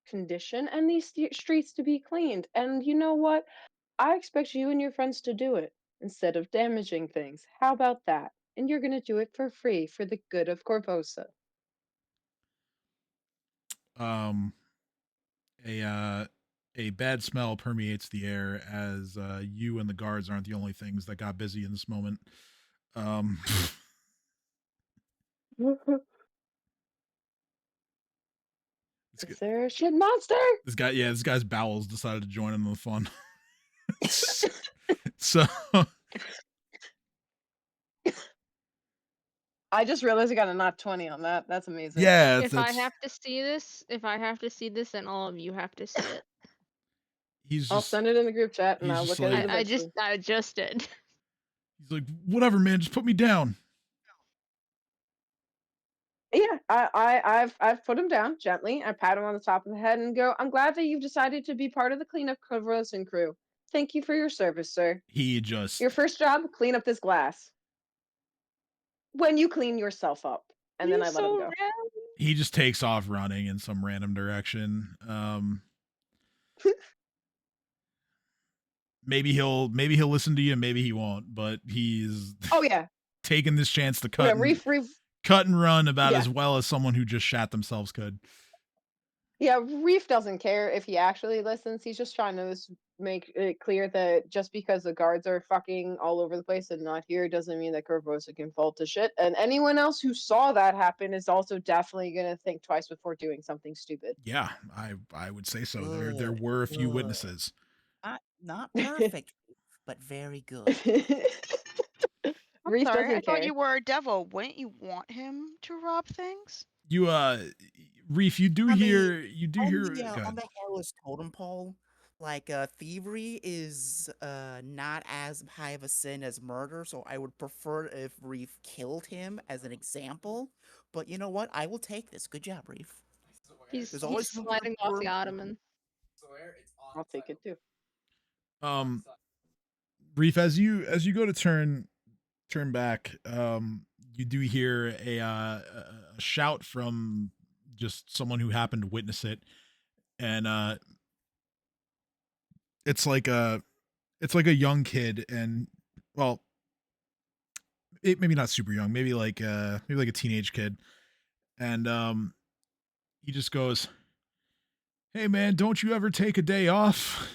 condition, and these streets to be cleaned. And you know what? I expect you and your friends to do it instead of damaging things. How about that? And you're going to do it for free for the good of Corvosa. um, a bad smell permeates the air, as you and the guards aren't the only things that got busy in this moment. Is there a shit monster? This guy's bowels decided to join in the fun. So I just realized I got a not 20 on that. That's amazing. yeah, If I have to see this, then all of you have to see it. He's I'll just send it in the group chat and he's I'll just look at it like- eventually. I just did. he's like, whatever, man, just put me down. Yeah, I've put him down gently. I pat him on the top of the head and go, I'm glad that you've decided to be part of the cleanup Rosen crew. Thank you for your service, sir. He just Your first job, clean up this glass. When you clean yourself up. And then I let him go. he just takes off running in some random direction. Maybe he'll listen to you, maybe he won't, but he's Oh yeah. taking this chance to Yeah, cut and run about Yeah. as well as someone who just shat themselves could. Yeah, Reef doesn't care if he actually listens. He's just trying to make it clear that just because the guards are fucking all over the place and not here doesn't mean that Corvosa can fall to shit. And anyone else who saw that happen is also definitely going to think twice before doing something stupid. Yeah, I would say so. There Good, were a few good. witnesses. Not perfect, but very good. I'm Reef sorry, I doesn't thought care. you were a devil. Wouldn't you want him to rob things? You Reef, you do I hear mean, go on ahead. the hellish totem pole, like thievery is not as high of a sin as murder, so I would prefer if Reef killed him as an example. But you know what? I will take this. Good job, Reef. He's There's always room for sliding off the improvement. ottoman. I'll take it too. Reef, as you go to turn back, you do hear a shout from just someone who happened to witness it, and it's like a young kid, and well, maybe not super young, maybe like a teenage kid, and he just goes, "Hey man, don't you ever take a day off?"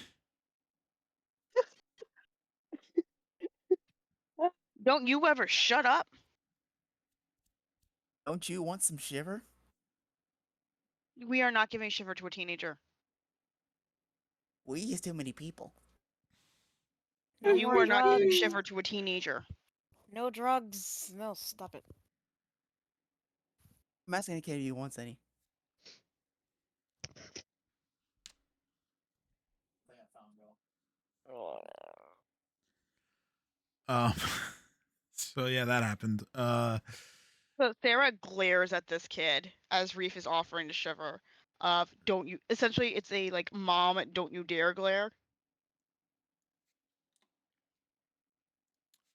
Don't you ever shut up? Don't you want some shiver? We are not giving shiver to a teenager. We use too many people. You more are not giving drugs. shiver to a teenager. No drugs. No, stop it. I'm asking if you wants any. Um, so yeah, that happened. So Sarah glares at this kid as Reef is offering to shiver. Don't you? Essentially, it's a like mom, don't you dare glare.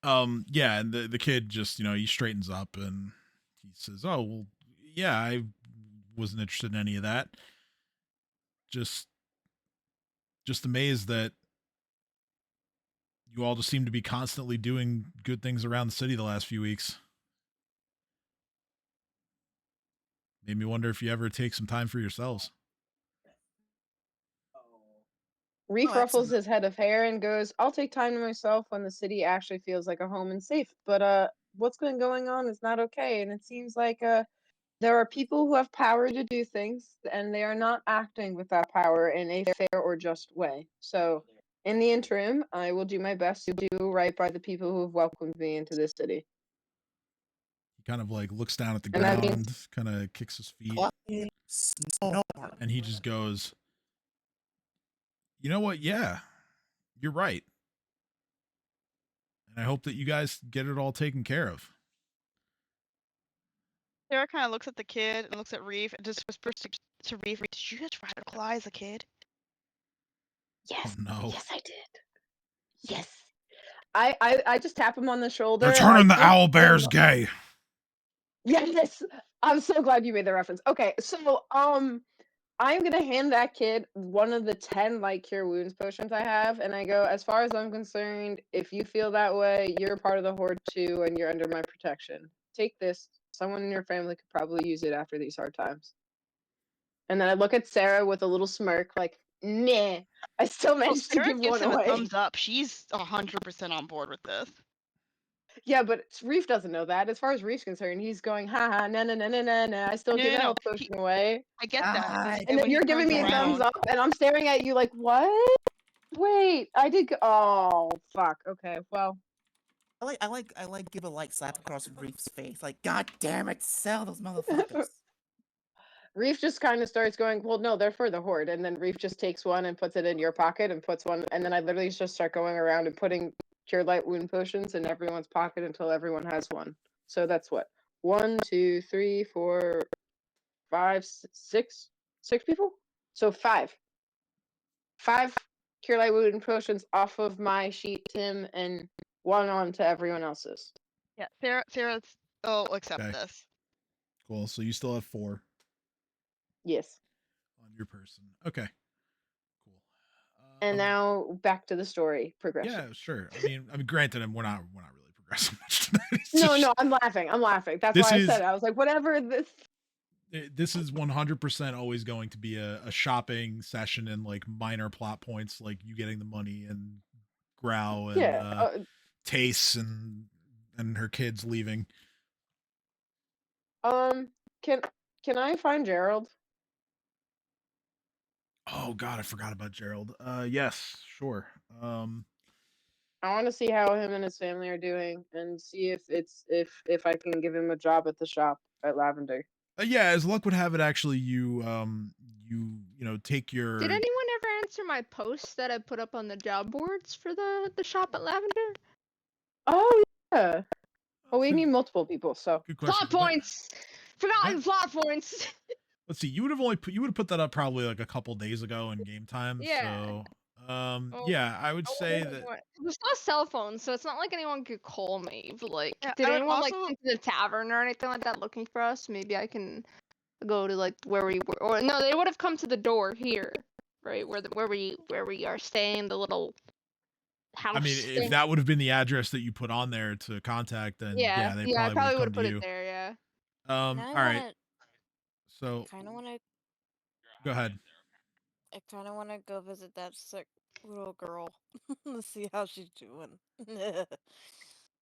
Yeah, and the kid just, he straightens up and he says, "Oh, well, yeah, I wasn't interested in any of that. Just amazed that you all just seem to be constantly doing good things around the city the last few weeks. Made me wonder if you ever take some time for yourselves." Reef Oh, ruffles absolutely. his head of hair and goes, I'll take time to myself when the city actually feels like a home and safe. But what's been going on is not okay. And it seems like there are people who have power to do things and they are not acting with that power in a fair or just way. So in the interim, I will do my best to do right by the people who have welcomed me into this city. He kind of like looks down at the And that ground, means kind of kicks his feet, Fucking snore. and he just goes, "You know what? Yeah, you're right. And I hope that you guys get it all taken care of." Sarah kind of looks at the kid and looks at Reef and just whispers to Reef, "Did you just radicalize a kid?" yes, Oh no. yes, I did. Yes. I just tap him on the shoulder. They're turning I the owl give bears him- gay. Yes, I'm so glad you made the reference. Okay, so I'm gonna hand that kid one of the 10 light cure wounds potions I have, and I go, as far as I'm concerned, if you feel that way, you're part of the Hoard too, and you're under my protection. Take this. Someone in your family could probably use it after these hard times. And then I look at Sarah with a little smirk, like, nah. I still managed to Sarah give gives one him a away. thumbs up. She's 100% on board with this. Yeah, but Reef doesn't know that. As far as Reef's concerned, he's going, haha, na na na na na na. I still give a health potion away. I get that. God. And then you're giving me a thumbs up, and I'm staring at you like, what? Wait, I did. Oh, fuck. Okay, well. I like give a light slap across Reef's face. Like, God damn it, sell those motherfuckers. Reef just kind of starts going, well, no, they're for the Hoard. And then Reef just takes one and puts it in your pocket and puts one. And then I literally just start going around and putting cure light wound potions in everyone's pocket until everyone has one. So that's what? 1, 2, 3, 4, 5, 6 people? So 5. 5 cure light wound potions off of my sheet, Tim, and 1 on to everyone else's. Yeah, Sarah's will accept Okay. this. Cool. So you still have 4 Yes. on your person. Okay. Cool. And now back to the story progression. Yeah, sure. I mean, granted, we're not really progressing much tonight. It's No, just- I'm laughing. That's This why I is- said it. I was like, whatever this. This is 100% always going to be a shopping session and like minor plot points, like you getting the money and Grow and Tace and her kids leaving. Can I find Gerald? Oh God, I forgot about Gerald. Yes, sure. I want to see how him and his family are doing and see if I can give him a job at the shop at Lavender. Yeah, as luck would have it, actually, you take your. Did anyone ever answer my post that I put up on the job boards for the shop at Lavender? Oh yeah. Well, we need multiple people, so. Good question. Plot points. Forgotten plot points. Let's see. You would have put that up probably like a couple days ago in game time. Yeah. So, yeah, I would say that. There's no cell phone, so it's not like anyone could call me. But like, Yeah, did I would anyone like also- come to the tavern or anything like that looking for us? Maybe I can go to like where we were, or no, they would have come to the door here, right? Where we are staying, the little house. I mean, if thing. that would have been the address that you put on there to contact, then yeah, they I probably would would have have come put to you. it there. Yeah. All right. So I kind of want to. go ahead. I kind of want to go visit that sick little girl to see how she's doing.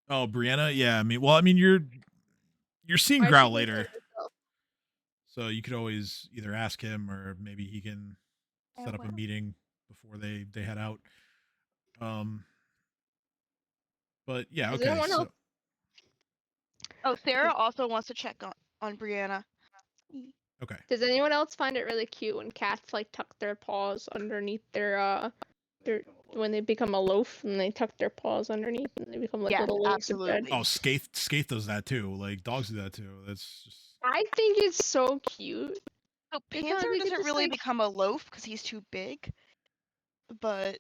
Oh, Brianna. Yeah. You're seeing Why is Growl she doing later, it herself? so you could always either ask him or maybe he can set up a meeting before they head out. But yeah, Does okay. anyone So else- Oh, Sarah also wants to check on Brianna. okay. Does anyone else find it really cute when cats like tuck their paws underneath their when they become a loaf and they tuck their paws underneath and they become like Yes, little loaves of bread? absolutely. Oh, Skaith does that too. Like dogs do that too. That's just. I think it's so cute. So Because Panzer you could doesn't just, really like- become a loaf because he's too big. But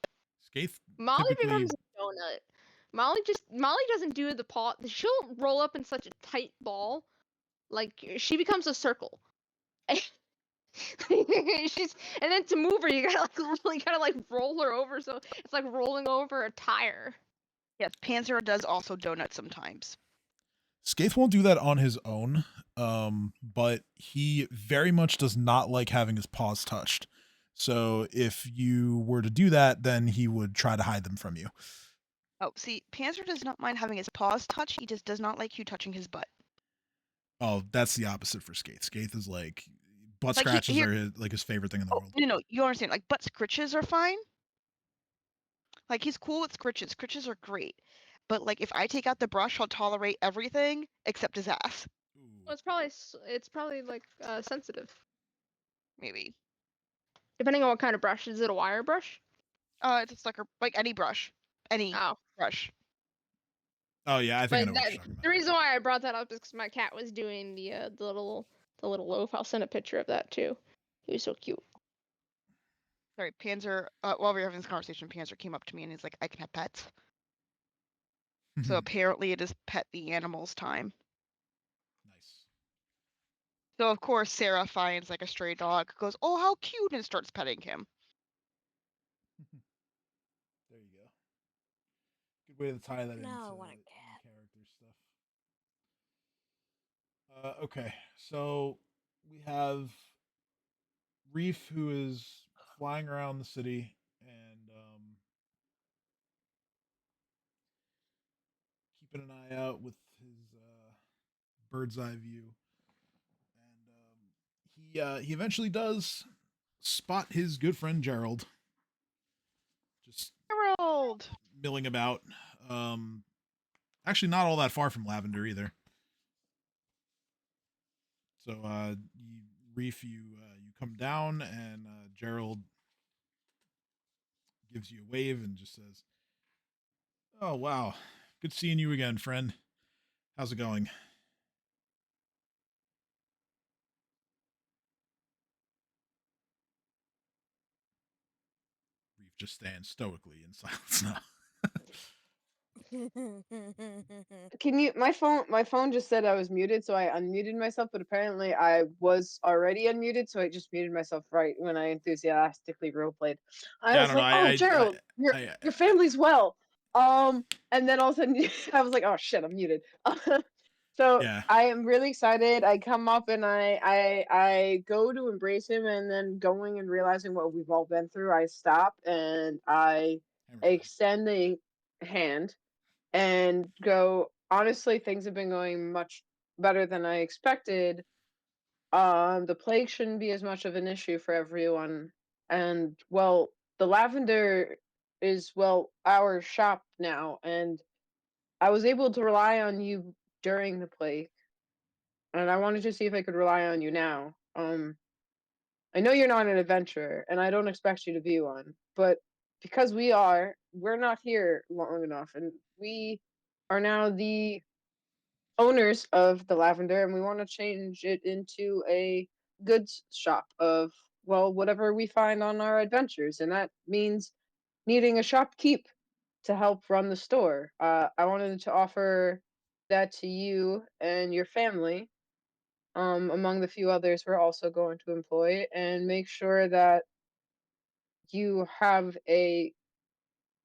Skaith Molly typically. becomes a donut. Molly doesn't do the paw. She'll roll up in such a tight ball, like she becomes a circle. And then to move her, you gotta like roll her over, so it's like rolling over a tire. yes, Panzer does also donuts sometimes. Skaith won't do that on his own, but he very much does not like having his paws touched. So if you were to do that, then he would try to hide them from you. Oh, see, Panzer does not mind having his paws touched. He just does not like you touching his butt. Oh, that's the opposite for Skaith. Skaith is like butt Like, scratches here- are his favorite thing in the Oh, world. no, you understand. Like, butt scritches are fine. Like, he's cool with scritches. Scritches are great. But, like, if I take out the brush, he'll tolerate everything except his ass. Well, it's probably like sensitive, Maybe. depending on what kind of brush. Is it a wire brush? It's just like any brush. Any Oh, brush. Oh yeah, I think I but know what you're talking the about. reason why I brought that up is because my cat was doing the little loaf. I'll send a picture of that too. He was so cute. Sorry, Panzer, while we were having this conversation, Panzer came up to me and he's like, I can have pets. So apparently it is pet the animals time. Nice. So of course Sarah finds like a stray dog, goes, oh, how cute, and starts petting him. There you go. Good way to tie that No, I into want a in cat. character stuff. Okay, so we have Reef, who is flying around the city and keeping an eye out with his bird's eye view, and he eventually does spot his good friend Gerald, just Gerald! milling about. Actually, not all that far from Lavender either. So you Reef, you come down, and Gerald gives you a wave and just says, "Oh wow, good seeing you again, friend. How's it going?" Reef just stands stoically in silence now. Can you my phone just said I was muted, so I unmuted myself, but apparently I was already unmuted, so I just muted myself right when I enthusiastically roleplayed. I Yeah, I was don't know. like, "Oh, Gerald, your family's well." And then all of a sudden I was like, "Oh shit, I'm muted." So yeah. I am really excited. I come up and I go to embrace him, and then going and realizing what we've all been through, I stop and I Hammer time. extend a hand and go, honestly, things have been going much better than I expected. The plague shouldn't be as much of an issue for everyone. And well, the lavender is, well, our shop now, and I was able to rely on you during the plague, and I wanted to see if I could rely on you now. I know you're not an adventurer, and I don't expect you to be one, but because we're not here long enough, and we are now the owners of the lavender, and we want to change it into a goods shop of, well, whatever we find on our adventures, and that means needing a shopkeep to help run the store. I wanted to offer that to you and your family, among the few others we're also going to employ, and make sure that you have a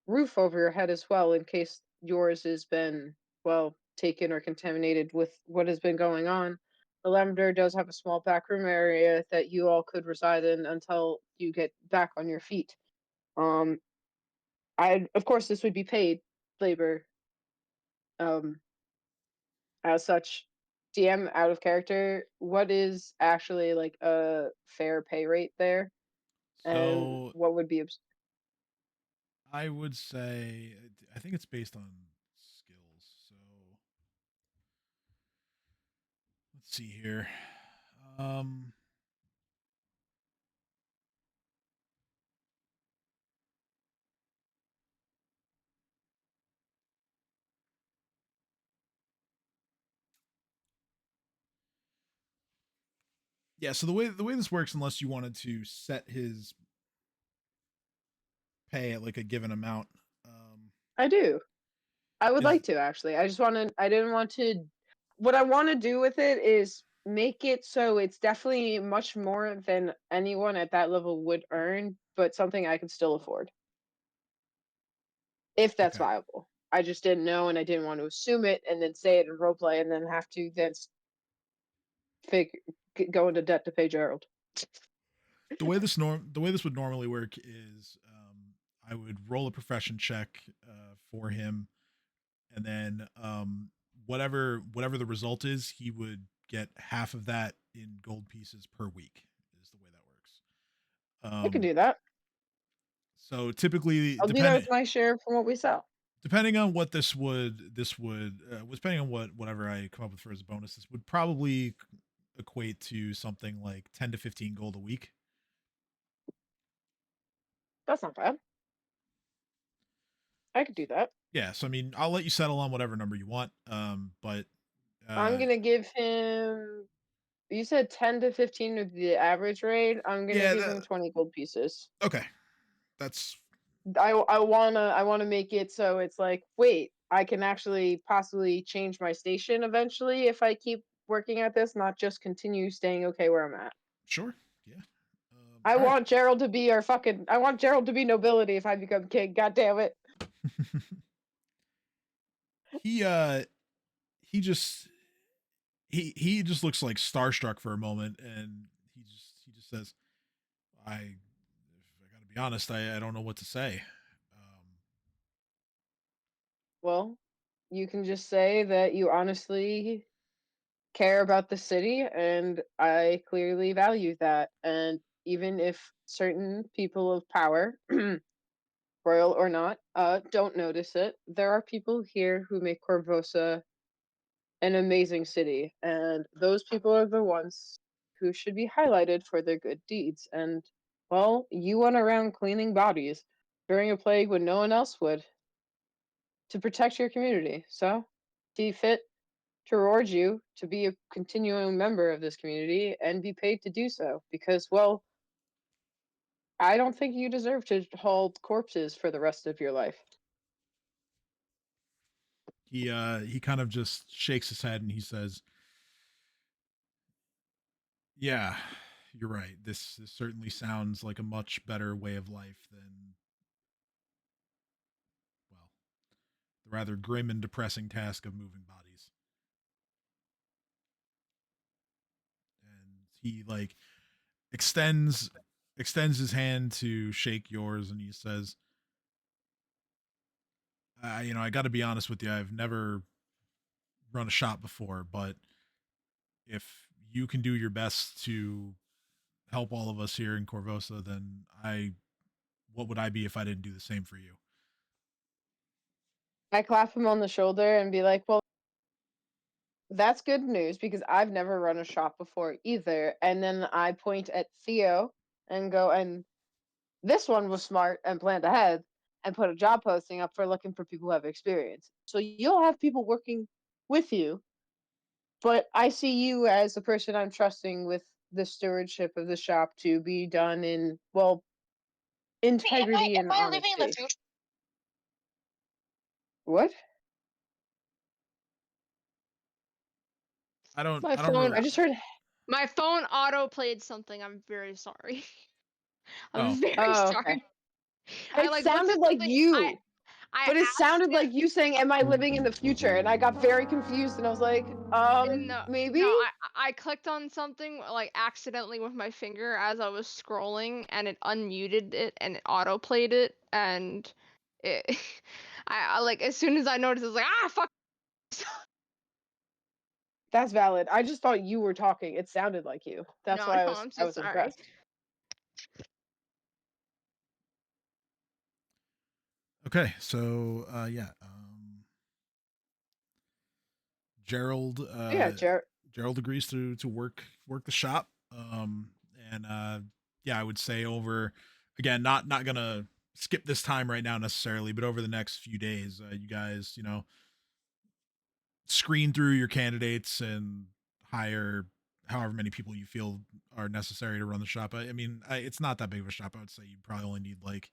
roof over your head as well, in case yours has been, well, taken or contaminated with what has been going on. The lavender does have a small back room area that you all could reside in until you get back on your feet. um I, of course, this would be paid labor. um as such, DM, out of character, what is actually like a fair pay rate there, and So what would be I would say I think it's based on skills. So let's see here. Um, yeah. So the way this works, unless you wanted to set his pay at like a given amount, I do. I would is like to, actually. I didn't want to. What I want to do with it is make it so it's definitely much more than anyone at that level would earn, but something I can still afford, if that's okay. viable. I just didn't know, and I didn't want to assume it and then say it in roleplay and then have to then go into debt to pay Gerald. The way this would normally work is I would roll a profession check for him, and then whatever the result is, he would get half of that in gold pieces per week. Is the way that works. I can do that. So typically, I'll do that with my share from what we sell. depending on what depending on whatever I come up with for as a bonus, this would probably equate to something like 10 to 15 gold a week. That's not bad. I could do that. Yeah, so I mean, I'll let you settle on whatever number you want. But I'm gonna give him. You said 10 to 15 of the average rate. I'm gonna yeah, give him 20 gold pieces. okay, that's I wanna make it so it's like, wait, I can actually possibly change my station eventually if I keep working at this, not just continue staying okay where I'm at. sure. Yeah. I All right. want Gerald to be I want Gerald to be nobility if I become king. God damn it. he he just he just looks like starstruck for a moment, and he just says, if I gotta be honest, I don't know what to say. Well, you can just say that you honestly care about the city, and I clearly value that. And even if certain people of power, royal or not, don't notice it, there are people here who make Corvosa an amazing city, and those people are the ones who should be highlighted for their good deeds. And, well, you went around cleaning bodies during a plague when no one else would to protect your community. So, see fit to reward you to be a continuing member of this community and be paid to do so because, well, I don't think you deserve to hold corpses for the rest of your life. He kind of just shakes his head and he says, "Yeah, you're right. This certainly sounds like a much better way of life than, well, the rather grim and depressing task of moving bodies." And he like extends his hand to shake yours, and he says, I got to be honest with you. I've never run a shop before, but if you can do your best to help all of us here in Corvosa, then what would I be if I didn't do the same for you?" I clap him on the shoulder and be like, well, that's good news because I've never run a shop before either. And then I point at Theo and go, and this one was smart and planned ahead and put a job posting up for looking for people who have experience. So you'll have people working with you, but I see you as the person I'm trusting with the stewardship of the shop to be done in, well, integrity and honesty. What? I don't My I don't phone, really. I just heard. my phone auto played something. I'm very sorry. I'm Oh, very Oh, okay. sorry. I It like looked sounded at like something. you. I But it asked sounded it. like you saying, "Am I living in the future?" And I got very confused, and I was like, No, maybe." no, I clicked on something like accidentally with my finger as I was scrolling, and it unmuted it and it auto played it, and it, I like as soon as I noticed, it was like fuck. That's valid. I just thought you were talking. It sounded like you. That's No, why no, I'm I so was sorry. impressed. okay. So yeah, Gerald Yeah, Gerald agrees to work the shop. And yeah, I would say over again, not gonna skip this time right now necessarily, but over the next few days, you guys, screen through your candidates and hire however many people you feel are necessary to run the shop. I mean, it's not that big of a shop. I would say you probably only need like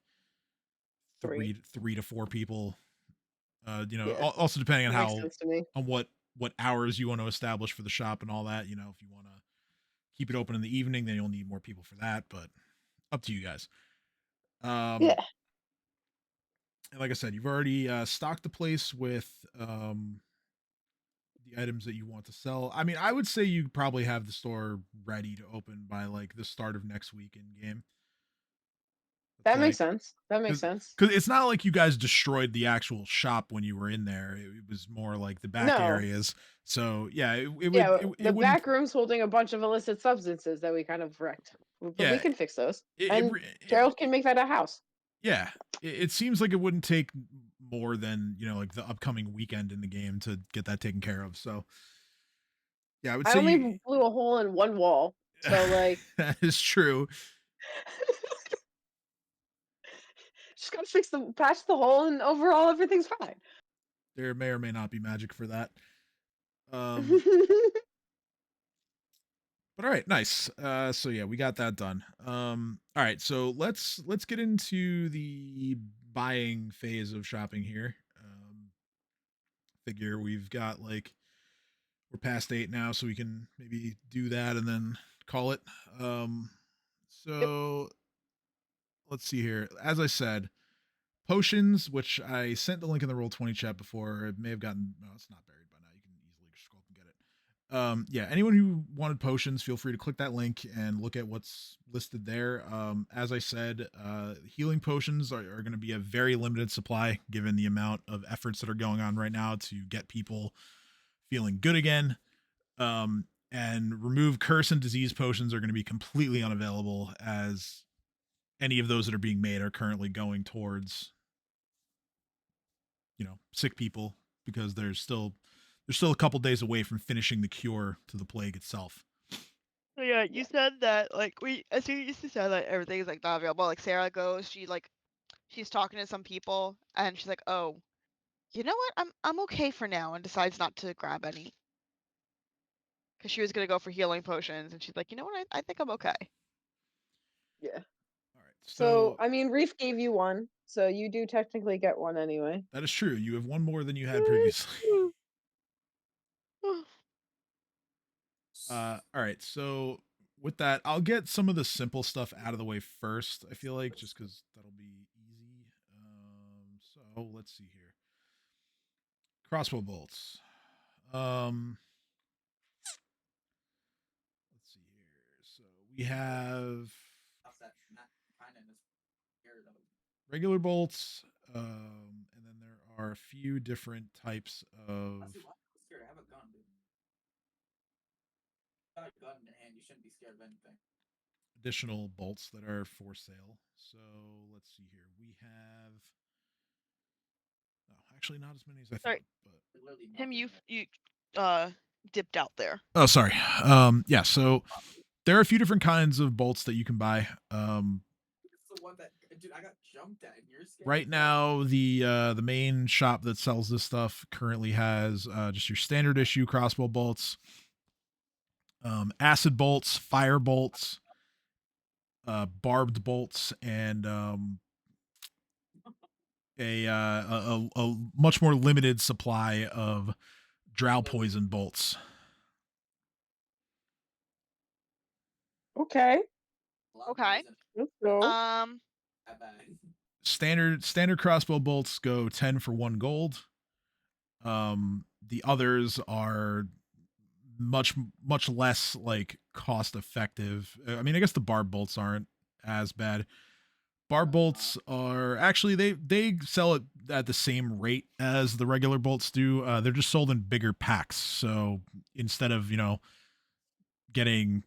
3. three to four people. Yeah, Also depending on that makes how sense to me. on what hours you want to establish for the shop and all that. If you want to keep it open in the evening, then you'll need more people for that. But up to you guys. Yeah, And like I said, you've already stocked the place with the items that you want to sell. I mean, I would say you probably have the store ready to open by like the start of next week in game. It's that makes like sense. That makes because sense. it's not like you guys destroyed the actual shop when you were in there. It was more like the back No. areas. So yeah, Yeah, it the wouldn't. back room's holding a bunch of illicit substances that we kind of wrecked. But we Yeah, can fix those. it, it, And re- it Gerald can make that a house. yeah, it seems like it wouldn't take more than like the upcoming weekend in the game to get that taken care of. So yeah, I would I say only you. blew a hole in one wall. So, like, That is true. just gotta patch the hole, and overall everything's fine. There may or may not be magic for that. Um, but all right, nice. So yeah, we got that done. All right, so let's get into the buying phase of shopping here. Figure we've got like we're past 8 now, so we can maybe do that and then call it. Um, Yep. so let's see here. As I said, potions, which I sent the link in the Roll20 chat before. It may have gotten. No, it's not buried by now. You can easily scroll up and get it. Yeah, anyone who wanted potions, feel free to click that link and look at what's listed there. As I said, healing potions are going to be a very limited supply given the amount of efforts that are going on right now to get people feeling good again. And remove curse and disease potions are going to be completely unavailable as any of those that are being made are currently going towards sick people because there's still a couple days away from finishing the cure to the plague itself. So yeah, you said that like as soon as you said that everything is like not available, like Sarah goes, she's talking to some people and she's like, oh, you know what? I'm okay for now, and decides not to grab any. Because she was gonna go for healing potions, and she's like, you know what? I think I'm okay. Yeah. All right. So I mean, Reef gave you one, so you do technically get one anyway. That is true. You have one more than you had previously. All right. So with that, I'll get some of the simple stuff out of the way first. I feel like just because that'll be easy. So let's see here. Crossbow bolts. Let's see here. So we have regular bolts, and then there are a few different types of additional bolts that are for sale. So let's see here. We have actually not as many as I thought. But Tim, you dipped out there. oh, sorry. Yeah. So there are a few different kinds of bolts that you can buy. I got jumped at. And you're scared. Right now, the main shop that sells this stuff currently has just your standard issue crossbow bolts, acid bolts, fire bolts, barbed bolts, and a much more limited supply of drow poison bolts. Okay. Okay. Let's go. Standard crossbow bolts go 10 for 1 gold. The others are much less like cost effective. I mean, I guess the barb bolts aren't as bad. Barb bolts are actually they sell it at the same rate as the regular bolts do. They're just sold in bigger packs. So instead of getting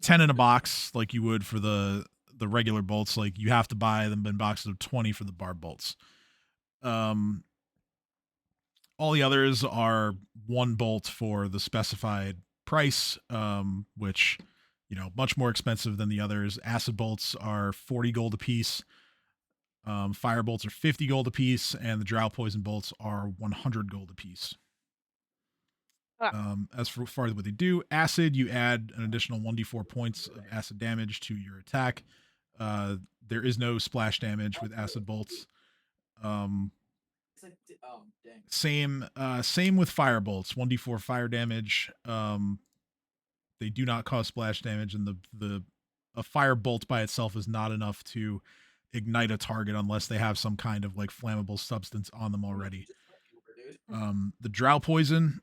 10 in a box like you would for the regular bolts, like you have to buy them in boxes of 20 for the barb bolts. All the others are 1 bolt for the specified price, which much more expensive than the others. Acid bolts are 40 gold a piece. Fire bolts are 50 gold a piece, and the drow poison bolts are 100 gold a piece. As far as what they do, acid, you add an additional 1d4 points of acid damage to your attack. There is no splash damage with acid bolts. Same with fire bolts, 1d4 fire damage. They do not cause splash damage, and a fire bolt by itself is not enough to ignite a target unless they have some kind of like flammable substance on them already. The drow poison.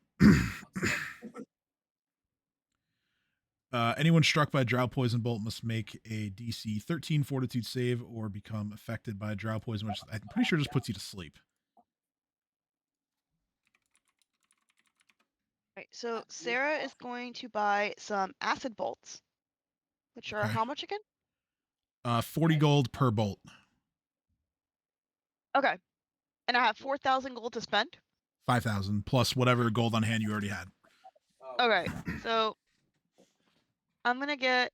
Anyone struck by a drow poison bolt must make a DC 13 fortitude save or become affected by a drow poison, which I'm pretty sure just puts you to sleep. Right, so Sarah is going to buy some acid bolts, which are how much again? 40 gold per bolt. Okay. And I have 4,000 gold to spend? 5,000 plus whatever gold on hand you already had. Okay, so I'm gonna get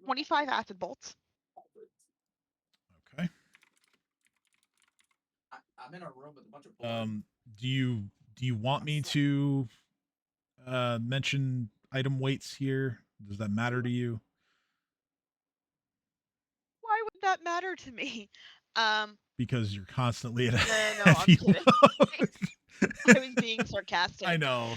25 acid bolts. Okay. I'm in a room with a bunch of bullets. Do you want me to mention item weights here? Does that matter to you? Why would that matter to me? Because you're constantly at a No, I'm heavy kidding. load. I was being sarcastic. I know.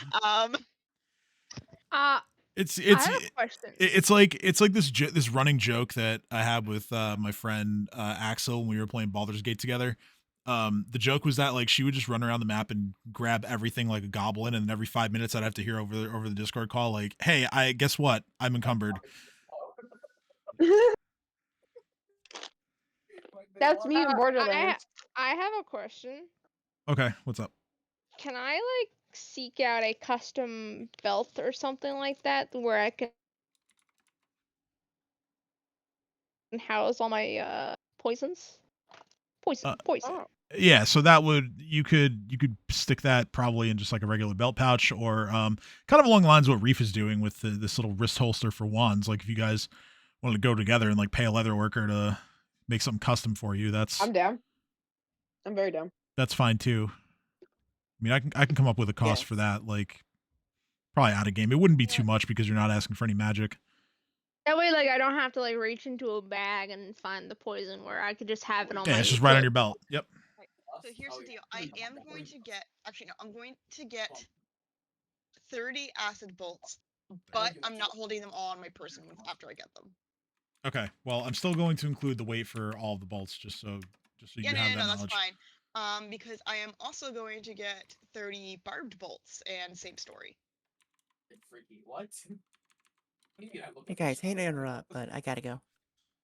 It's I have a question. It's like this running joke that I had with my friend Axel when we were playing Baldur's Gate together. The joke was that like she would just run around the map and grab everything like a goblin, and every 5 minutes I'd have to hear over the Discord call like, "Hey, I guess what? I'm encumbered." That's me in Borderlands. I have a question. Okay, what's up? Can I like seek out a custom belt or something like that where I can house all my poisons? Poison. Yeah, so that would you could stick that probably in just like a regular belt pouch, or kind of along the lines of what Reef is doing with this little wrist holster for wands. Like if you guys wanted to go together and like pay a leather worker to make something custom for you, I'm down. I'm very down. that's fine too. I mean, I can come up with a cost for Yes. that, like probably out of game. It wouldn't be too much because you're not asking for any magic. That way, like, I don't have to like reach into a bag and find the poison. Where I could just have it on Yeah, my it's just right on foot. your belt. Yep. So here's the deal. I am going to get. Actually, no. I'm going to get 30 acid bolts, but I'm not holding them all on my person after I get them. Okay. Well, I'm still going to include the weight for all of the bolts, just so you have that That's knowledge. fine. Because I am also going to get 30 barbed bolts, and same story. Freaky, what? Hey guys, hate to interrupt, but I gotta go.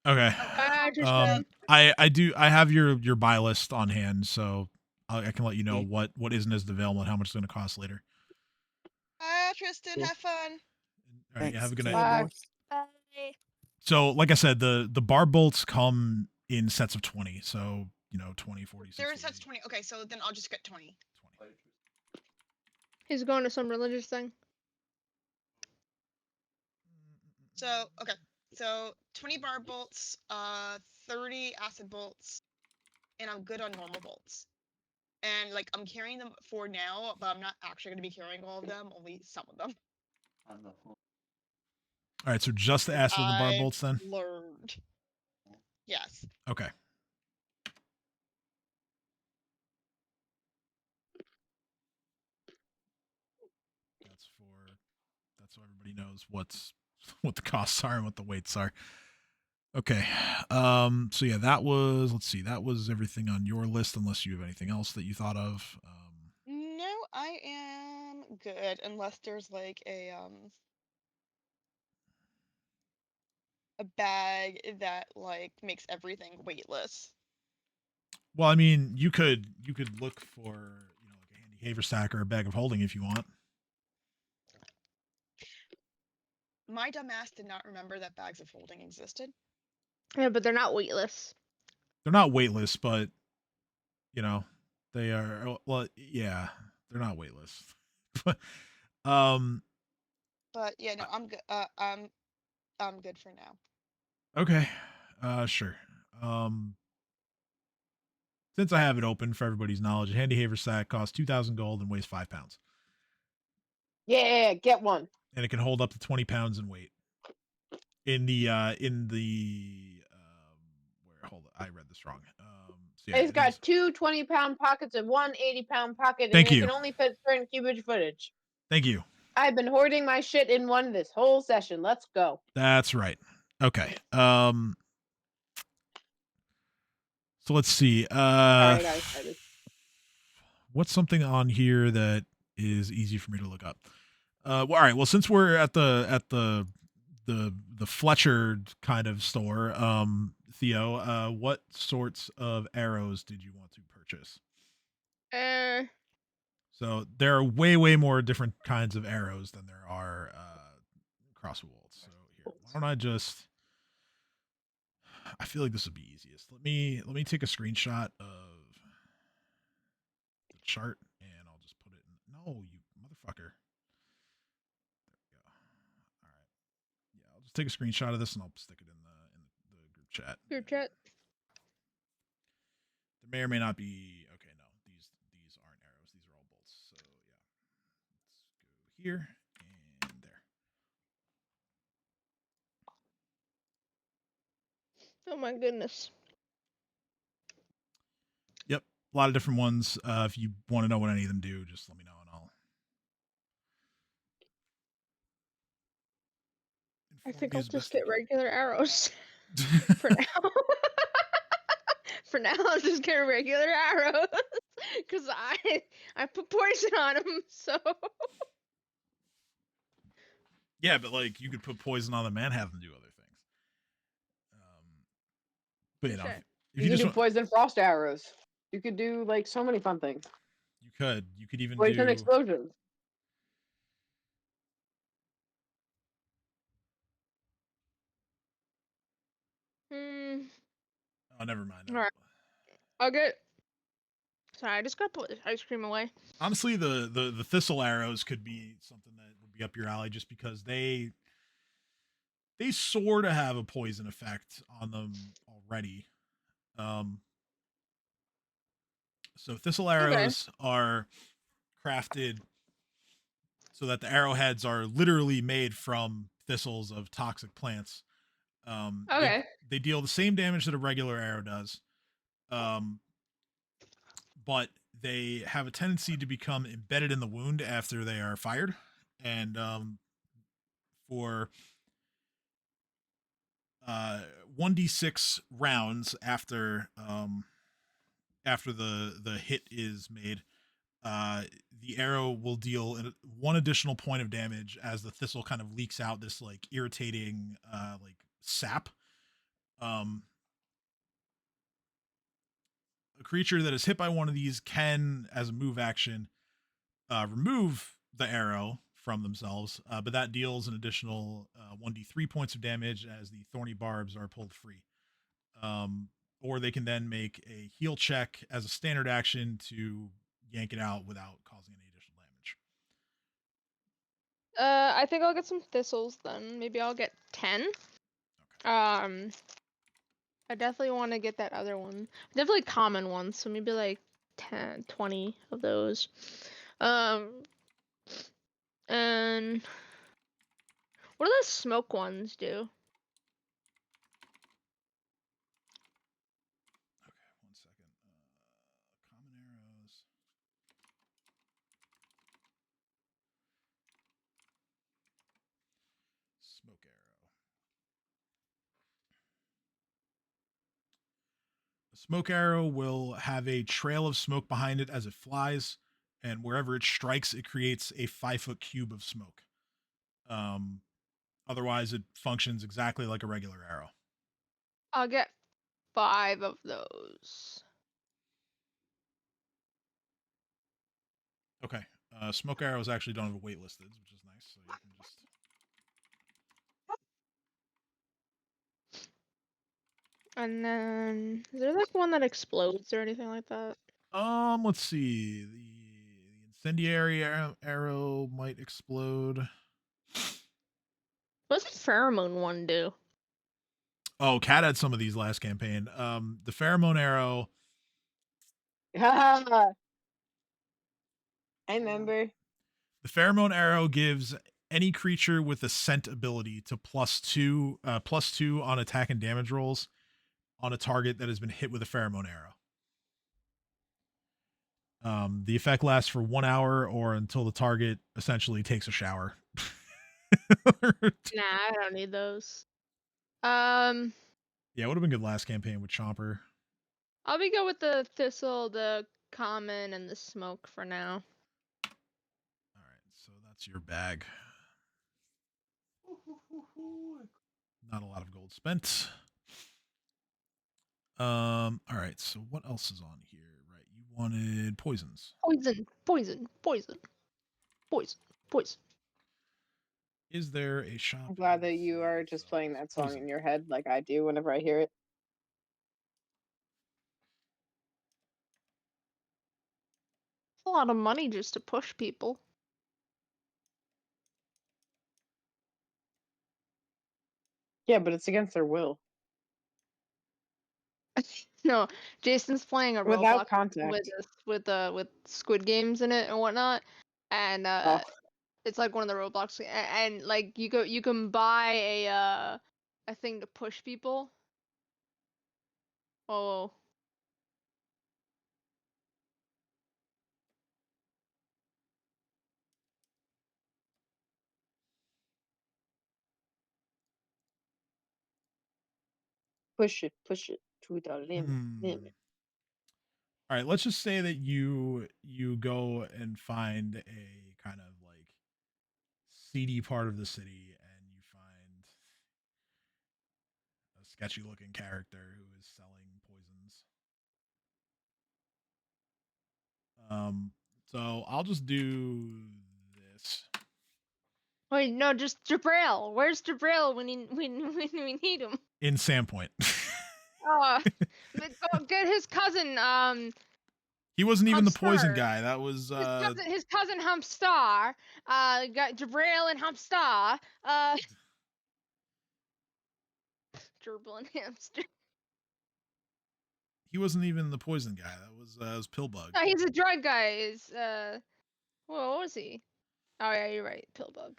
Okay. Tristan. I have your buy list on hand, so I can let you know Yeah. what isn't as available and how much it's going to cost later. Tristan, Cool. have fun. All right. Yeah, have a good See night. you, boys. Bye. So, like I said, the bar bolts come in sets of 20. So, 20, 40, 60. They're in sets 20. Okay, so then I'll just get 20. 20. He's going to some religious thing. So, okay. So 20 bar bolts, 30 acid bolts, and I'm good on normal bolts. And like I'm carrying them for now, but I'm not actually gonna be carrying all of them, only some of them. All right, so just the acid and the bar bolts then? Learned. Yes. Okay. That's so everybody knows what the costs are and what the weights are. Okay. So yeah, let's see, that was everything on your list unless you have anything else that you thought of. No, I am good unless there's like a bag that like makes everything weightless. Well, I mean, you could look for, like a handy haversack or a bag of holding if you want. My dumbass did not remember that bags of holding existed. Yeah, but they're not weightless. They're not weightless, but they are, well, yeah, they're not weightless. um But yeah, no, I'm good. I'm good for now. okay. Sure. Since I have it open for everybody's knowledge, a handy haversack costs 2,000 gold and weighs 5 pounds. Yeah, get one. And it can hold up to 20 pounds in weight. In the where, hold on, I read this wrong. So yeah, It's got two 20-pound pockets and one 80-pound pocket, Thank and you. it can only fit certain cubic footage. Thank you. I've been hoarding my shit in one this whole session. Let's go. That's right. Okay. So let's see. Sorry, I got excited. What's something on here that is easy for me to look up? Well, all right. Well, since we're at the Fletcher kind of store, Theo, what sorts of arrows did you want to purchase? So there are way more different kinds of arrows than there are crossbow bolts. So here, why don't I feel like this would be easiest. Let me take a screenshot of the chart and I'll just put it in. No, you motherfucker. There we go. All right. Yeah, I'll just take a screenshot of this and I'll stick it in the group chat. Group chat. There may or may not be. Okay, no, these aren't arrows. These are all bolts. So yeah, let's go here and there. Oh my goodness. Yep, a lot of different ones. If you want to know what any of them do, just let me know and I'll. I think you I'll as just best I get regular arrows for now. For now, I'll just get regular arrows because I put poison on them. So Yeah, but like you could put poison on them and have them do other things. But Sure. if You you could just do poison frost arrows. You could do like so many fun things. you could even Poison do. explosions. Oh, never mind. All right. I'll get Sorry, I just gotta put this ice cream away. Honestly, the thistle arrows could be something that would be up your alley, just because they sort of have a poison effect on them already. So thistle arrows are crafted so that the arrowheads are literally made from thistles of toxic plants. Okay. They deal the same damage that a regular arrow does, but they have a tendency to become embedded in the wound after they are fired. And for 1d6 rounds after the hit is made, the arrow will deal one additional point of damage as the thistle kind of leaks out this like irritating like sap. A creature that is hit by one of these can, as a move action, remove the arrow from themselves, but that deals an additional 1d3 points of damage as the thorny barbs are pulled free. Or they can then make a heal check as a standard action to yank it out without causing any additional damage. I think I'll get some thistles then. Maybe I'll get 10. Okay. I definitely want to get that other one. Definitely common ones, so maybe like 10, 20 of those. And what do the smoke ones do? Okay, 1 second. Common arrows. Smoke arrow. A smoke arrow will have a trail of smoke behind it as it flies, and wherever it strikes, it creates a 5-foot cube of smoke. Otherwise, it functions exactly like a regular arrow. I'll get 5 of those. Okay. Smoke arrows actually don't have a weight listed, which is nice. So you can just. And then, is there like one that explodes or anything like that? Let's see. The incendiary arrow might explode. What's the pheromone one do? Oh, Cat had some of these last campaign. The pheromone arrow. I remember. The pheromone arrow gives any creature with a scent ability to +2 on attack and damage rolls on a target that has been hit with a pheromone arrow. The effect lasts for 1 hour or until the target essentially takes a shower. Nah, I don't need those. Yeah, it would have been good last campaign with Chomper. I'll be good with the thistle, the common, and the smoke for now. All right, so that's your bag. Not a lot of gold spent. All right, so what else is on here? Right, you wanted poisons. Poison, poison, poison, poison, poison. Is there a shop? I'm glad that you are just playing that song in your head like I do whenever I hear it. It's a lot of money just to push people. Yeah, but it's against their will. No, Jason's playing a Without Roblox context. with Squid Games in it and whatnot, and Oh. it's like one of the Roblox, and like you can buy a thing to push people. Oh. Push it to the limit. All right, let's just say that you go and find a kind of like seedy part of the city, and you find a sketchy looking character who is selling poisons. So I'll just do this. Wait, no, just Jabril. Where's Jabril when we need him? In Sandpoint. Go get his cousin. He wasn't even the poison Humpstar. guy. That was His cousin Humpstar. Got Jabrail and Humpstar. Gerbil and Hamster. he wasn't even the poison guy. That was Pillbug. No, he's a drug guy. Is well, what was he? Oh yeah, you're right. Pillbug.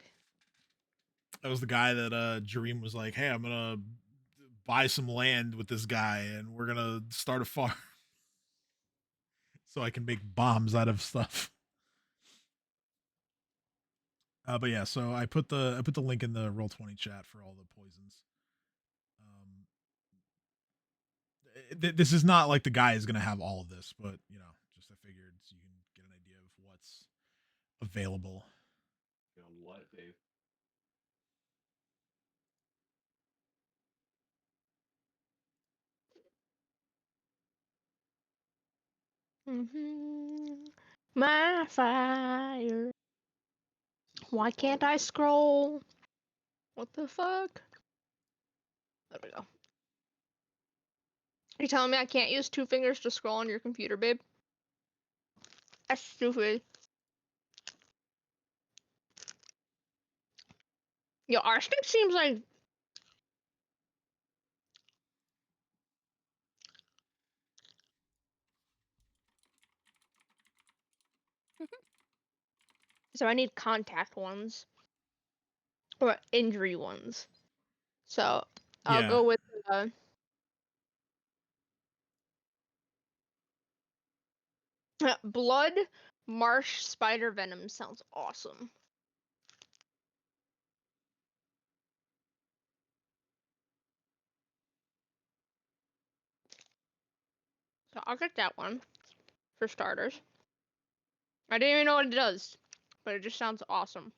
That was the guy that Jareem was like, "Hey, I'm gonna buy some land with this guy, and we're gonna start a farm, so I can make bombs out of stuff." But yeah, so I put the link in the Roll20 chat for all the poisons. This is not like the guy is gonna have all of this, but you know, just I figured so you can get an idea of what's available. What, Dave? My fire. Why can't I scroll? What the fuck? There we go. Are you telling me I can't use 2 fingers to scroll on your computer, babe? That's stupid. Yo, arsenic seems like... So I need contact ones. Or injury ones. So I'll go with blood marsh spider venom. Sounds awesome. So I'll get that one for starters. I didn't even know what it does, but it just sounds awesome.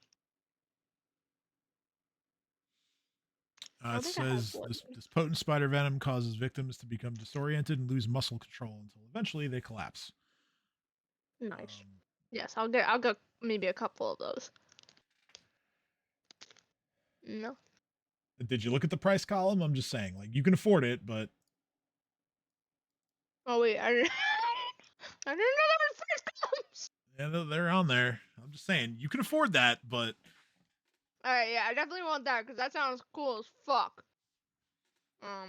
It says this potent spider venom causes victims to become disoriented and lose muscle control until eventually they collapse. Nice. Yes, I'll get maybe a couple of those. No. Did you look at the price column? I'm just saying, like, you can afford it, but Oh wait, I didn't know there were price columns. yeah, they're on there. I'm just saying, you can afford that, but Alright, yeah, I definitely want that because that sounds cool as fuck.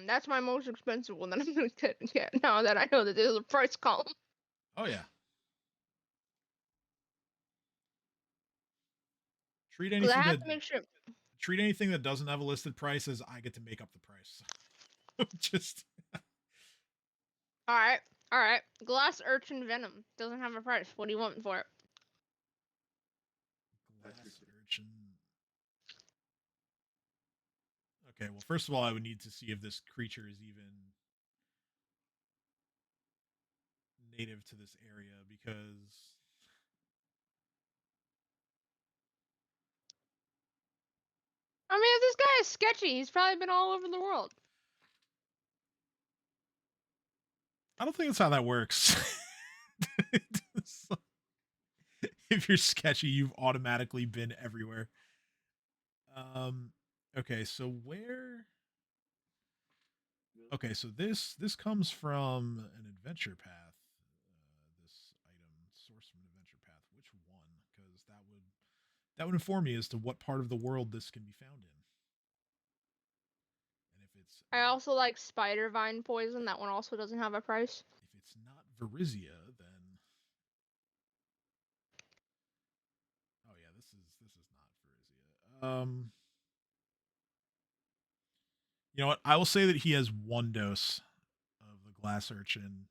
That's my most expensive one that I'm gonna get now that I know that there's a price column. oh yeah. Treat anything I have to make sure. Treat anything that doesn't have a listed price as I get to make up the price. Just Alright. Glass urchin venom doesn't have a price. What do you want for it? glass urchin. Okay, well, first of all, I would need to see if this creature is even native to this area because I mean, if this guy is sketchy, he's probably been all over the world. I don't think that's how that works. If you're sketchy, you've automatically been everywhere. Okay, so where? Okay, so this comes from an adventure path. This item sourced from an adventure path. Which one? Because that would inform me as to what part of the world this can be found in. And if it's I also like spider vine poison. That one also doesn't have a price. if it's not Varizia, then oh yeah, this is not Varizia. You know what? I will say that he has 1 dose of the glass urchin,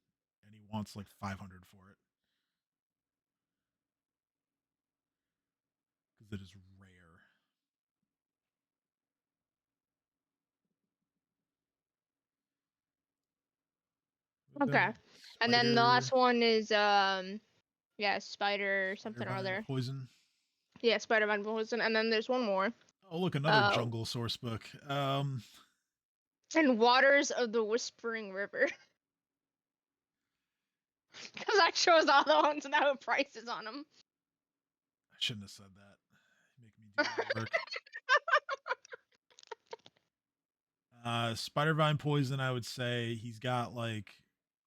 and he wants like 500 for it because it is rare. Okay. And then the last one is yeah, spider something or other. Poison. Yeah, spider vine poison. And then there's one more. Oh, look, another jungle source book. And waters of the whispering river. Because I chose all the ones that have prices on them. I shouldn't have said that. Make me do more work. Spider vine poison, I would say he's got like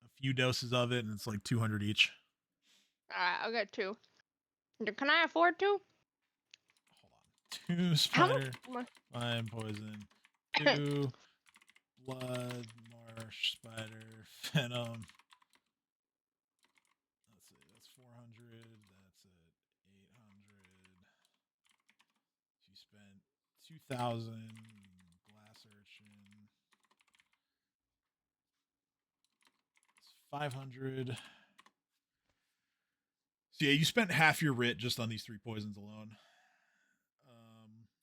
a few doses of it, and it's like 200 each. Alright, I'll get 2. Can I afford 2? Hold on. 2 How spider, much? 5 poison, 2 blood, marsh, spider, venom. Let's see, that's 400. That's it, 800. You spent 2,000. Glass urchin. It's 500. So yeah, you spent half your writ just on these 3 poisons alone.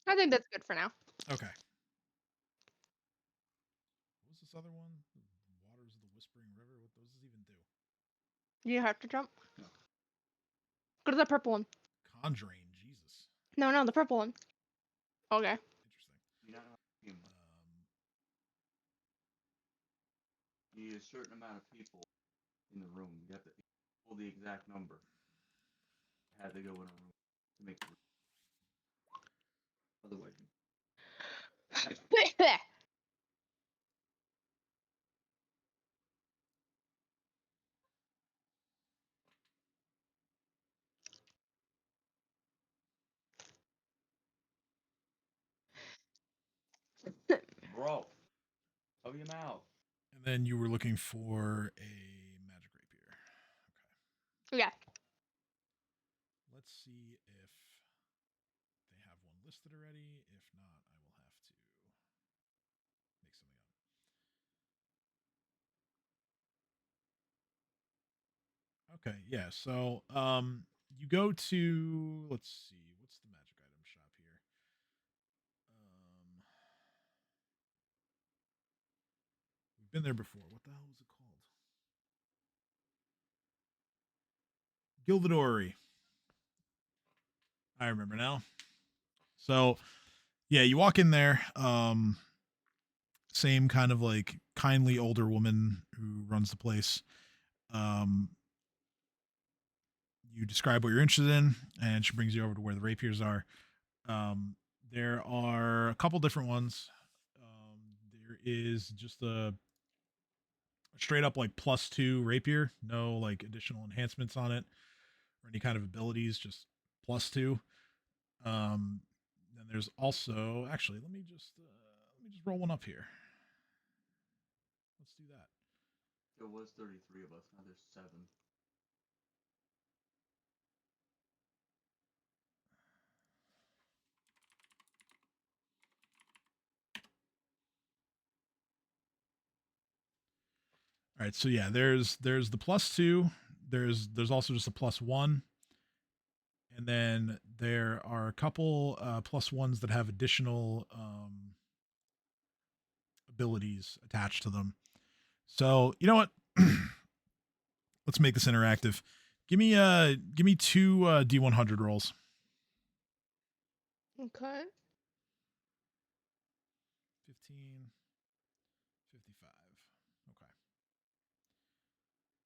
I think that's good for now. Okay. What was this other one? The Waters of the Whispering River. What does this even do? You have to jump. No. Go to the purple one. Conjuring. Jesus. No, the purple one. Okay. Interesting. You know, you need a certain amount of people in the room. You have to pull the exact number. Had to go in a room to make the room. Otherwise, bro, cover your mouth. And then you were looking for a magic rapier. Okay. Yeah. Let's see if they have one listed already. If not, I will have to make something up. Okay, yeah. So you go to, let's see, what's the magic item shop here? We've been there before. What the hell was it called? Gilded Orrery. I remember now. So yeah, you walk in there. Same kind of like kindly older woman who runs the place. You describe what you're interested in, and she brings you over to where the rapiers are. There are a couple different ones. There is just a straight up like +2 rapier, no like additional enhancements on it or any kind of abilities, just +2. Then there's also, actually, let me just roll one up here. Let's do that. There was 33 of us. Now there's 7. All right, so yeah, there's the +2. There's also just a +1, and then there are a couple +1s that have additional abilities attached to them. So you know what? Let's make this interactive. Give me 2 D100 rolls. Okay. 15, 55. Okay.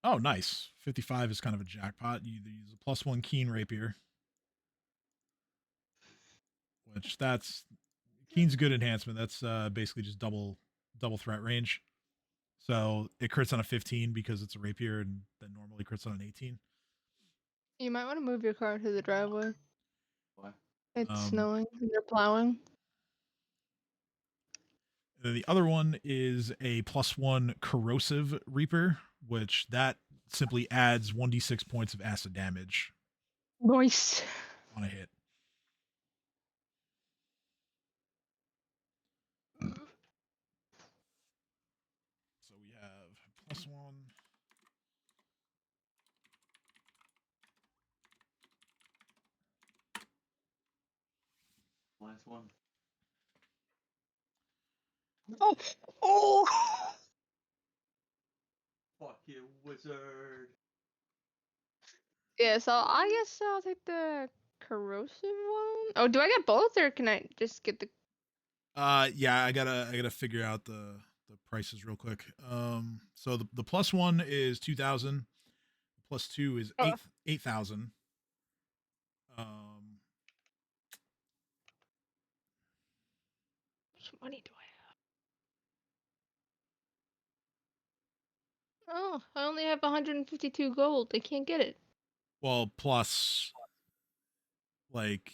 Oh, nice. 55 is kind of a jackpot. You either use a +1 keen rapier, which that's keen's good enhancement. That's basically just double threat range. So it crits on a 15 because it's a rapier, and then normally crits on an 18. You might want to move your car to the driveway. Why? It's snowing and they're plowing. And then the other one is a +1 corrosive reaper, which that simply adds 1d6 points of acid damage Nice. on a hit. So we have +1. Last one. Oh! Fuck you, wizard. Yeah, so I guess I'll take the corrosive one. Oh, do I get both or can I just get the Yeah, I gotta figure out the prices real quick. So the +1 is 2,000. +2 is 8,000. How much money do I have? Oh, I only have 152 gold. I can't get it. Well, plus like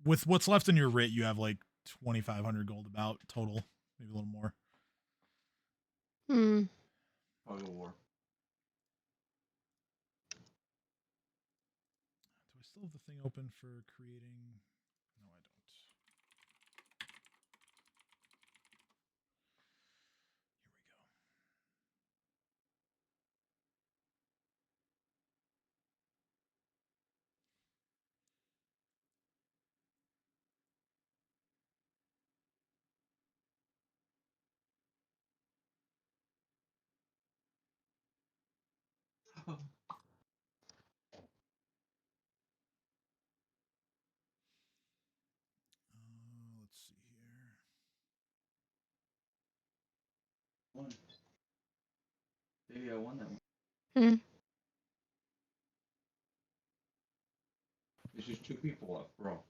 with what's left in your writ, you have like 2,500 gold about total, maybe a little more. Hmm. Tug of war. Do I still have the thing open for creating? No, I don't. Let's see here. One. Maybe I won that one. Hmm. There's just 2 people left, bro.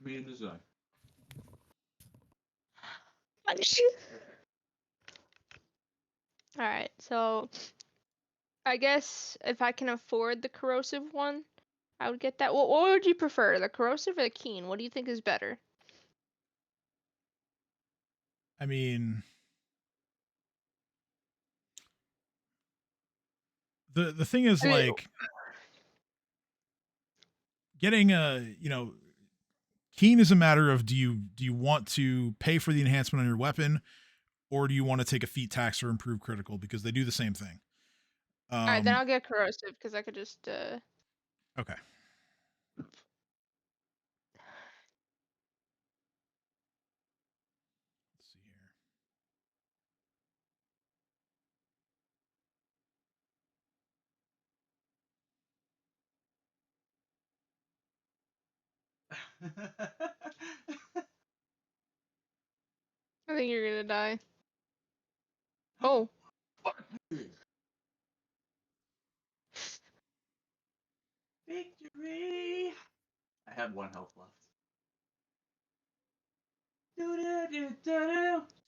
Me and this guy. All right, so I guess if I can afford the corrosive one, I would get that. What would you prefer, the corrosive or the keen? What do you think is better? I mean, the thing is, I mean, like, getting keen is a matter of do you want to pay for the enhancement on your weapon, or do you want to take a feat tax or improve critical, because they do the same thing. all right, then I'll get corrosive because I could just. Okay. Let's see here. I think you're gonna die. Oh. Victory! I had 1 health left.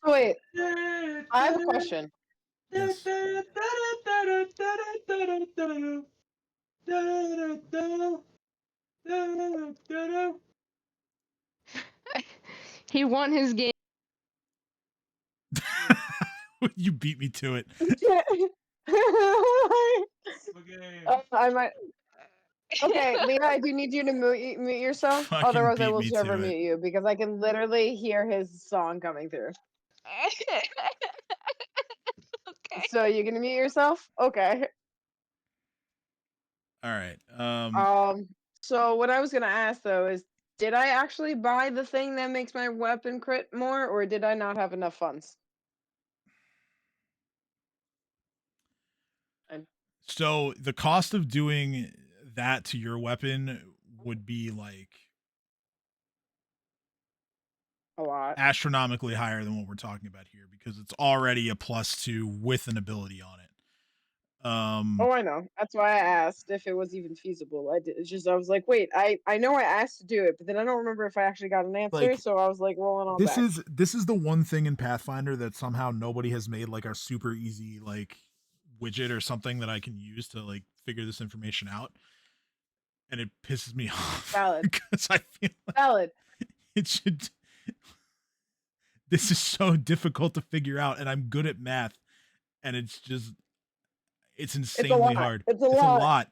Wait, I have a question. Yes. He won his game. You beat me to it. I might. Okay, Leah, I do need you to mute yourself. Fucking Otherwise, I beat will me never to it. mute you because I can literally hear his song coming through. Okay. So you're gonna mute yourself? Okay. All right. So what I was gonna ask though is, did I actually buy the thing that makes my weapon crit more, or did I not have enough funds? So the cost of doing that to your weapon would be like A lot. astronomically higher than what we're talking about here, because it's already a +2 with an ability on it. Oh, I know. That's why I asked if it was even feasible. It's just I was like, wait, I know I asked to do it, but then I don't remember if I actually got an answer. Like, So I was like rolling on this back. is the one thing in Pathfinder that somehow nobody has made like a super easy like widget or something that I can use to like figure this information out, and it pisses me off. Valid. Because I feel like Valid. it should. This is so difficult to figure out, and I'm good at math, and it's insanely hard. It's a lot.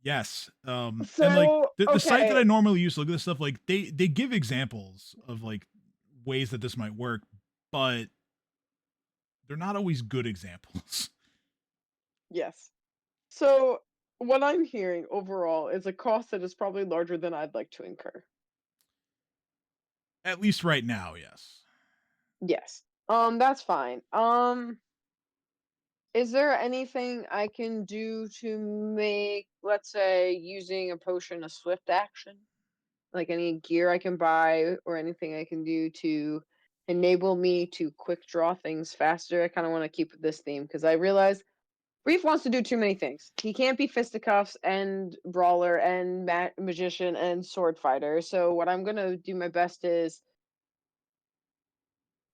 Yes. And like So the site that I okay. normally use to look at this stuff, like they give examples of like ways that this might work, but they're not always good examples. Yes. So what I'm hearing overall is a cost that is probably larger than I'd like to incur. At least right now, yes. Yes. That's fine. Is there anything I can do to make, let's say, using a potion a swift action? Like any gear I can buy or anything I can do to enable me to quick draw things faster? I kind of want to keep with this theme because I realize Reef wants to do too many things. He can't be fisticuffs and brawler and magician and sword fighter. So what I'm gonna do my best is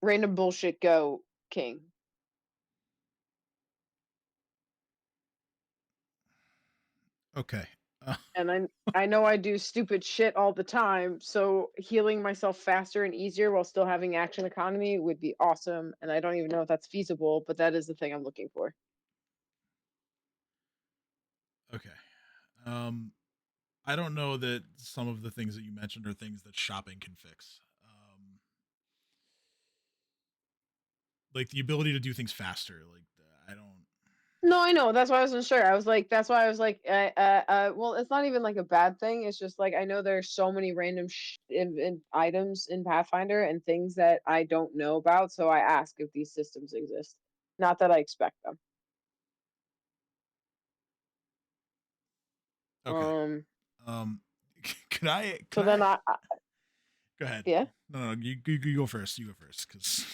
random bullshit go king. Okay. And I know I do stupid shit all the time, so healing myself faster and easier while still having action economy would be awesome. And I don't even know if that's feasible, but that is the thing I'm looking for. Okay. I don't know that some of the things that you mentioned are things that shopping can fix. Like the ability to do things faster. Like I don't. No, I know. That's why I wasn't sure. I was like, that's why I was like, well, it's not even like a bad thing. It's just like I know there's so many random in items in Pathfinder and things that I don't know about. So I ask if these systems exist. Not that I expect them. Okay. Um, could I? So Could then I? I Go ahead. yeah. No, you go first. You go first, because.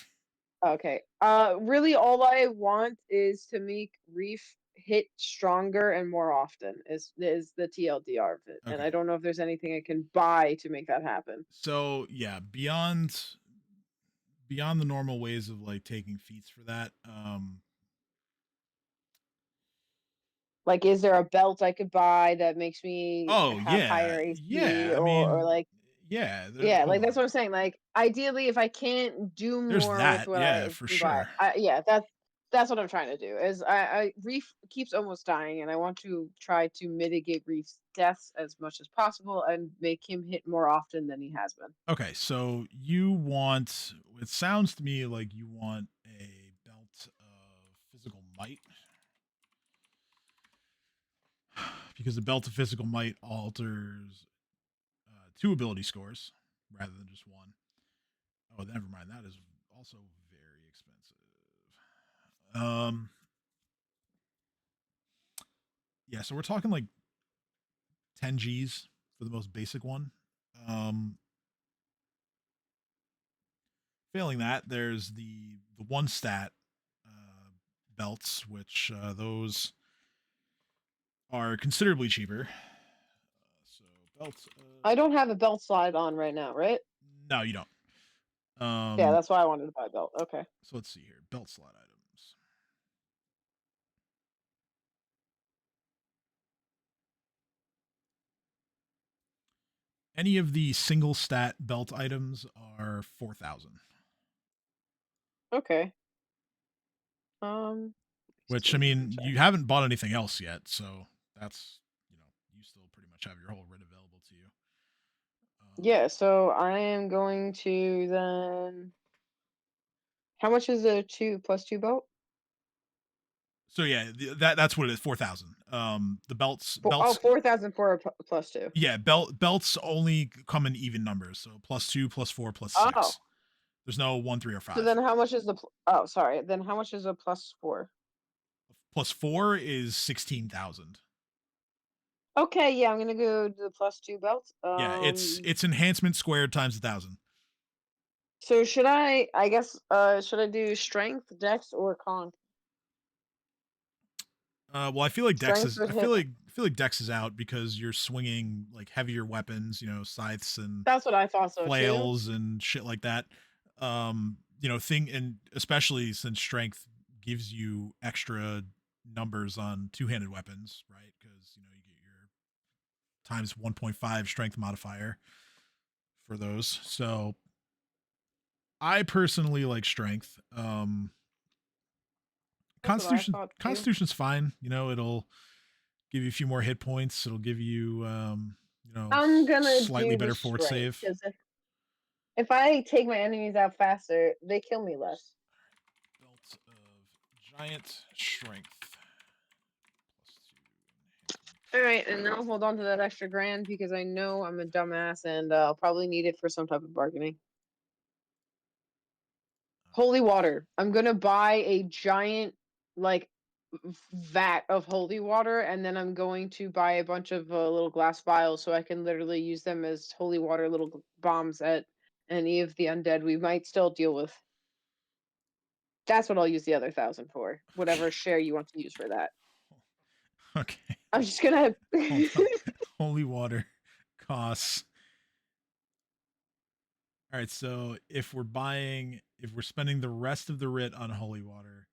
Okay. Really, all I want is to make Reef hit stronger and more often. Is the TLDR of it, and Okay. I don't know if there's anything I can buy to make that happen. So yeah, beyond the normal ways of like taking feats for that. Like, is there a belt I could buy that makes me Oh have yeah, higher AC, yeah. I or mean, like, yeah. yeah, Hold like that's on. what I'm saying. Like, ideally, if I can't do There's more with that. what Yeah, I for can buy, sure. yeah, that's what I'm trying to do. Is I Reef keeps almost dying, and I want to try to mitigate Reef's deaths as much as possible and make him hit more often than he has been. Okay, so you want. It sounds to me like you want a belt of physical might, because the belt of physical might alters two ability scores rather than just one. Oh, never mind. That is also very expensive. Um, yeah, so we're talking like 10 G's for the most basic one. Um, Failing that, there's the one stat belts, which those are considerably cheaper. So belts. I don't have a belt slide on right now, right? No, you don't. Yeah, that's why I wanted to buy a belt. Okay. So let's see here. Belt slot items. Any of the single stat belt items are 4,000. Okay. Which I See, mean, check. you haven't bought anything else yet, so that's you still pretty much have your whole writ available to you. Yeah, so I am going to then. How much is a 2+2 belt? So yeah, that's what it is. 4,000. The belts. 4,000 for a +2. Yeah, belts only come in even numbers. So +2, +4, Oh, +6. There's no 1, 3, or so 5. then how much is the? Oh, sorry. Then how much is a +4? +4 is 16,000. Okay, yeah, I'm gonna go to the +2 belt. Yeah, it's enhancement squared times 1,000. So should I guess should I do strength, dex, or con? Well, I feel like Dex Strength is. would hit. I feel like Dex is out because you're swinging like heavier weapons, scythes and That's what I thought so too. flails and shit like that. And especially since strength gives you extra numbers on two-handed weapons, right? Because you get your times 1.5 strength modifier for those. So I personally like strength. That's what I thought too. Constitution's fine. It'll give you a few more hit points. It'll give you I'm gonna slightly do the better fort strength save. because if I take my enemies out faster, they kill me less. Belt of giant strength. All right, and now hold on to that extra grand because I know I'm a dumbass and I'll probably need it for some type of bargaining. Holy water. I'm gonna buy a giant like vat of holy water, and then I'm going to buy a bunch of little glass vials so I can literally use them as holy water little bombs at any of the undead we might still deal with. That's what I'll use the other 1,000 for. Whatever share you want to use for that. Okay. I'm just gonna. Hold on. Holy water costs. All right, so if we're spending the rest of the writ on holy water,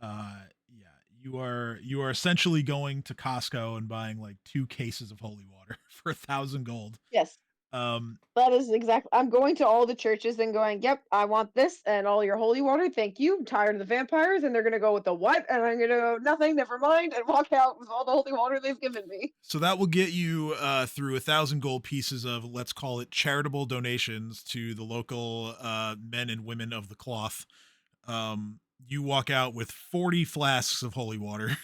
yeah, you are essentially going to Costco and buying like 2 cases of holy water for 1,000 gold. Yes. That is exactly. I'm going to all the churches and going, yep, I want this and all your holy water. Thank you. I'm tired of the vampires. And they're going to go with the what? And I'm going to go, nothing, never mind, and walk out with all the holy water they've given me. So that will get you through 1,000 gold pieces of, let's call it, charitable donations to the local men and women of the cloth. You walk out with 40 flasks of holy water.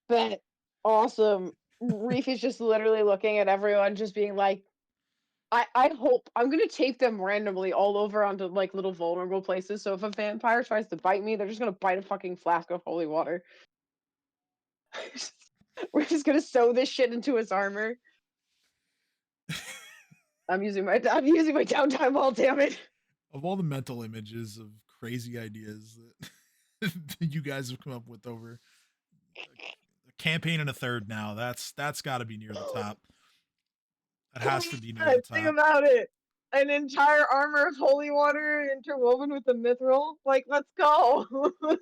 But awesome. Reef is just literally looking at everyone, just being like, I hope I'm gonna tape them randomly all over onto like little vulnerable places. So if a vampire tries to bite me, they're just gonna bite a fucking flask of holy water. We're just gonna sew this shit into his armor. I'm using my downtime all, damn it. Of all the mental images of crazy ideas that you guys have come up with over a campaign and a third now, that's got to be near the top. That has to be near the Think top. about it. An entire armor of holy water interwoven with the mithril. Like, let's go. What you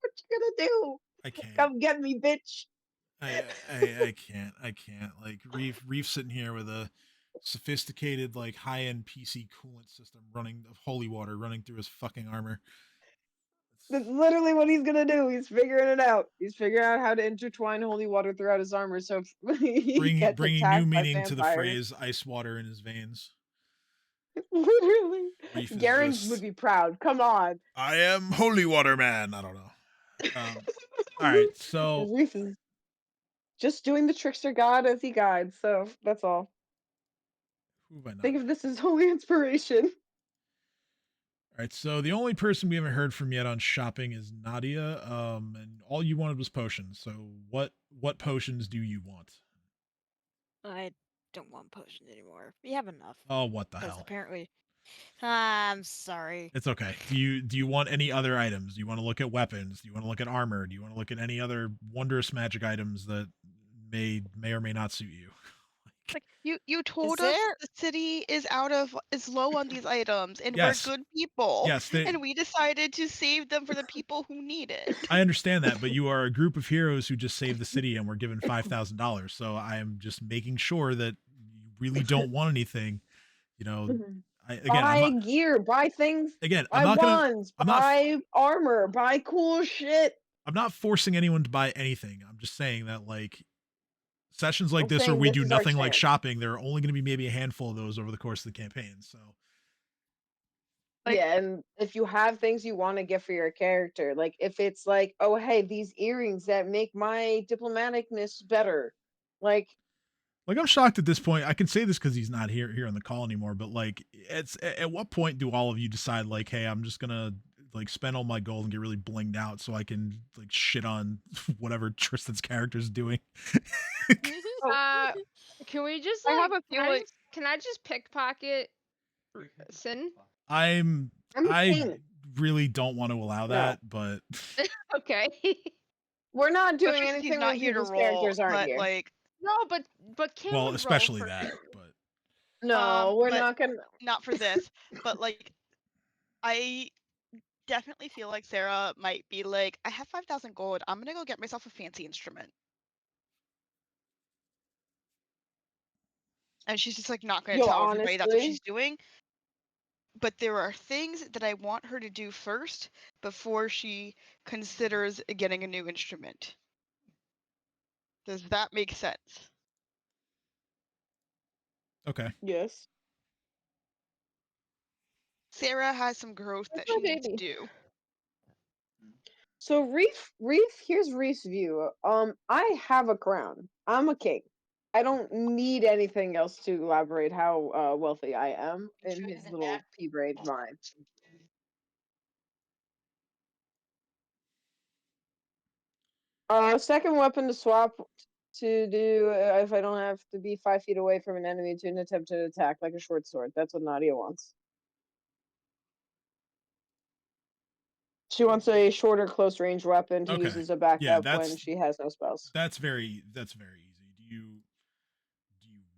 gonna do? I can't. Come get me, bitch. I can't. Like Reef sitting here with a sophisticated, like, high-end PC coolant system running of holy water running through his fucking armor. That's literally what he's gonna do. He's figuring it out. He's figuring out how to intertwine holy water throughout his armor, so if he gets Bringing new attacked by meaning to the vampires. phrase "ice water in his veins." Literally, Reef is Garen just, would be proud. Come on. I am holy water man. I don't know. All right, so Reef is just doing the trickster god as he guides. So that's all. who have I not Think met? of this as holy inspiration. All right, so the only person we haven't heard from yet on shopping is Nadia. And all you wanted was potions. So what potions do you want? I don't want potions anymore. We have enough. Oh, what the Because hell? apparently, I'm sorry. It's okay. Do you want any other items? Do you want to look at weapons? Do you want to look at armor? Do you want to look at any other wondrous magic items that may or may not suit you? Like you told Is us there? the city is low on these items, and Yes. we're good people. Yes, and we decided to save them for the people who need it. I understand that, but you are a group of heroes who just saved the city and were given $5,000. So I am just making sure that you really don't want anything. You know, Buy gear, buy things, I'm buy not gonna, wands, buy armor, buy cool shit. I'm not forcing anyone to buy anything. I'm just saying that, like, sessions like I'm this, or saying we this do is our nothing like chance. shopping, there are only going to be maybe a handful of those over the course of the campaign. So Yeah, and if you have things you want to get for your character, like if it's like, oh hey, these earrings that make my diplomaticness better, like I'm shocked at this point. I can say this because he's not here on the call anymore. But like, at what point do all of you decide, like, hey, I'm just gonna like spend all my gold and get really blinged out so I can like shit on whatever Tristan's character's doing? Can we just I like? have a feeling. Can I just pickpocket Sin? I king. really don't want to allow that, but Okay. we're not doing Especially since he's anything not when here to people's roll, characters aren't but here. like No, but Kim well, would roll especially for that. sure. But No, we're but not gonna. not for this. But like, I definitely feel like Sarah might be like, I have 5,000 gold. I'm gonna go get myself a fancy instrument. And she's just like not gonna Yo, tell everybody that's what honestly, she's doing. But there are things that I want her to do first before she considers getting a new instrument. Does that make sense? okay. yes. Sarah has some growth that That's my she needs to baby. do. So Reef, here's Reef's view. I have a crown. I'm a king. I don't need anything else to elaborate how wealthy I am in his little pea-brained mind. Second weapon to swap to do if I don't have to be 5 feet away from an enemy to an attempted attack, like a short sword. That's what Nadia wants. She wants a shorter close range weapon to use as a backup when she has no spells. That's very easy. Do you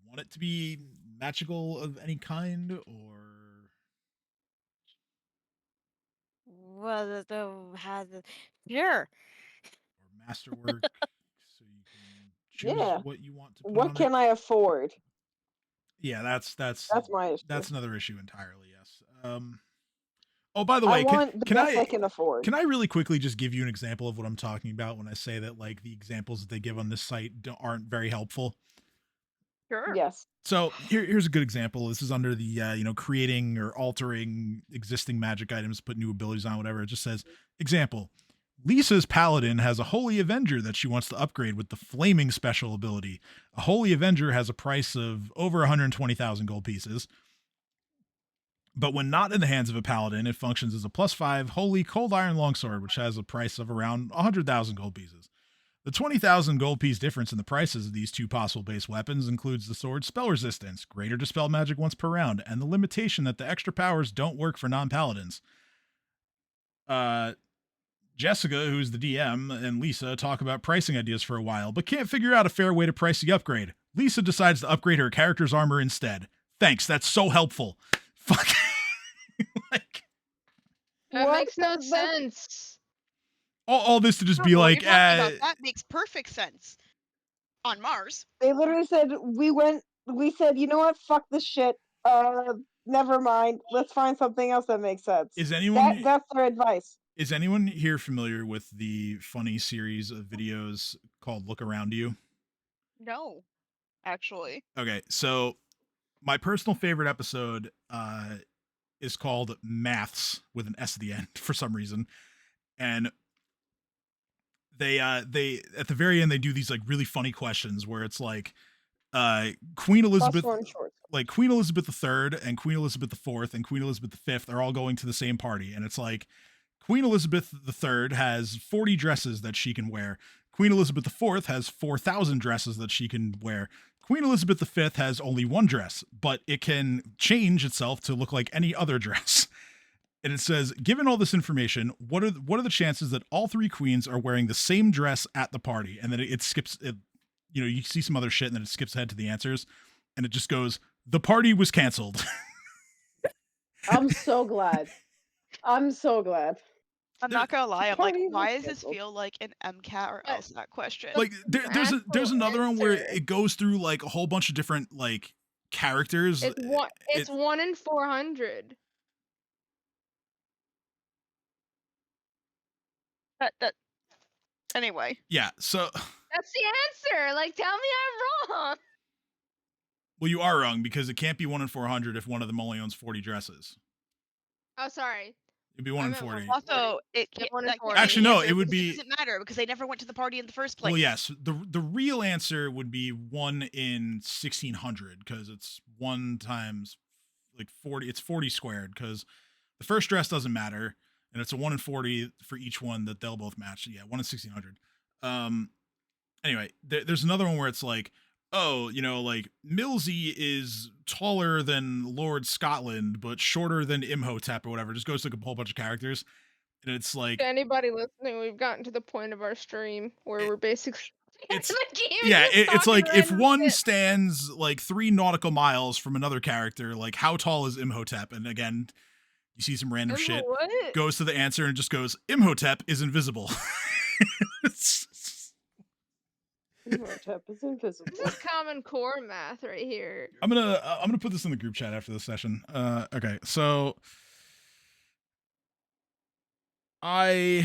want it to be magical of any kind, or Well, has sure. masterwork, so you can choose Yeah. what you want to put What on can it. I afford? Yeah, that's That's my issue. that's another issue entirely. Yes. Oh, by the I way, want the can best I I can afford. can I really quickly just give you an example of what I'm talking about when I say that like the examples that they give on this site aren't very helpful? Sure. Yes. So here's a good example. This is under the creating or altering existing magic items, put new abilities on, whatever. It just says example. Lisa's paladin has a holy avenger that she wants to upgrade with the flaming special ability. A holy avenger has a price of over 120,000 gold pieces. But when not in the hands of a paladin, it functions as a +5 holy cold iron longsword, which has a price of around 100,000 gold pieces. The 20,000 gold piece difference in the prices of these two possible base weapons includes the sword's spell resistance, greater dispel magic once per round, and the limitation that the extra powers don't work for non-paladins. Jessica, who's the DM, and Lisa talk about pricing ideas for a while, but can't figure out a fair way to price the upgrade. Lisa decides to upgrade her character's armor instead. Thanks, that's so helpful. Fuck. Like, That What makes no the- sense. all this to just No, be but what like, you're talking about, that makes perfect sense on Mars. They literally said we said, you know what, fuck this shit. Never mind. Let's find something else that makes sense. is anyone That's their advice. is anyone here familiar with the funny series of videos called Look Around You? No, actually. Okay, so my personal favorite episode is called Maths with an S at the end for some reason. And they at the very end they do these like really funny questions where it's like Queen Elizabeth Plus one short. like Queen Elizabeth III and Queen Elizabeth IV and Queen Elizabeth V are all going to the same party, and it's like Queen Elizabeth III has 40 dresses that she can wear. Queen Elizabeth IV has 4,000 dresses that she can wear. Queen Elizabeth V has only one dress, but it can change itself to look like any other dress. And it says, given all this information, what are the chances that all three queens are wearing the same dress at the party? And then it skips it, you see some other shit and then it skips ahead to the answers. And it just goes, the party was canceled. I'm so glad. I'm so glad. I'm not gonna lie, I'm like, Party why was does this canceled. feel like an MCAT or LSAT question? Like there's Actual another one where answer. it goes through like a whole bunch of different like characters. It's 1 in 400. That anyway. Yeah, so That's the answer. Like, tell me I'm wrong. well, you are wrong because it can't be 1 in 400 if one of them only owns 40 dresses. Oh, sorry. It'd be 1 in meant 40. Also, it Yeah, can't, 1 in that can't 40. be the Actually, no, answer it would because be- It doesn't matter because they never went to the party in the first place. Well, yes, the real answer would be 1 in 1600 because it's 1 times like 40. It's 40 squared because the first dress doesn't matter, and it's a 1 in 40 for each one that they'll both match. Yeah, 1 in 1600. Anyway, there's another one where it's like, oh, like Millsy is taller than Lord Scotland, but shorter than Imhotep or whatever. It just goes to a whole bunch of characters. And it's like, To anybody listening, we've gotten to the point of our stream where we're basically it's the game yeah, and just it's talking like if random one shit. stands like 3 nautical miles from another character, like how tall is Imhotep? And again, you see some random shit, What? goes to the answer and just goes, Imhotep is invisible. Imhotep is invisible. This is Common Core math right here. I'm gonna put this in the group chat after this session. Okay, so you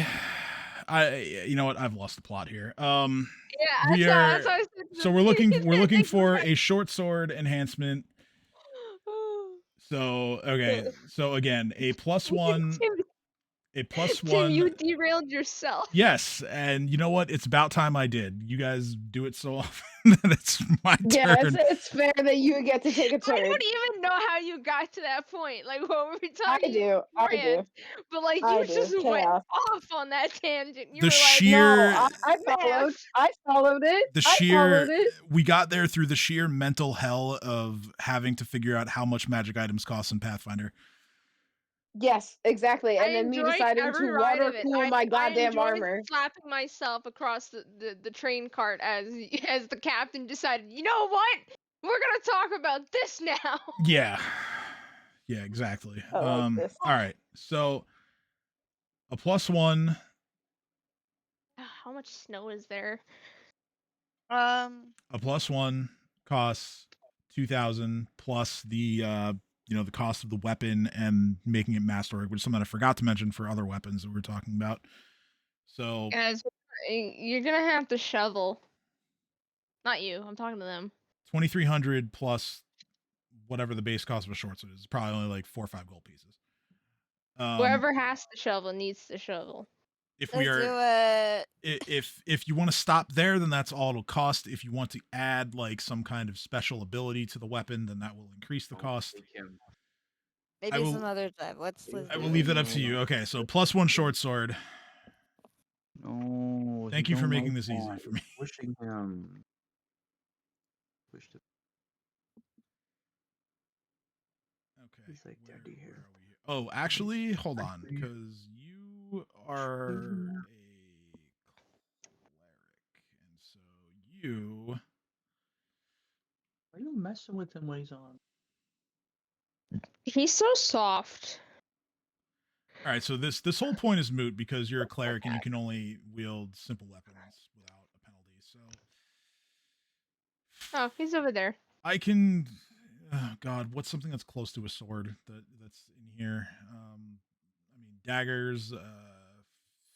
know what? I've lost the plot here. Yeah, we that's are what I said to so the we're looking meeting. for a short sword enhancement. So okay, so again, a +1, a +1. Tim, you derailed yourself. Yes, and you know what? It's about time I did. You guys do it so often that it's my Yeah, turn. it's fair that you get to take a I turn. don't even know how you got to that point. Like, what were we talking? I do. beforehand? But like, I you do. just went Chaos. off on that tangent. You The were sheer- No, I followed. Math. I followed it. The I followed sheer it. we got there through the sheer mental hell of having to figure out how much magic items cost in Pathfinder. Yes, exactly. And I then me enjoyed deciding every to ride water of it. cool my I goddamn enjoyed armor. slapping myself across the train cart as the captain decided. You know what? We're gonna talk about this now. Yeah. Yeah, exactly. I like this. All right. So a +1. how much snow is there? A +1 costs 2,000 plus the the cost of the weapon and making it master, which is something I forgot to mention for other weapons that we were talking about. So Guys, you're gonna have to shovel. Not you. I'm talking to them. 2,300 plus whatever the base cost of a short sword is. Probably only like 4 or 5 gold pieces. Whoever has to shovel needs to shovel. If Let's we are do it. if you want to stop there, then that's all it'll cost. If you want to add like some kind of special ability to the weapon, then that will increase the cost. Maybe some other time. Let's I will leave that up to you. Okay, so +1 short sword. No. Thank you for making this easy for me. Pushing him. Pushed it. Okay. He's like dirty here. Oh, actually, hold on, because you are a cleric, and so you. Are you messing with him when he's on? He's so soft. All right, so this whole point is moot because you're a cleric and you can only wield simple weapons without a penalty. So. Oh, he's over there. I can. Oh God, what's something that's close to a sword that's in here? I mean, daggers.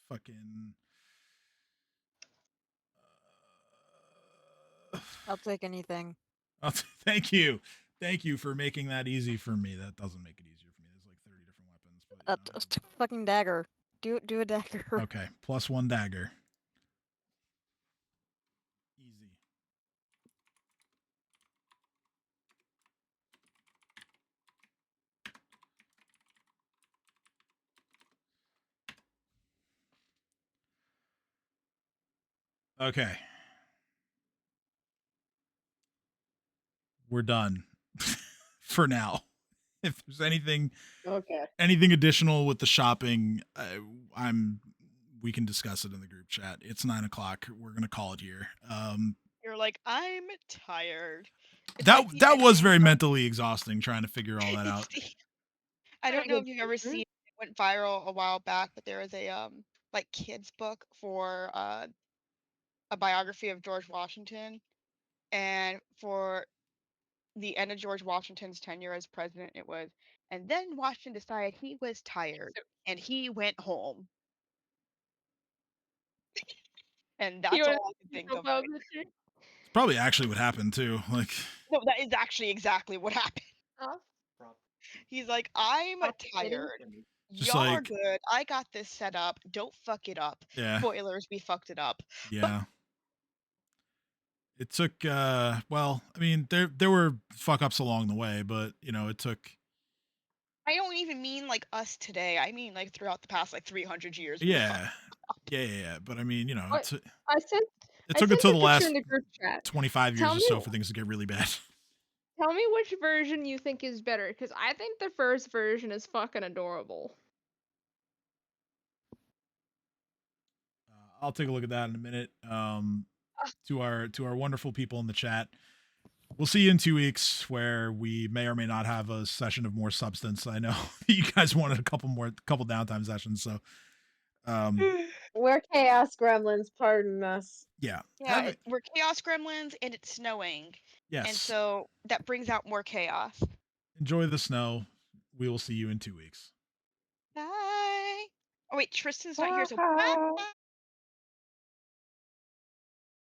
Fucking. I'll take anything. Thank you for making that easy for me. That doesn't make it easier for me. There's like 30 different weapons. But, Fucking dagger. Do a dagger. Okay, +1 dagger. Easy. Okay. We're done for now. If there's anything additional with the shopping, we can discuss it in the group chat. It's 9:00. We're gonna call it here. You're like, I'm tired. It's That like the that was ending very of- mentally exhausting trying to figure all that out. I don't know if you've ever seen it went viral a while back, but there was a like kids book for a biography of George Washington, and for the end of George Washington's tenure as president, it was, and then Washington decided he was tired and he went home. And that's all I can think of. Right there. It's probably actually what happened too. Like, No, that is actually exactly what happened. He's like, I'm tired. Just Y'all are like- good. I got this set up. Don't fuck it up. Yeah. Spoilers, we fucked it up. yeah. It took well, I mean, there were fuck ups along the way, but it took. I don't even mean like us today. I mean like throughout the past like 300 years. Yeah. Yeah. But I mean, I sent. it took until the last in the group chat. 25 years Tell or so me- for things to get really bad. Tell me which version you think is better, because I think the first version is fucking adorable. I'll take a look at that in a minute. To our wonderful people in the chat, we'll see you in 2 weeks, where we may or may not have a session of more substance. I know you guys wanted a couple downtime sessions, so We're chaos gremlins, pardon us. yeah. Yeah, we're chaos gremlins and it's snowing. Yes. And so that brings out more chaos. Enjoy the snow. We will see you in 2 weeks. Bye. Oh wait, Tristan's not here, so bye.